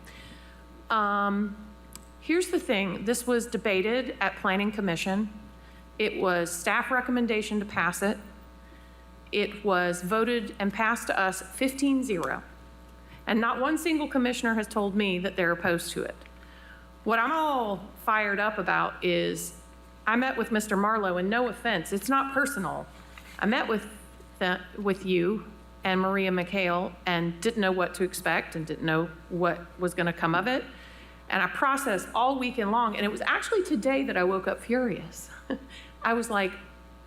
Here's the thing. This was debated at Planning Commission. It was staff recommendation to pass it. It was voted and passed to us 15-0. And not one single commissioner has told me that they're opposed to it. What I'm all fired up about is I met with Mr. Marlowe, and no offense, it's not personal. I met with you and Maria McHale and didn't know what to expect and didn't know what was going to come of it. And I processed all weekend long, and it was actually today that I woke up furious. I was like,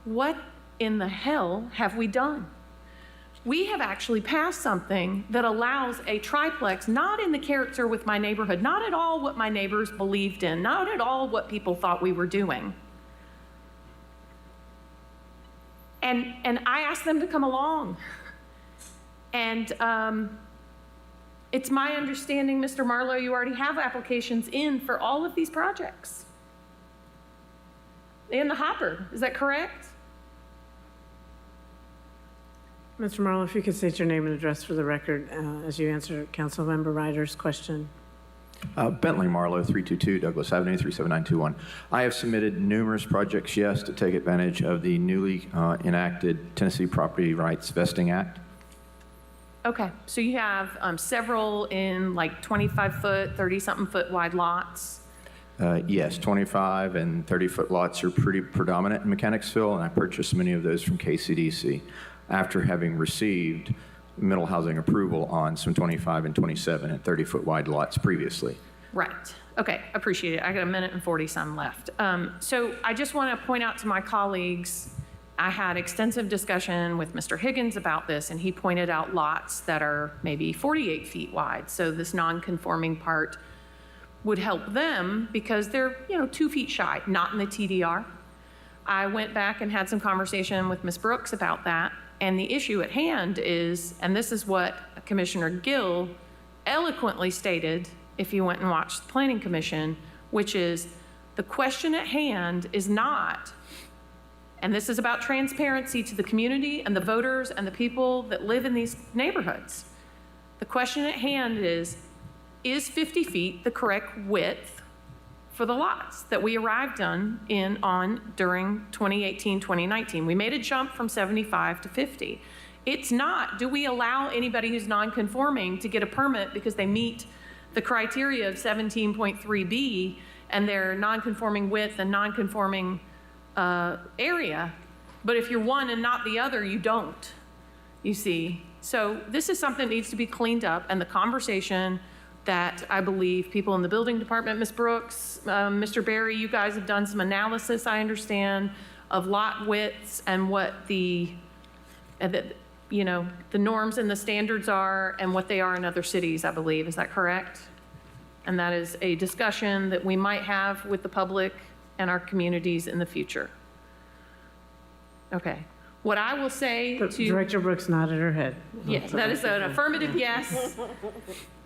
what in the hell have we done? We have actually passed something that allows a triplex, not in the character with my neighborhood, not at all what my neighbors believed in, not at all what people thought we were doing. And I asked them to come along. And it's my understanding, Mr. Marlowe, you already have applications in for all of these projects. In the hopper, is that correct?
Mr. Marlowe, if you could state your name and address for the record as you answer Councilmember Ryder's question.
Bentley Marlowe, 322 Douglas Avenue, 37921. I have submitted numerous projects, yes, to take advantage of the newly enacted Tennessee Property Rights Vesting Act.
Okay, so you have several in like 25-foot, 30-something foot wide lots.
Yes, 25 and 30-foot lots are pretty predominant in Mechanicsville, and I purchased many of those from KCDC after having received middle housing approval on some 25 and 27 and 30-foot wide lots previously.
Right. Okay, appreciate it. I got a minute and 40-some left. So I just want to point out to my colleagues, I had extensive discussion with Mr. Higgins about this, and he pointed out lots that are maybe 48 feet wide. So this non-conforming part would help them because they're, 2 feet shy, not in the TDR. I went back and had some conversation with Ms. Brooks about that. And the issue at hand is, and this is what Commissioner Gill eloquently stated if you went and watched the Planning Commission, which is the question at hand is not, and this is about transparency to the community and the voters and the people that live in these neighborhoods. The question at hand is 50 feet the correct width for the lots that we arrived on during 2018, 2019. We made a jump from 75 to 50. It's not, do we allow anybody who's non-conforming to get a permit because they meet the criteria of 17.3B and their non-conforming width and non-conforming area, but if you're one and not the other, you don't, you see. So this is something that needs to be cleaned up, and the conversation that I believe people in the building department, Ms. Brooks, Mr. Barry, you guys have done some analysis, I understand, of lot widths and what the norms and the standards are and what they are in other cities, I believe. Is that correct? And that is a discussion that we might have with the public and our communities in the future. Okay. What I will say to...
Director Brooks nodded her head.
Yes, that is an affirmative yes.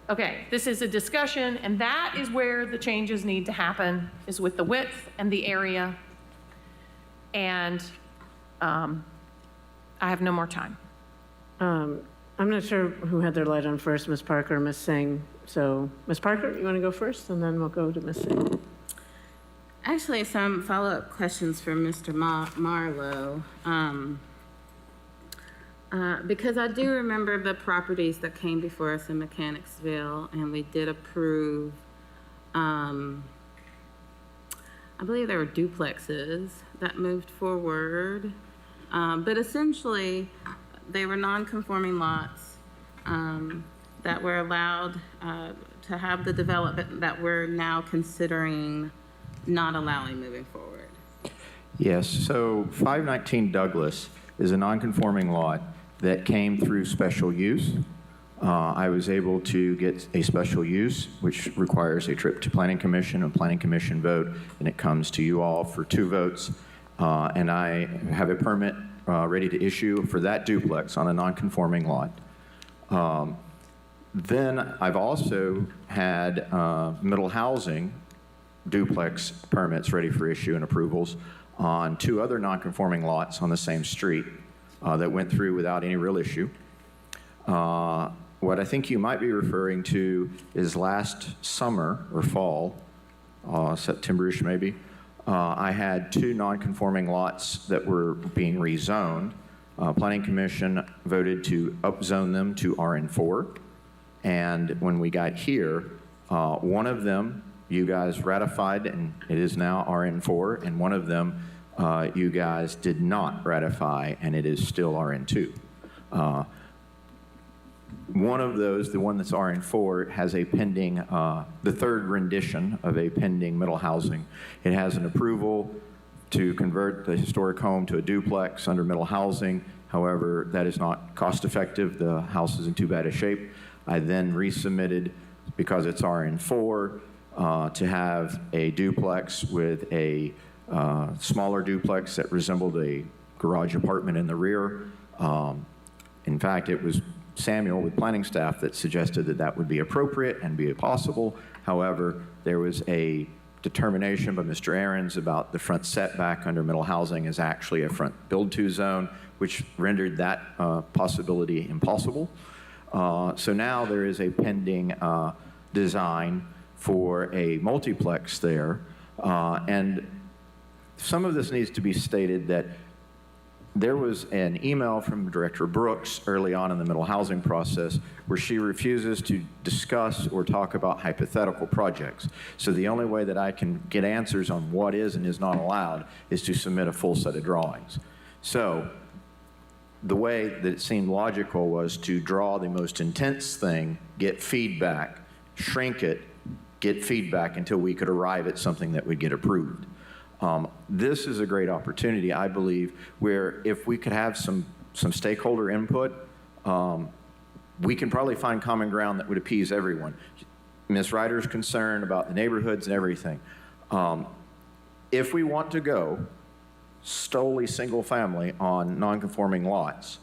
Okay, this is a discussion, and that is where the changes need to happen, is with the width and the area. And I have no more time.
I'm not sure who had their light on first, Ms. Parker or Ms. Singh. So, Ms. Parker, you want to go first, and then we'll go to Ms. Singh.
Actually, some follow-up questions for Mr. Marlowe. Because I do remember the properties that came before us in Mechanicsville, and we did approve, I believe there were duplexes that moved forward. But essentially, they were non-conforming lots that were allowed to have the development that we're now considering not allowing moving forward.
Yes, so 519 Douglas is a non-conforming lot that came through special use. I was able to get a special use, which requires a trip to Planning Commission, a Planning Commission vote, and it comes to you all for 2 votes. And I have a permit ready to issue for that duplex on a non-conforming lot. Then I've also had middle housing duplex permits ready for issue and approvals on 2 other non-conforming lots on the same street that went through without any real issue. What I think you might be referring to is last summer or fall, September-ish maybe, I had 2 non-conforming lots that were being rezoned. Planning Commission voted to upzone them to RN4. And when we got here, one of them you guys ratified, and it is now RN4, and one of them you guys did not ratify, and it is still RN2. One of those, the one that's RN4, has a pending, the 3rd rendition of a pending middle housing. It has an approval to convert the historic home to a duplex under middle housing. However, that is not cost effective. The house is in too bad a shape. I then resubmitted, because it's RN4, to have a duplex with a smaller duplex that resembled a garage apartment in the rear. In fact, it was Samuel with planning staff that suggested that that would be appropriate and be possible. However, there was a determination by Mr. Ahrens about the front setback under middle housing is actually a front build-to zone, which rendered that possibility impossible. So now there is a pending design for a multiplex there. And some of this needs to be stated that there was an email from Director Brooks early on in the middle housing process where she refuses to discuss or talk about hypothetical projects. So the only way that I can get answers on what is and is not allowed is to submit a full set of drawings. So the way that it seemed logical was to draw the most intense thing, get feedback, shrink it, get feedback until we could arrive at something that would get approved. This is a great opportunity, I believe, where if we could have some stakeholder input, we can probably find common ground that would appease everyone. Ms. Ryder's concerned about the neighborhoods and everything. If we want to go solely single family on non-conforming lots,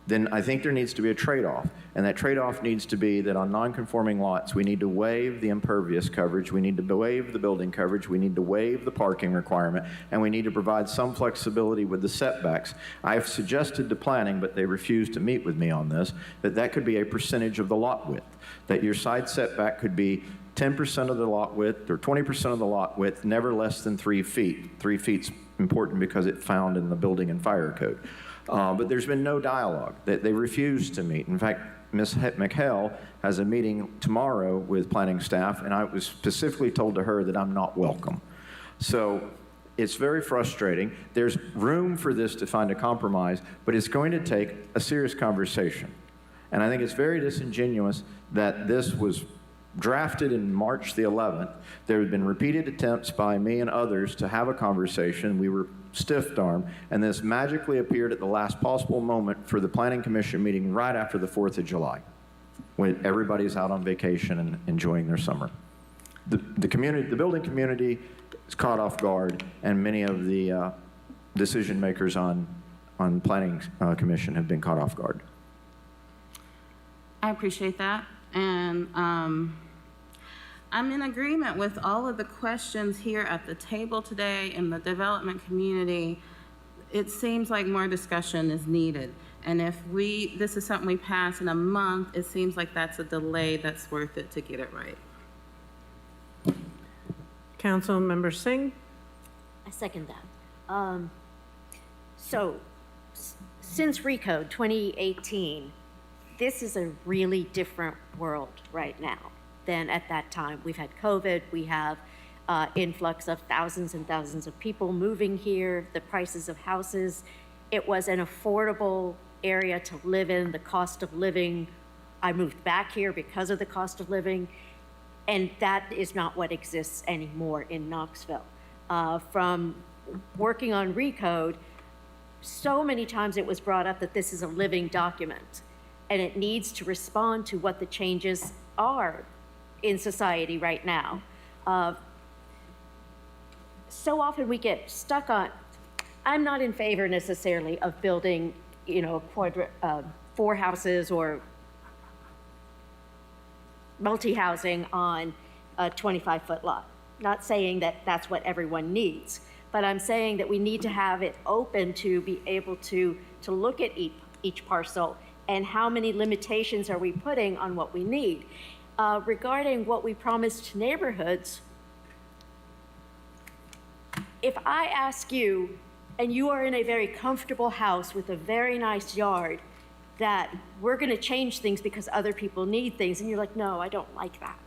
then I think there needs to be a trade-off. And that trade-off needs to be that on non-conforming lots, we need to waive the impervious coverage, we need to waive the building coverage, we need to waive the parking requirement, and we need to provide some flexibility with the setbacks. I've suggested to planning, but they refused to meet with me on this, that that could be a percentage of the lot width, that your side setback could be 10% of the lot width or 20% of the lot width, never less than 3 feet. 3 feet's important because it's found in the building and fire code. But there's been no dialogue. They refused to meet. In fact, Ms. McHale has a meeting tomorrow with planning staff, and I was specifically told to her that I'm not welcome. So it's very frustrating. There's room for this to find a compromise, but it's going to take a serious conversation. And I think it's very disingenuous that this was drafted in March the 11th. There had been repeated attempts by me and others to have a conversation. We were stiff-armed, and this magically appeared at the last possible moment for the Planning Commission meeting right after the 4th of July, when everybody's out on vacation and enjoying their summer. The community, the building community is caught off guard, and many of the decision makers on Planning Commission have been caught off guard.
I appreciate that. And I'm in agreement with all of the questions here at the table today in the development community. It seems like more discussion is needed. And if this is something we pass in a month, it seems like that's a delay that's worth it to get it right.
Councilmember Singh?
I second that. So since Recode 2018, this is a really different world right now than at that time. We've had COVID, we have influx of thousands and thousands of people moving here, the prices of houses. It was an affordable area to live in, the cost of living. I moved back here because of the cost of living, and that is not what exists anymore in Knoxville. From working on Recode, so many times it was brought up that this is a living document, and it needs to respond to what the changes are in society right now. So often we get stuck on, I'm not in favor necessarily of building, four houses or multi-housing on a 25-foot lot. Not saying that that's what everyone needs, but I'm saying that we need to have it open to be able to look at each parcel and how many limitations are we putting on what we need. Regarding what we promised to neighborhoods, if I ask you, and you are in a very comfortable house with a very nice yard, that we're gonna change things because other people need things, and you're like, no, I don't like that.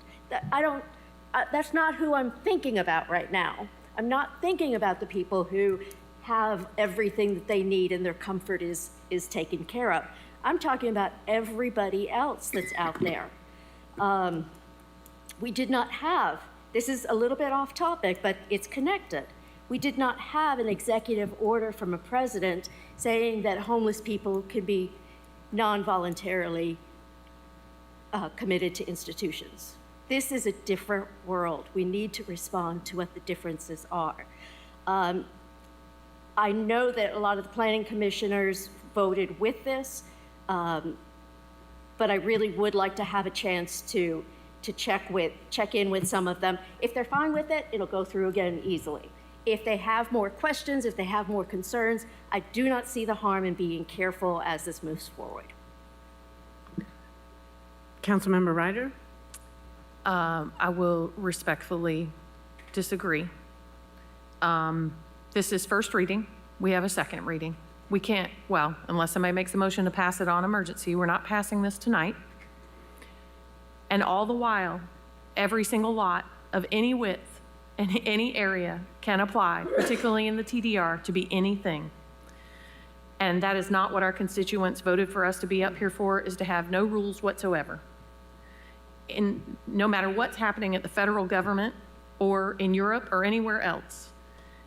That's not who I'm thinking about right now. I'm not thinking about the people who have everything that they need and their comfort is taken care of. I'm talking about everybody else that's out there. We did not have, this is a little bit off topic, but it's connected. We did not have an executive order from a president saying that homeless people could be non-voluntarily committed to institutions. This is a different world. We need to respond to what the differences are. I know that a lot of the planning commissioners voted with this, but I really would like to have a chance to check in with some of them. If they're fine with it, it'll go through again easily. If they have more questions, if they have more concerns, I do not see the harm in being careful as this moves forward.
Councilmember Ryder?
I will respectfully disagree. This is first reading. We have a second reading. We can't, well, unless somebody makes a motion to pass it on emergency, we're not passing this tonight. And all the while, every single lot of any width in any area can apply, particularly in the TDR, to be anything. And that is not what our constituents voted for us to be up here for, is to have no rules whatsoever. No matter what's happening at the federal government or in Europe or anywhere else,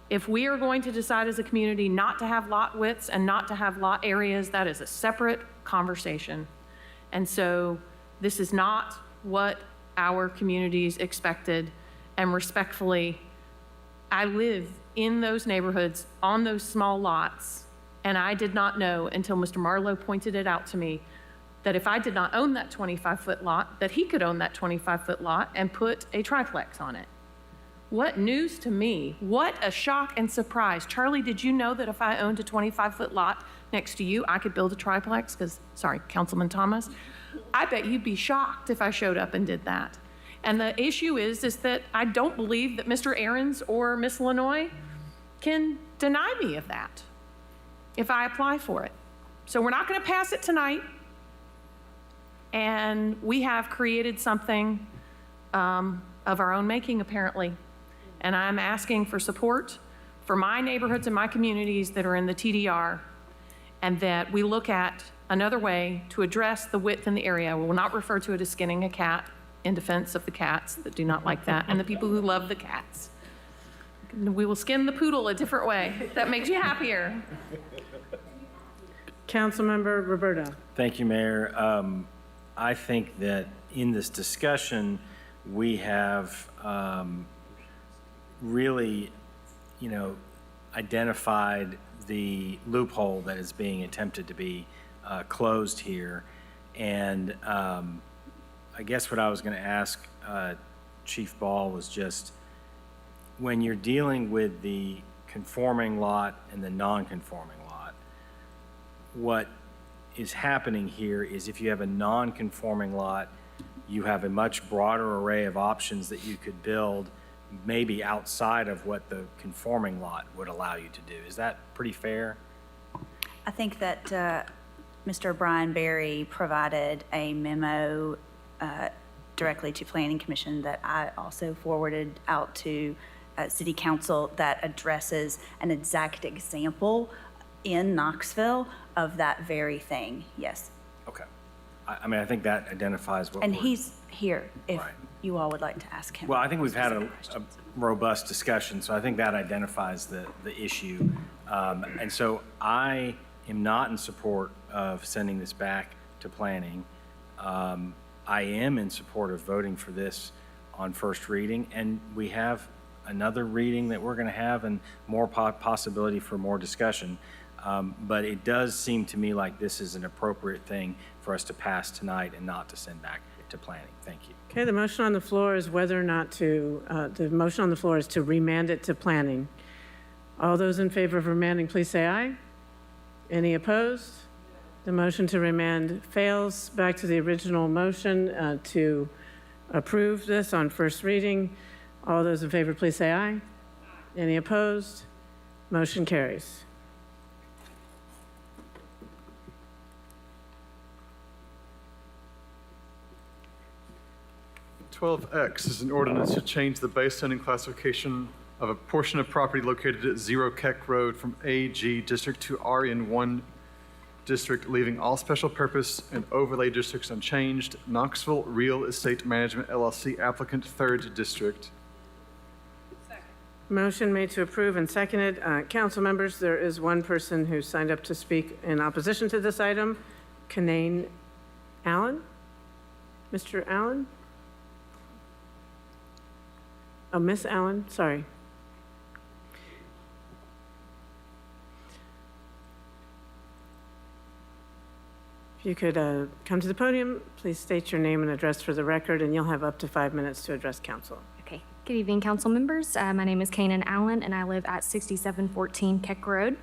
if we are going to decide as a community not to have lot widths and not to have lot areas, that is a separate conversation. And so this is not what our communities expected. And respectfully, I live in those neighborhoods on those small lots, and I did not know until Mr. Marlowe pointed it out to me that if I did not own that 25-foot lot, that he could own that 25-foot lot and put a triplex on it. What news to me. What a shock and surprise. Charlie, did you know that if I owned a 25-foot lot next to you, I could build a triplex? Because, sorry, Councilman Thomas, I bet you'd be shocked if I showed up and did that. And the issue is that I don't believe that Mr. Ahrens or Ms. Lanoy can deny me of that if I apply for it. So we're not going to pass it tonight. And we have created something of our own making, apparently. And I'm asking for support for my neighborhoods and my communities that are in the TDR, and that we look at another way to address the width in the area. We will not refer to it as skinning a cat, in defense of the cats that do not like that, and the people who love the cats. We will skin the poodle a different way. If that makes you happier.
Councilmember Roberto.
Thank you, Mayor. I think that in this discussion, we have really, identified the loophole that is being attempted to be closed here. And I guess what I was going to ask Chief Ball was just, when you're dealing with the conforming lot and the non-conforming lot, what is happening here is if you have a non-conforming lot, you have a much broader array of options that you could build, maybe outside of what the conforming lot would allow you to do. Is that pretty fair?
I think that Mr. Brian Berry provided a memo directly to Planning Commission that I also forwarded out to City Council that addresses an exact example in Knoxville of that very thing. Yes.
Okay. I mean, I think that identifies what
And
we're-
he's here if you all would like to ask him.
Well, I think we've had a robust discussion, so I think that identifies the issue. And so I am not in support of sending this back to planning. I am in support of voting for this on first reading, and we have another reading that we're going to have and more possibility for more discussion. But it does seem to me like this is an appropriate thing for us to pass tonight and not to send back to planning. Thank you.
Okay, the motion on the floor is whether or not to, the motion on the floor is to remand it to planning. All those in favor of remanding, please say aye. Any opposed? The motion to remand fails. Back to the original motion to approve this on first reading. All those in favor, please say aye. Any opposed? Motion carries.
X is an ordinance to change the base zoning classification of a portion of property located at 0 Keck Road from AG District to RN1 District, leaving all special purpose and overlay districts unchanged. Knoxville Real Estate Management LLC applicant, 3rd District.
Motion made to approve and seconded. Council members, there is one person who signed up to speak in opposition to this item. Kanane Allen? Mr. Allen? Oh, Miss Allen, sorry. If you could come to the podium, please state your name and address for the record, and you'll have up to 5 minutes to address council.
Okay. Good evening, council members. My name is Kanan Allen, and I live at 6714 Keck Road.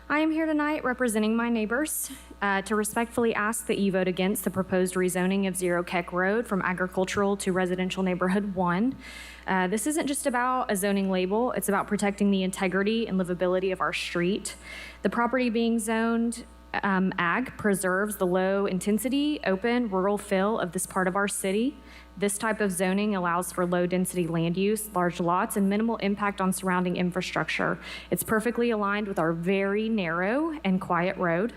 I am here tonight representing my neighbors to respectfully ask that you vote against the proposed rezoning of 0 Keck Road from agricultural to residential neighborhood 1. This isn't just about a zoning label, it's about protecting the integrity and livability of our street. The property being zoned ag preserves the low intensity, open, rural feel of this part of our city. This type of zoning allows for low density land use, large lots, and minimal impact on surrounding infrastructure. It's perfectly aligned with our very narrow and quiet road.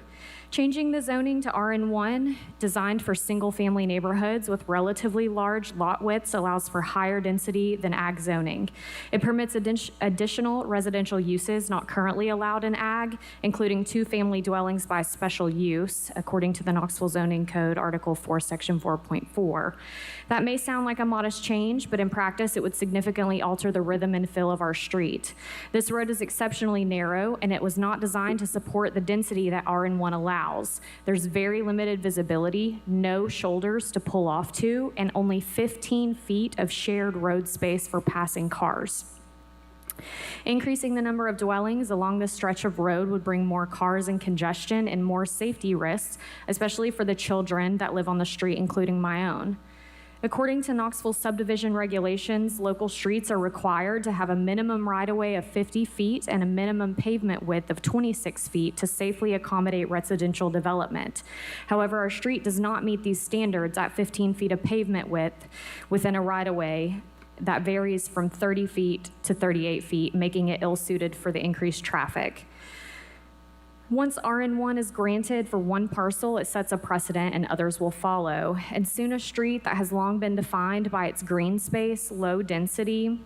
Changing the zoning to RN1, designed for single-family neighborhoods with relatively large lot widths, allows for higher density than ag zoning. It permits additional residential uses not currently allowed in ag, including two-family dwellings by special use, according to the Knoxville Zoning Code, Article 4, Section 4.4. That may sound like a modest change, but in practice, it would significantly alter the rhythm and feel of our street. This road is exceptionally narrow, and it was not designed to support the density that RN1 allows. There's very limited visibility, no shoulders to pull off to, and only 15 feet of shared road space for passing cars. Increasing the number of dwellings along this stretch of road would bring more cars and congestion and more safety risks, especially for the children that live on the street, including my own. According to Knoxville subdivision regulations, local streets are required to have a minimum right-of-way of 50 feet and a minimum pavement width of 26 feet to safely accommodate residential development. However, our street does not meet these standards at 15 feet of pavement width within a right-of-way that varies from 30 feet to 38 feet, making it ill-suited for the increased traffic. Once RN1 is granted for one parcel, it sets a precedent and others will follow. And soon a street that has long been defined by its green space, low density,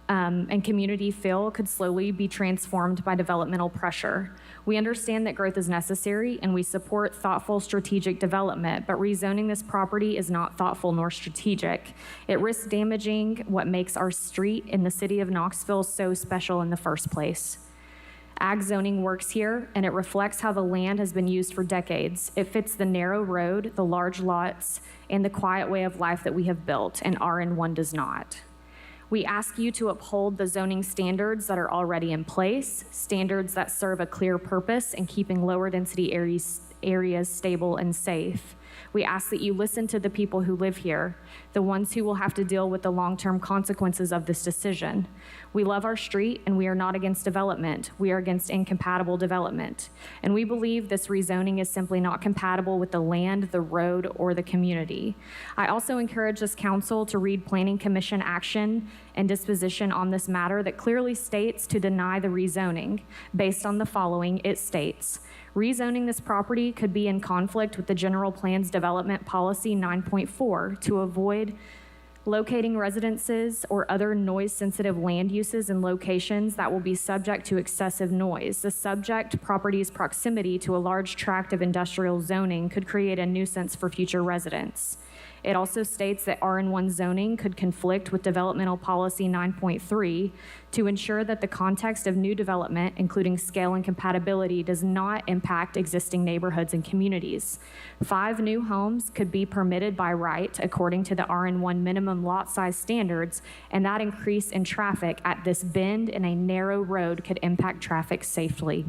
and community feel could slowly be transformed by developmental pressure. We understand that growth is necessary and we support thoughtful strategic development, but rezoning this property is not thoughtful nor strategic. It risks damaging what makes our street in the city of Knoxville so special in the first place. Ag zoning works here, and it reflects how the land has been used for decades. It fits the narrow road, the large lots, and the quiet way of life that we have built, and RN1 does not. We ask you to uphold the zoning standards that are already in place, standards that serve a clear purpose in keeping lower density areas stable and safe. We ask that you listen to the people who live here, the ones who will have to deal with the long-term consequences of this decision. We love our street, and we are not against development. We are against incompatible development. And we believe this rezoning is simply not compatible with the land, the road, or the community. I also encourage this council to read Planning Commission action and disposition on this matter that clearly states to deny the rezoning. Based on the following, it states, rezoning this property could be in conflict with the General Plan's Development Policy 9.4 to avoid locating residences or other noise-sensitive land uses in locations that will be subject to excessive noise. The subject property's proximity to a large tract of industrial zoning could create a nuisance for future residents. It also states that RN1 zoning could conflict with Developmental Policy 9.3 to ensure that the context of new development, including scale and compatibility, does not impact existing neighborhoods and communities. 5 new homes could be permitted by right according to the RN1 minimum lot size standards, and that increase in traffic at this bend in a narrow road could impact traffic safely.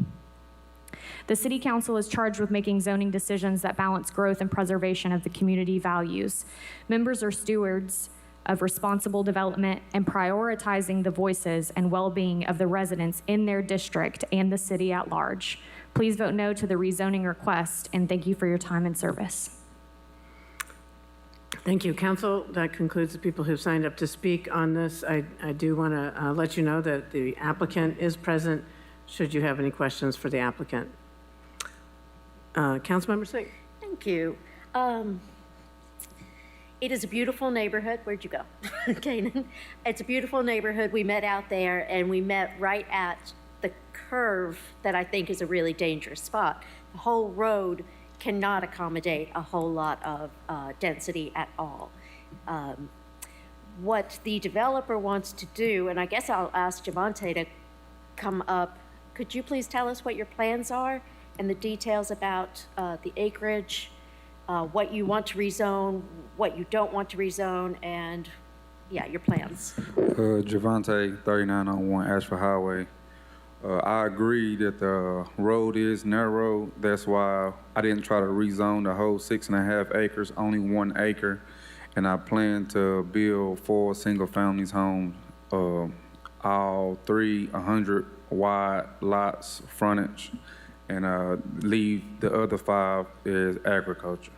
The City Council is charged with making zoning decisions that balance growth and preservation of the community values. Members are stewards of responsible development and prioritizing the voices and well-being of the residents in their district and the city at large. Please vote no to the rezoning request, and thank you for your time and service.
Thank you, Council. That concludes the people who've signed up to speak on this. I do want to let you know that the applicant is present should you have any questions for the applicant. Councilmember Singh.
Thank you. It is a beautiful neighborhood. Where'd you go? Kanan. It's a beautiful neighborhood. We met out there, and we met right at the curve that I think is a really dangerous spot. The whole road cannot accommodate a whole lot of density at all. What the developer wants to do, and I guess I'll ask Javante to come up, could you please tell us what your plans are and the details about the acreage, what you want to rezone, what you don't want to rezone, and yeah, your plans.
Javante, 3901 Ashford Highway. I agree that the road is narrow. That's why I didn't try to rezone the whole 6.5 acres, only 1 acre. And I plan to build 4 single-family homes, all 3 100 wide lots, frontage, and leave the other 5 as agriculture.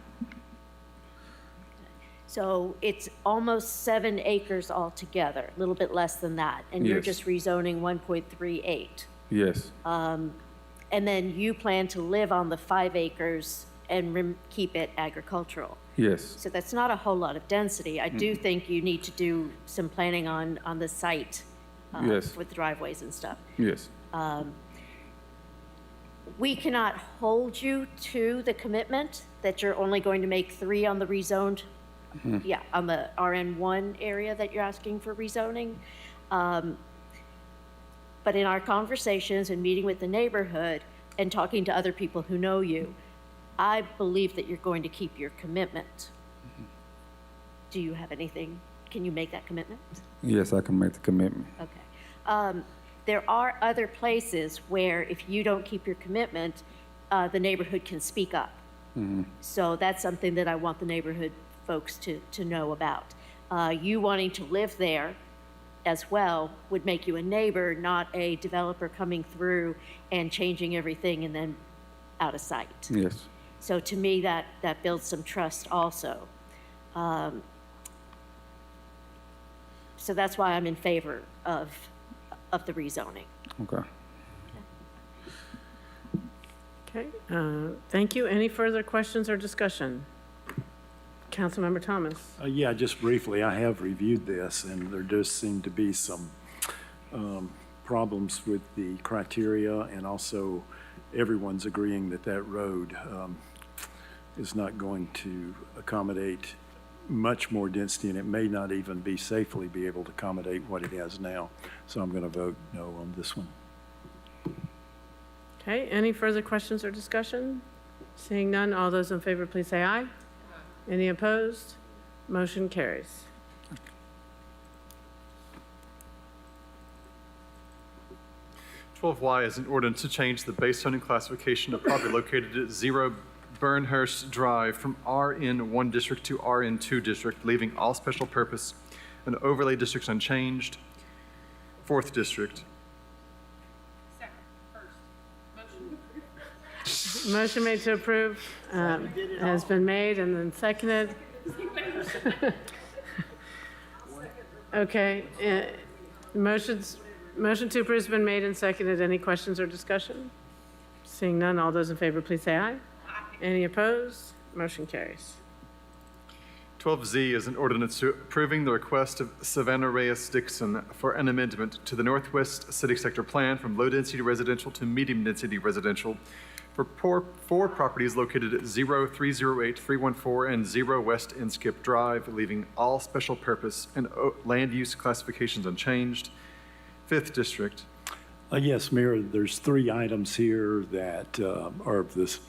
So it's almost 7 acres altogether, a little bit less than that, and you're
Yes.
just rezoning 1.38.
Yes,
And then you plan to live on the 5 acres and keep it agricultural.
yes,
So that's not a whole lot of density. I do think you need to do some planning on the site
Yes.
with driveways and stuff.
yes.
We cannot hold you to the commitment that you're only going to make 3 on the rezoned, yeah, on the RN1 area that you're asking for rezoning. But in our conversations and meeting with the neighborhood and talking to other people who know you, I believe that you're going to keep your commitment. Do you have anything? Can you make that commitment?
Yes, I can make the commitment.
Okay. There are other places where if you don't keep your commitment, the neighborhood can speak up. So that's something that I want the neighborhood folks to know about. You wanting to live there as well would make you a neighbor, not a developer coming through and changing everything and then out of sight.
Yes.
So to me, that builds some trust also. So that's why I'm in favor of the rezoning.
Okay.
Okay, thank you. Any further questions or discussion? Councilmember Thomas.
Yeah, just briefly, I have reviewed this, and there does seem to be some problems with the criteria, and also everyone's agreeing that that road is not going to accommodate much more density, and it may not even be safely be able to accommodate what it has now. So I'm going to vote no on this one.
Okay, any further questions or discussion? Seeing none, all those in favor, please say aye. Any opposed? Motion carries. Y
is an ordinance to change the base zoning classification of property located at 0 Burnhurst Drive from RN1 district to RN2 district, leaving all special purpose and overlay districts unchanged. 4th district.
Motion made to approve has been made and then seconded. Okay, motion to approve has been made and seconded. Any questions or discussion? Seeing none, all those in favor, please say aye. Any opposed? Motion carries.
12Z is an ordinance approving the request of Savannah Reyes Dixon for an amendment to the Northwest City Sector Plan from low-density residential to medium-density residential for 4 properties located at 0308 314 and 0 West Inskip Drive, leaving all special purpose and land use classifications unchanged. 5th district.
Yes, Mayor, there's 3 items here that are of this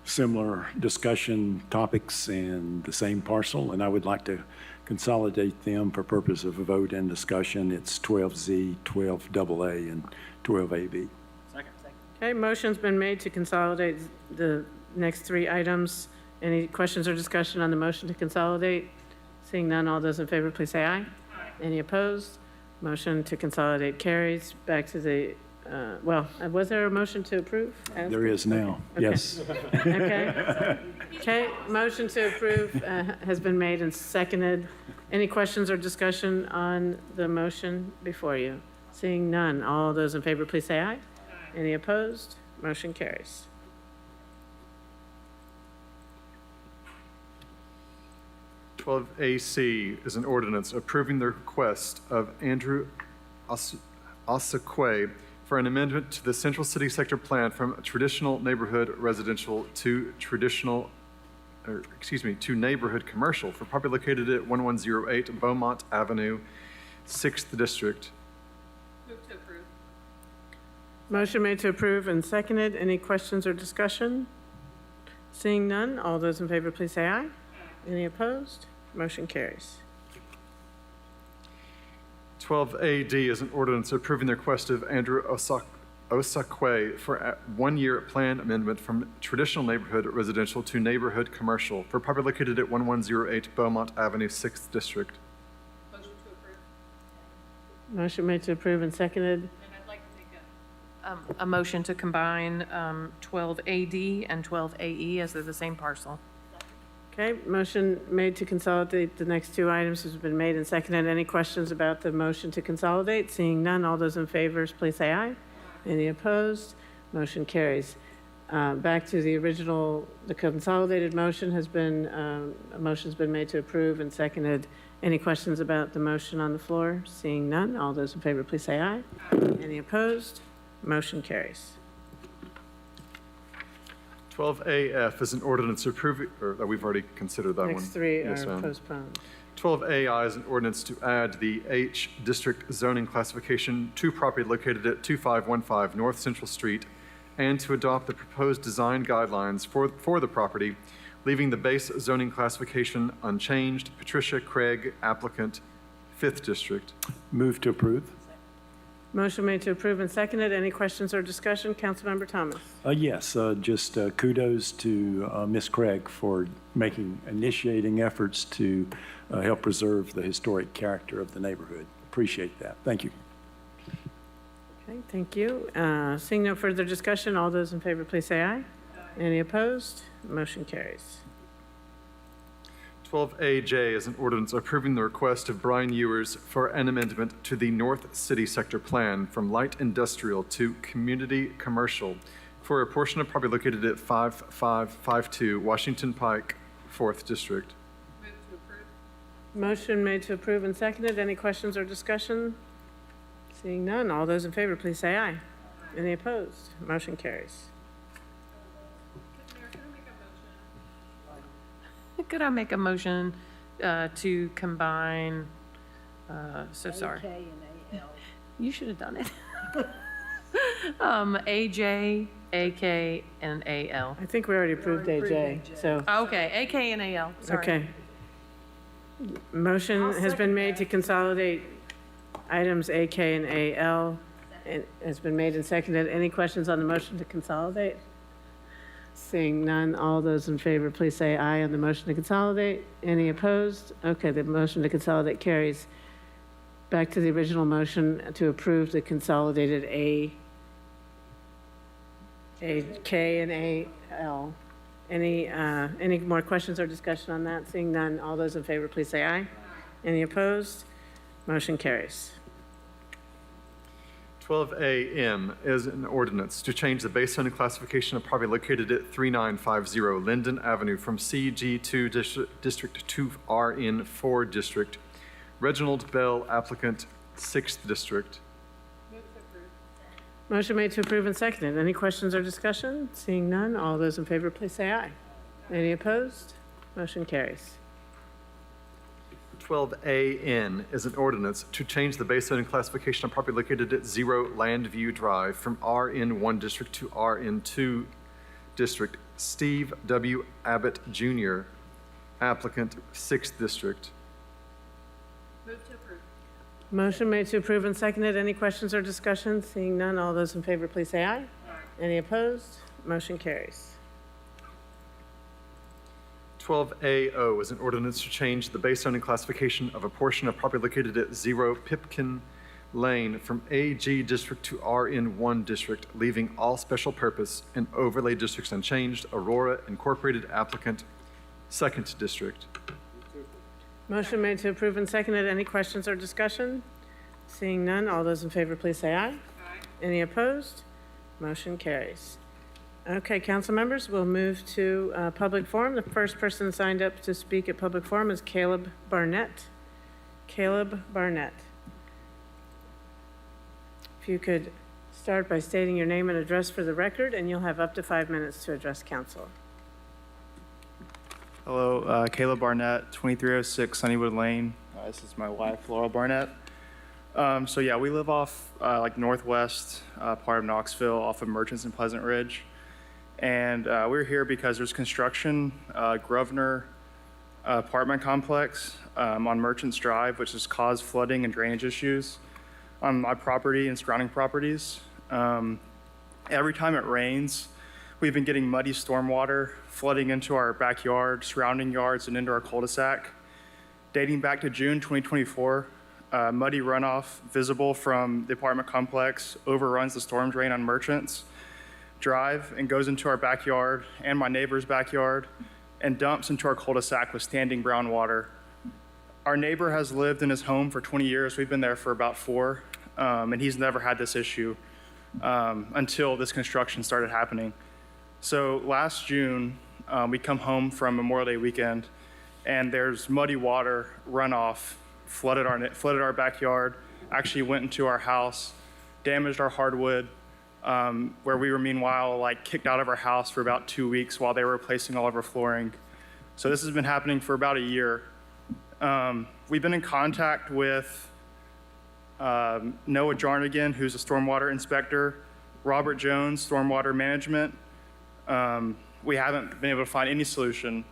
similar discussion topics and the same parcel, and I would like to consolidate them for purpose of a vote and discussion. It's 12Z, 12AA, and 12AB.
Okay, motion's been made to consolidate the next 3 items. Any questions or discussion on the motion to consolidate? Seeing none, all those in favor, please say aye. Any opposed? Motion to consolidate carries. Back to the, was there a motion to approve?
There is now,
Okay.
yes.
Okay. Okay, motion to approve has been made and seconded. Any questions or discussion on the motion before you? Seeing none, all those in favor, please say aye. Any opposed? Motion carries.
AC is an ordinance approving the request of Andrew Osakwe for an amendment to the Central City Sector Plan from traditional neighborhood residential to to neighborhood commercial for property located at 1108 Beaumont Avenue, 6th District.
Motion made to approve and seconded. Any questions or discussion? Seeing none, all those in favor, please say aye. Any opposed? Motion carries.
12AD is an ordinance approving the request of Andrew Osakwe for a 1-year plan amendment from traditional neighborhood residential to neighborhood commercial for property located at 1108 Beaumont Avenue, 6th District.
Motion made to approve and seconded.
A motion to combine 12AD and 12AE as they're the same parcel.
Okay, motion made to consolidate the next 2 items has been made and seconded. Any questions about the motion to consolidate? Seeing none, all those in favor, please say aye. Any opposed? Motion carries. Back to the original, the consolidated motion has been, a motion's been made to approve and seconded. Any questions about the motion on the floor? Seeing none, all those in favor, please say aye. Any opposed? Motion carries.
12AF is an ordinance approving, or we've already considered that one.
Next 3
Yes,
are
ma'am.
postponed.
12AI is an ordinance to add the H District zoning classification to property located at 2515 North Central Street and to adopt the proposed design guidelines for the property, leaving the base zoning classification unchanged. Patricia Craig, applicant, 5th District.
Move to approve.
Motion made to approve and seconded. Any questions or discussion? Councilmember Thomas.
Yes, just kudos to Ms. Craig for initiating efforts to help preserve the historic character of the neighborhood. Appreciate that. Thank you.
Okay, thank you. Seeing no further discussion, all those in favor, please say aye. Any opposed? Motion carries.
12AJ is an ordinance approving the request of Brian Ewers for an amendment to the North City Sector Plan from light industrial to community commercial for a portion of property located at 5552 Washington Pike, 4th District.
Motion made to approve and seconded. Any questions or discussion? Seeing none, all those in favor, please say aye. Any opposed? Motion carries.
Could I make a motion to combine, so sorry.
AK and AL.
You should have done it. AJ, AK, and AL.
I think we already approved AJ, so,
Okay, AK and AL, sorry.
okay. Motion has been made to consolidate items AK and AL. It has been made and seconded. Any questions on the motion to consolidate? Seeing none, all those in favor, please say aye on the motion to consolidate. Any opposed? Okay, the motion to consolidate carries. Back to the original motion to approve the consolidated K and AL. Any more questions or discussion on that? Seeing none, all those in favor, please say aye. Any opposed? Motion carries.
12AM is an ordinance to change the base zoning classification of property located at 3950 Linden Avenue from CG2 District to RN4 District. Reginald Bell, applicant, 6th District.
Motion made to approve and seconded. Any questions or discussion? Seeing none, all those in favor, please say aye. Any opposed? Motion carries.
12AN is an ordinance to change the base zoning classification of property located at 0 Landview Drive from RN1 District to RN2 District. Steve W. Abbott Jr., applicant, 6th District.
Motion made to approve and seconded. Any questions or discussion? Seeing none, all those in favor, please say aye. Any opposed? Motion carries.
12AO is an ordinance to change the base zoning classification of a portion of property located at 0 Pipkin Lane from AG District to RN1 District, leaving all special purpose and overlay districts unchanged. Aurora Incorporated, applicant, 2nd District.
Motion made to approve and seconded. Any questions or discussion? Seeing none, all those in favor, please say aye. Any opposed? Motion carries. Okay, council members, we'll move to public forum. The first person signed up to speak at public forum is Caleb Barnett. Caleb Barnett. If you could start by stating your name and address for the record, and you'll have up to 5 minutes to address council.
Hello, Caleb Barnett, 2306 Sunnywood Lane. This is my wife, Laurel Barnett. So yeah, we live off like northwest part of Knoxville, off of Merchants and Pleasant Ridge. And we're here because there's construction, Grosvenor apartment complex on Merchants Drive, which has caused flooding and drainage issues on my property and surrounding properties. Every time it rains, we've been getting muddy stormwater flooding into our backyard, surrounding yards, and into our cul-de-sac. Dating back to June 2024, muddy runoff visible from the apartment complex overruns the storm drain on Merchants Drive and goes into our backyard and my neighbor's backyard and dumps into our cul-de-sac with standing brown water. Our neighbor has lived in his home for 20 years. We've been there for about 4, and he's never had this issue until this construction started happening. So last June, we come home from Memorial Day weekend, and there's muddy water runoff flooded our backyard, actually went into our house, damaged our hardwood, where we were meanwhile like kicked out of our house for about 2 weeks while they were replacing all of our flooring. So this has been happening for about a year. We've been in contact with Noah Jarnigan, who's a stormwater inspector, Robert Jones, stormwater management. We haven't been able to find any solution.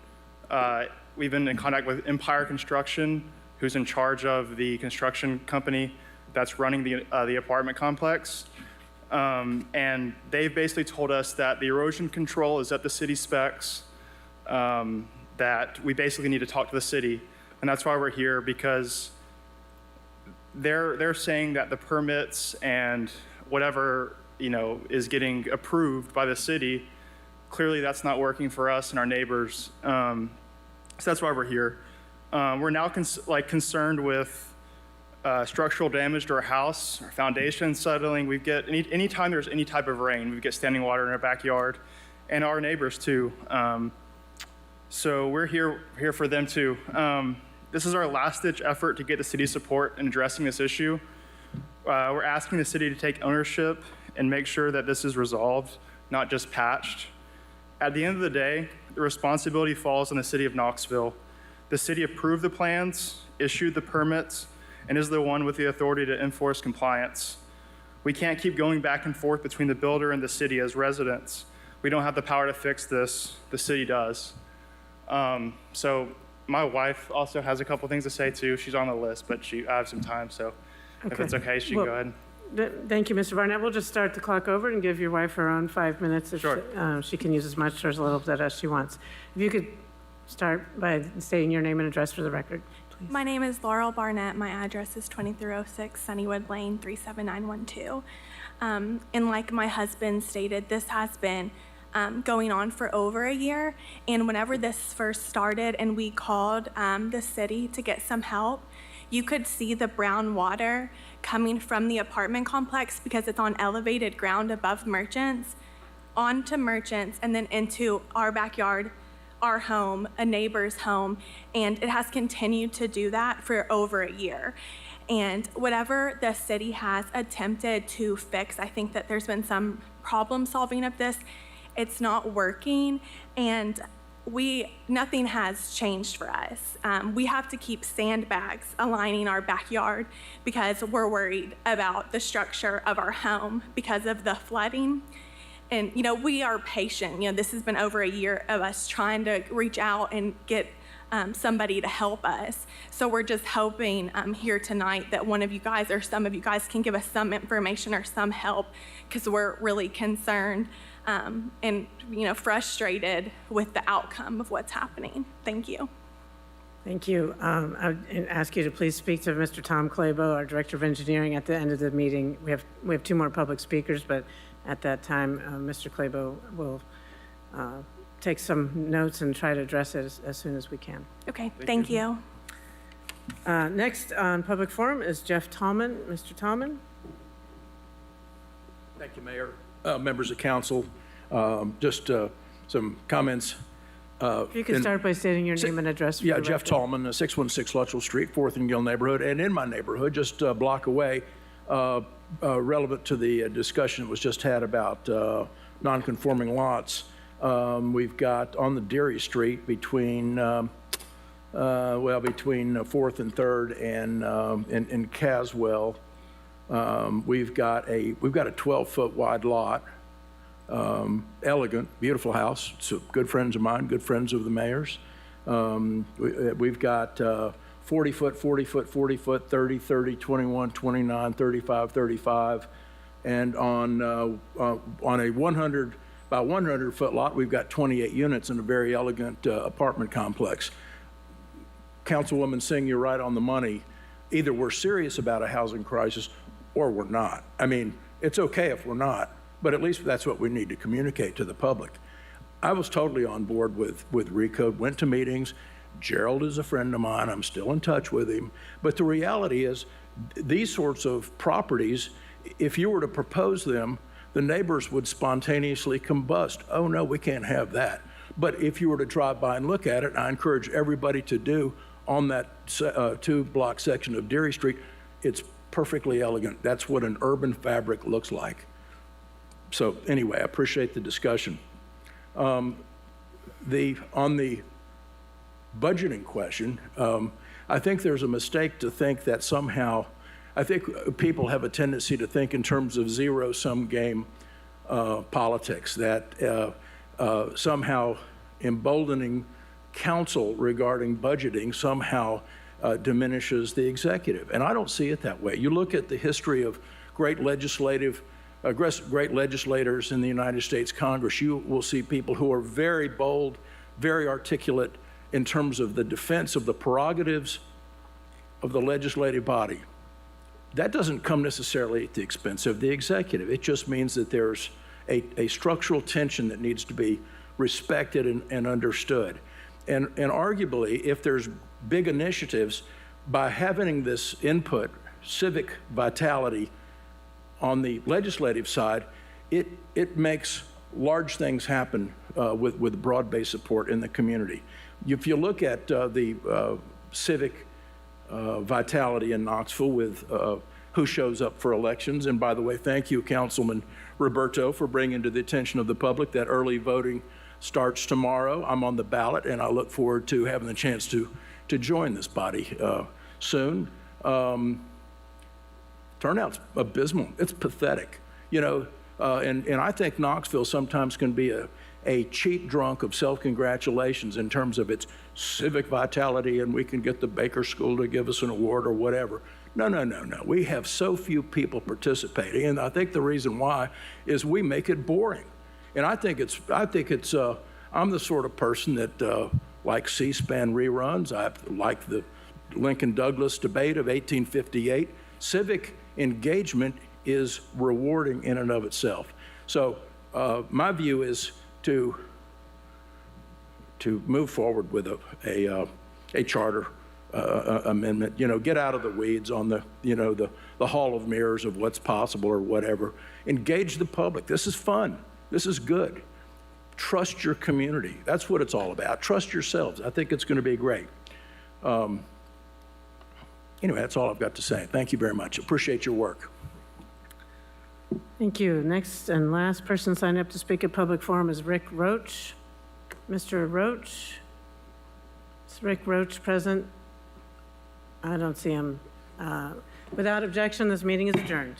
We've been in contact with Empire Construction, who's in charge of the construction company that's running the apartment complex. And they've basically told us that the erosion control is at the city specs, that we basically need to talk to the city. And that's why we're here, because they're saying that the permits and whatever, is getting approved by the city, clearly that's not working for us and our neighbors. So that's why we're here. We're now concerned with structural damage to our house, our foundation settling. We get anytime there's any type of rain, we get standing water in our backyard, and our neighbors too. So we're here for them too. This is our last-ditch effort to get the city's support in addressing this issue. We're asking the city to take ownership and make sure that this is resolved, not just patched. At the end of the day, the responsibility falls on the city of Knoxville. The city approved the plans, issued the permits, and is the one with the authority to enforce compliance. We can't keep going back and forth between the builder and the city as residents. We don't have the power to fix this, the city does. So my wife also has a couple things to say too. She's on the list, but I have some time, so if it's okay, she can go ahead.
Thank you, Mr. Barnett. We'll just start the clock over and give your wife her own 5 minutes.
Sure.
She can use as much or as little of that as she wants. If you could start by stating your name and address for the record, please.
My name is Laurel Barnett. My address is 2306 Sunnywood Lane, 37912. And like my husband stated, this has been going on for over a year. And whenever this first started and we called the city to get some help, you could see the brown water coming from the apartment complex because it's on elevated ground above Merchants, onto Merchants, and then into our backyard, our home, a neighbor's home. And it has continued to do that for over a year. And whatever the city has attempted to fix, I think that there's been some problem solving of this. It's not working, and nothing has changed for us. We have to keep sandbags aligning our backyard because we're worried about the structure of our home because of the flooding. And, we are patient. This has been over a year of us trying to reach out and get somebody to help us. So we're just hoping here tonight that one of you guys or some of you guys can give us some information or some help because we're really concerned and frustrated with the outcome of what's happening. Thank you.
Thank you. I would ask you to please speak to Mr. Tom Clabo, our Director of Engineering, at the end of the meeting. We have 2 more public speakers, but at that time, Mr. Clabo will take some notes and try to address it as soon as we can.
Okay, thank you.
Next on public forum is Jeff Tallman. Mr. Tallman?
Thank you, Mayor. Members of council, just some comments.
If you could start by stating your name and address. For
yeah,
the
Jeff
record.
Tallman, 616 Luttrell Street, 4th and Gill neighborhood. And in my neighborhood, just a block away, relevant to the discussion that was just had about non-conforming lots, we've got on the Deary Street between 4th and 3rd and in Caswell, we've got a 12-foot wide lot, elegant, beautiful house. It's good friends of mine, good friends of the mayor's. We've got 40 foot, 40 foot, 40 foot, 30, 30, 21, 29, 35, 35. And on a 100 by 100 foot lot, we've got 28 units in a very elegant apartment complex. Councilwoman Singh, you're right on the money. Either we're serious about a housing crisis or we're not. I mean, it's okay if we're not, but at least that's what we need to communicate to the public. I was totally on board with Recode, went to meetings. Gerald is a friend of mine. I'm still in touch with him. But the reality is these sorts of properties, if you were to propose them, the neighbors would spontaneously combust. Oh, no, we can't have that. But if you were to drive by and look at it, I encourage everybody to do on that 2-block section of Deary Street, it's perfectly elegant. That's what an urban fabric looks like. So anyway, I appreciate the discussion. On the budgeting question, I think there's a mistake to think that somehow, I think people have a tendency to think in terms of zero-sum game politics, that somehow emboldening council regarding budgeting somehow diminishes the executive. And I don't see it that way. You look at the history of great legislators in the United States Congress, you will see people who are very bold, very articulate in terms of the defense of the prerogatives of the legislative body. That doesn't come necessarily at the expense of the executive. It just means that there's a structural tension that needs to be respected and understood. And arguably, if there's big initiatives, by having this input, civic vitality on the legislative side, it makes large things happen with broad-based support in the community. If you look at the civic vitality in Knoxville with who shows up for elections, and by the way, thank you, Councilman Roberto, for bringing to the attention of the public that early voting starts tomorrow. I'm on the ballot, and I look forward to having the chance to join this body soon. Turnout's abysmal. It's pathetic, you know, and I think Knoxville sometimes can be a cheat drunk of self-congratulations in terms of its civic vitality, and we can get the Baker School to give us an award or whatever. No, no, no, no. We have so few people participating, and I think the reason why is we make it boring. And I think it's I'm the sort of person that likes C-SPAN reruns. I like the Lincoln-Douglas debate of 1858. Civic engagement is rewarding in and of itself. So my view is to move forward with a charter amendment. You know, get out of the weeds on the hall of mirrors of what's possible or whatever. Engage the public. This is fun. This is good. Trust your community. That's what it's all about. Trust yourselves. I think it's going to be great. Anyway, that's all I've got to say. Thank you very much. Appreciate your work.
Thank you. Next and last person signed up to speak at public forum is Rick Roach. Mr. Roach? Is Rick Roach present? I don't see him. Without objection, this meeting is adjourned.